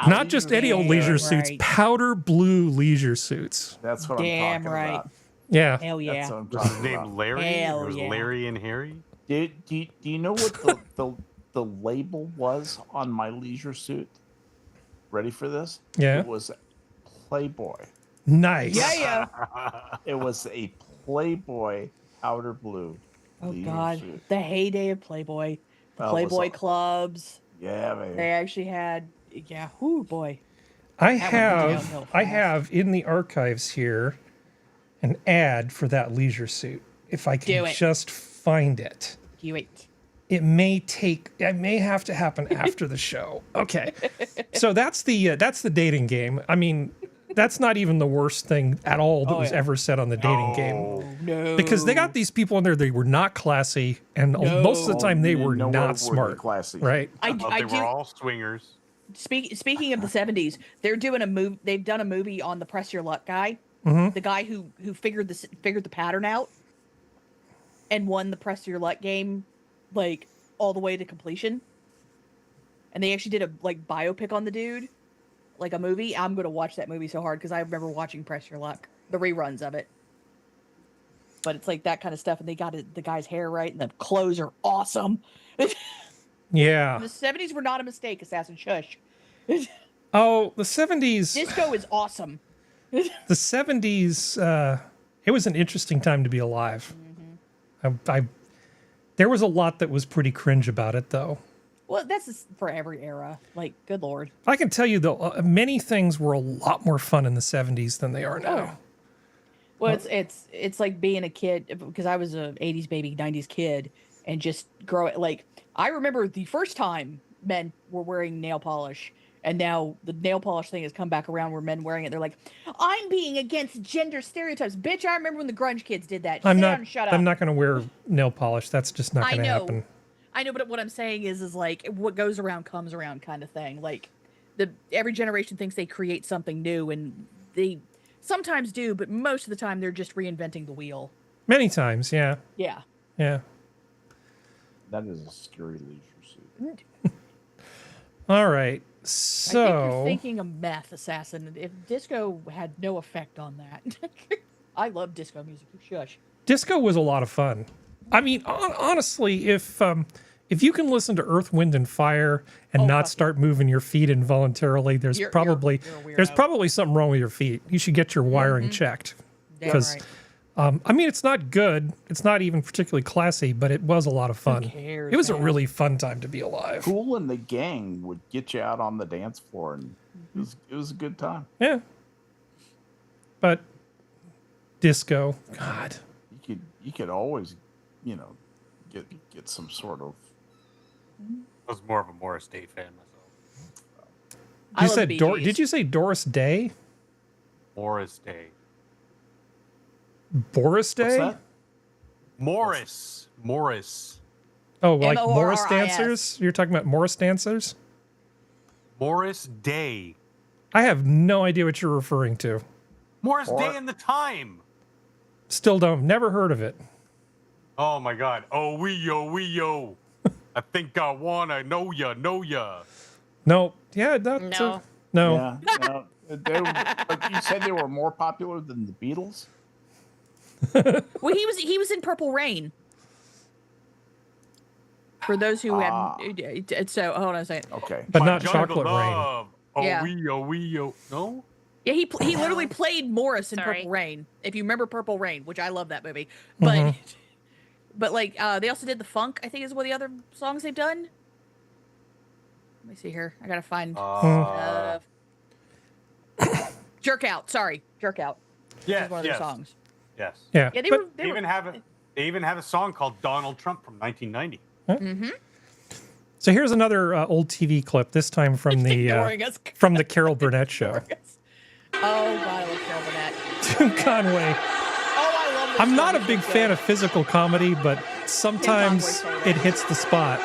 Not just any old leisure suits, right. powder blue leisure suits. That's what Damn I'm talking right. about. Yeah. Hell That's yeah. what I'm Was his talking name about. Larry? Hell It was yeah. Larry and Harry? Do you know what the label was on my leisure suit? Ready for this? Yeah. It was Playboy. Nice. Yeah, yeah. It was a Playboy powder blue. Oh leisure God, suit. the heyday of Playboy, the That was Playboy awesome. clubs. Yeah, baby. They actually had, yeah. Whoo boy. I went downhill I fast. have in the archives here an ad for that leisure suit. If I Do can it. just find it. You wait. It may have to happen after the show. Okay. So that's the dating game. I mean, that's not even the worst thing at all that was ever said on the dating game. No. Because they got these people in there, they were not classy, and most of the time they were Nowhere not were they smart. classy. Right? I They do. were all swingers. Speaking of the 70s, they're doing a move. They've done a movie on the Press Your Luck guy. The guy who figured the pattern out and won the Press Your Luck game, like all the way to completion. And they actually did a like biopic on the dude, like a movie. I'm gonna watch that movie so hard because I remember watching Press Your Luck, the reruns of it. But it's like that kind of stuff, and they got the guy's hair right, and the clothes are awesome. Yeah. The 70s were not a mistake, Assassin Shush. Oh, the 70s. Disco is awesome. The 70s, it was an interesting time to be alive. There was a lot that was pretty cringe about it, though. Well, that's just for every era. Like, good Lord. I can tell you, though, many things were a lot more fun in the 70s than they are now. Well, it's like being a kid, because I was a 80s baby, 90s kid, and just like, I remember the first time men were wearing nail polish, and now the nail polish thing has come back around where men wearing it. They're like, I'm being against gender stereotypes. Bitch, I remember when the grunge kids did that. I'm Sit not. down and shut up. I'm not going to wear nail polish. That's just not going to happen. I know, but what I'm saying is like what goes around comes around kind of thing. Like every generation thinks they create something new, and they sometimes do, but most of the time they're just reinventing the wheel. Many times, yeah. Yeah. Yeah. That is a scary leisure suit. All right. I So think you're thinking of Meth Assassin. If disco had no effect on that. I love disco music. Shush. disco was a lot of fun. I mean, honestly, if you can listen to Earth, Wind, and Fire and not start moving your feet involuntarily, there's probably something wrong with your feet. You should get your wiring checked. Because, I mean, it's not good. It's not even particularly classy, but it was a lot of fun. It was a really fun time to be alive. Kool and the Gang would get you out on the dance floor, and it was a good time. Yeah. But disco, God. You could always, get some sort of. I was more of a Morris Day fan myself. You said did you say Doris Day? Morris Day. Boris Day? What's that? Morris. Oh, like Morris MORRIS. dancers? You're talking about Morris dancers? Morris Day. I have no idea what you're referring to. Morris Day and the Time. Still never heard of it. Oh my God. Oh, we yo. I think I wanna know ya. No. Yeah, that's No. no. Yeah, like you said, they were more popular than the Beatles. Well, he was in Purple Rain. For those who haven't, so hold on a second. Okay, But My not jungle Chocolate Rain. love. Oh, Yeah. we yo. No? Yeah, he literally played Morris in Sorry. Purple Rain. If you remember Purple Rain, which I love that movie, but like they also did the Funk. I think is one of the other songs they've done. Let me see here. I gotta find Jerk Out. Sorry, Jerk Out. Yes, One of their songs. Yes. Yeah. Yeah, but They even have a song called Donald Trump from 1990. so here's another old TV clip. This time from the Ignoring us. from the Carol Burnett show. Oh God, I love Carol Burnett. Tim Conway. Oh, I love this I'm not a song. big fan of physical comedy, but sometimes Tim Conway it hits the spot.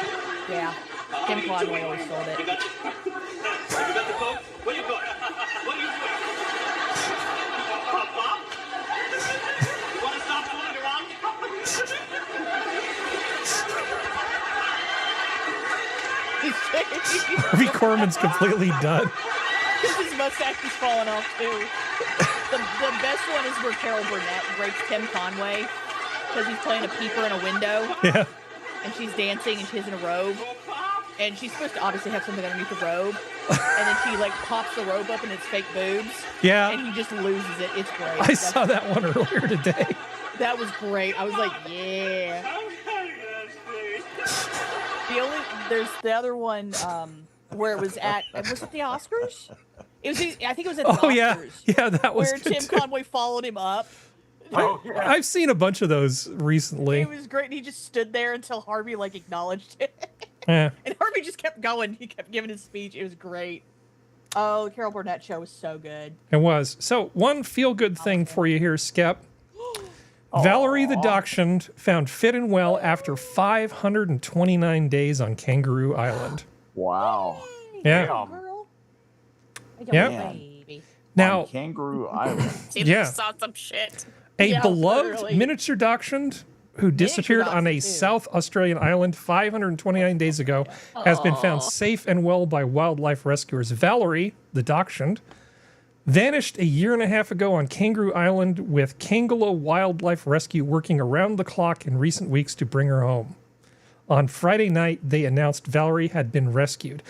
Yeah, Tim Conway always sold it. Harvey Korman's completely done. His mustache is falling off too. The best one is where Carol Burnett breaks Tim Conway because he's playing a peeper in a window. Yeah. And she's dancing and she's in a robe. And she's supposed to obviously have something underneath the robe. And then she like pops the robe up and it's fake boobs. Yeah. And he just loses it. It's great. I saw that one earlier today. That was great. I was like, yeah. There's the other one where it was was it the Oscars? I think it was at the Oscars. Yeah, that was where good Tim too. Conway followed him up. Oh, yeah. I've seen a bunch of those recently. It was great. And he just stood there until Harvey like acknowledged it. Yeah. And Harvey just kept going. He kept giving his speech. It was great. Oh, the Carol Burnett show was so good. It was. So one feel-good thing for you here, Skep. Valerie the Dachshund found fit and well after 529 days on Kangaroo Island. Wow. Yeah. Girl. I got Yeah. my baby. Now, Kangaroo Island. Seems Yeah. you saw some shit. a Yeah, beloved literally. miniature dachshund who disappeared on a dachshund, too. South Australian island 529 days ago has been found Aw. safe and well by wildlife rescuers. Valerie, the dachshund, vanished a year and a half ago on Kangaroo Island with Kangalo Wildlife Rescue working around the clock in recent weeks to bring her home. On Friday night, they announced Valerie had been rescued.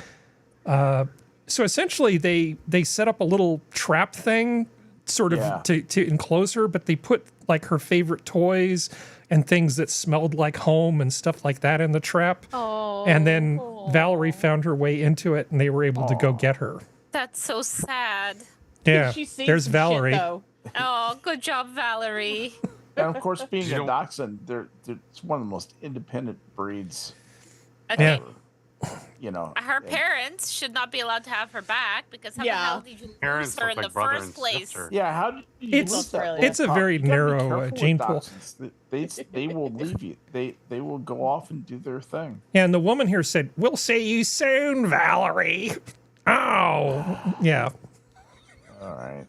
So essentially, they set up a little trap thing, sort of Yeah. to enclose her, but they put like her favorite toys and things that smelled like home and stuff like that in the trap. Oh. And then Valerie found her way into it, and they were able to go get her. That's so sad. Yeah, She's seen there's some Valerie. Shit, though. Oh, good job, Valerie. And of course, being You a don't- dachshund, it's one of the most independent breeds. Okay. Yeah. You know, Her and- parents should not be allowed to have her back because how the Yeah. hell did you lose Parents her look in like the brother first and place? sister. Yeah, how did you It's- lose that Australia. it's a pup? very You gotta be narrow, careful with gene pool. dachshunds. They will leave you. They will go off and do their thing. Yeah, and the woman here said, "We'll see you soon, Valerie." Oh, yeah. All right.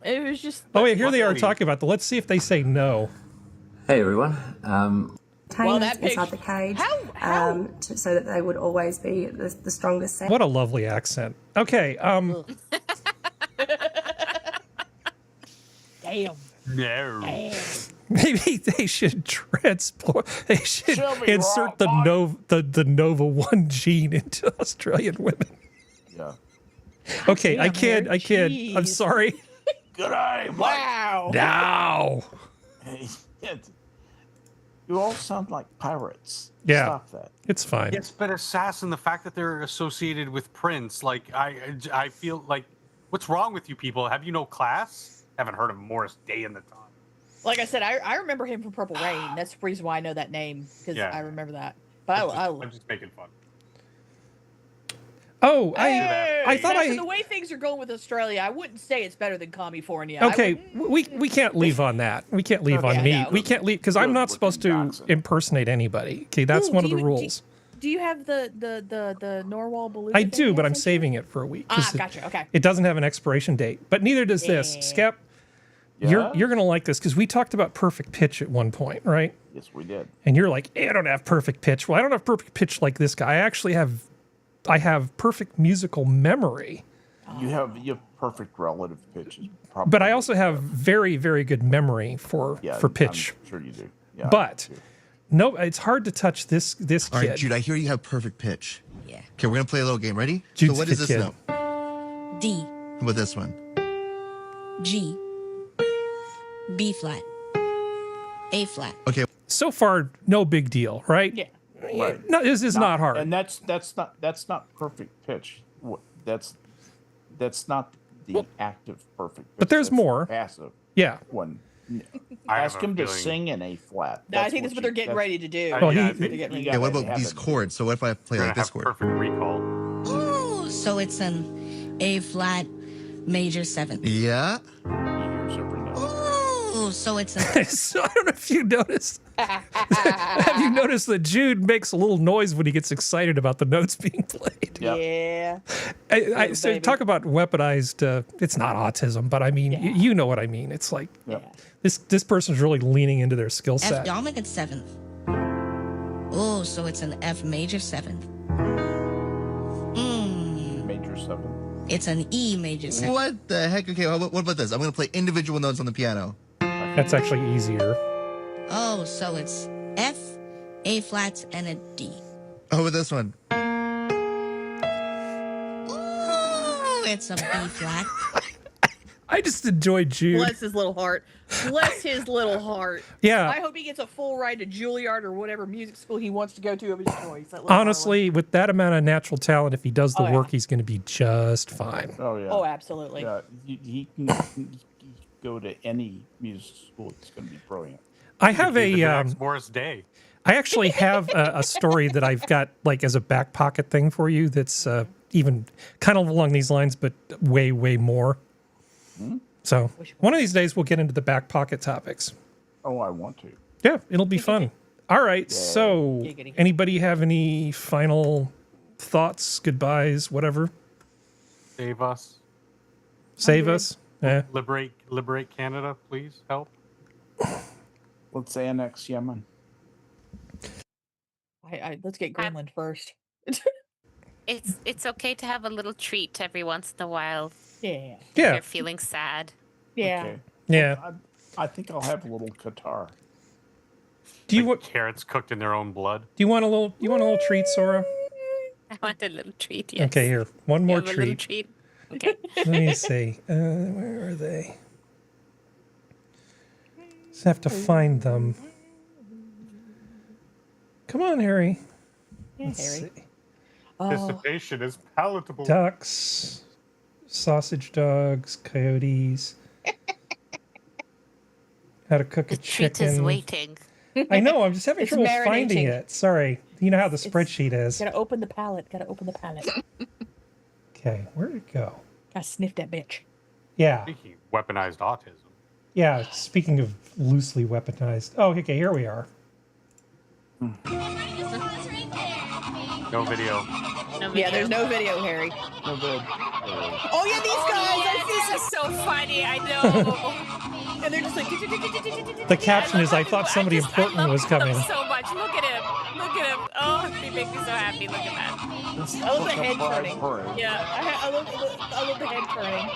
It was just. Oh, yeah, here they are Luckily- talking about Let's see if they say no. Hey everyone. Well, that inside picture- the cage, How? so that they would always be the strongest set. What a lovely accent. Okay, Damn. No. maybe they should transport. They should Show me insert raw the Nova 1 gene into Australian women. Yeah. Okay, I Damn, kid. Harry, I kid. I'm jeez. sorry. Good eye. Wow. No. You all sound like pirates. Yeah. Stop that. It's fine. Yes, but assassin, the fact that they're associated with Prince, like I feel like, what's wrong with you people? Have you no class? Haven't heard of Morris Day in the time. Like I said, I remember him from Purple Rain. That's the reason why I know that name because Yeah. I remember that. But I'm just making fun. Oh, Hey, I thought so the way things are going with Australia, I wouldn't say it's better than California. Okay, we can't leave on that. We can't leave on Okay, me. no. We can't leave because I'm Good not supposed to looking dachshund. impersonate anybody. Okay, that's Ooh, one do of the you- rules. Do you have the Norwal balloon? I do, but I'm saving it for a week. 'cause Gotcha. Okay. It doesn't have an expiration date, but neither does this. Yeah. Skep, Yeah? you're gonna like this because we talked about perfect pitch at one point, right? Yes, we did. And you're like, I don't have perfect pitch. Well, I don't have perfect pitch like this guy. I actually have perfect musical memory, You have perfect relative pitches. Probably. but I also have very, very good memory for pitch. I'm sure you do. Yeah, But no, it's hard to touch this All kid. right, Jude, I hear you have perfect pitch. Yeah. Okay, we're gonna play a little game. Ready? Jude's so what a is good this kid. note? D, How about this one? G, B flat, A flat. Okay. So far, no big deal, right? Yeah. Right. No, this is not hard. And that's not perfect pitch. That's not the active perfect pitch. But there's That's more. passive Yeah. one. I have Ask a him to feeling- sing in A flat. No, I think that's what they're getting ready to do. Well, yeah, I he- think They're getting ready you to Yeah, what gotta about have these it. chords? So what if I play We're like gonna this have chord? perfect recall. Ooh, so it's an A flat major 7th. Yeah. He hears every note. Ooh, so it's an So I don't know if you noticed. Have you noticed that Jude makes a little noise when he gets excited about the notes being played? Yeah. Yeah. So baby. talk about weaponized. It's not autism, but I mean, you know what I mean. It's like Yeah. this person's really leaning into their skill F set. dominant 7th. Oh, so it's an F major 7th. Major 7. It's an E major 7th. What the heck? Okay, what about this? I'm gonna play individual notes on the piano. That's actually easier. Oh, so it's F, A flats, and a D. How about this one? Ooh, it's a B flat. I just enjoy Jude. Bless his little heart. Bless his little heart. Yeah. I hope he gets a full ride to Juilliard or whatever music school he wants to go to of his choice. That little Honestly, with that amount of natural talent, if he does the Oh, yeah. work, he's going to be just fine. Oh yeah. darling. Oh, absolutely. Yeah. He can go to any music school. It's going to be brilliant. I have Be the a. next Morris Day. I actually have a story that I've got like as a back pocket thing for you. That's even kind of along these lines, but way, way more. So one of these days we'll get into the back pocket topics. Oh, I want to. Yeah, it'll be fun. All right. So Giggity. anybody have any final thoughts, goodbyes, whatever? Save us. Save us. Liberate Canada, please. Help. Let's annex Yemen. Let's get Greenland first. It's okay to have a little treat every once in a while. Yeah. If Yeah. you're feeling sad. Yeah. Okay. Yeah. I think I'll have a little Qatar. Do you Like want? carrots cooked in their own blood? Do you want a little? You want a little treat, Sora? I want a little treat. Yes. Okay, here. One more You have a little treat. treat. Okay. Let me see. Where are they? Just have to find them. Come on, Harry. Yeah, Let's Harry. see. Anticipation is palatable. Ducks, sausage dogs, coyotes. How to cook a The treat chicken. is waiting. I know. I'm just having It's trouble finding marinating. it. Sorry. You know how the spreadsheet is. Gotta open the palette. Okay, where'd it go? Gotta sniff that bitch. Yeah. Speaking of weaponized autism. Yeah. Speaking of loosely weaponized. Oh, okay. Here we are. No video. Yeah, there's no video, Harry. No good. Oh yeah, these guys! This is so funny. I know. And they're just like. The caption is, I thought somebody important was coming. So much. Look at him. Look at him. Oh, they make me so happy. Look at that. I love the head turning. Yeah. I love the head turning.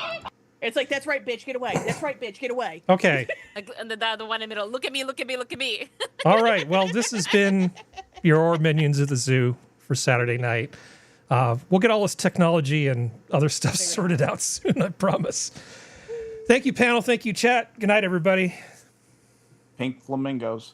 It's like, that's right, bitch, get away. That's right, bitch, get away. Okay. Like, and the one in the middle. Look at me. Look at me. Look at me. All right. Well, this has been your Minions at the Zoo for Saturday night. We'll get all this technology and other stuff sorted out soon, I promise. Thank you, panel. Thank you, chat. Good night, everybody. Pink flamingos.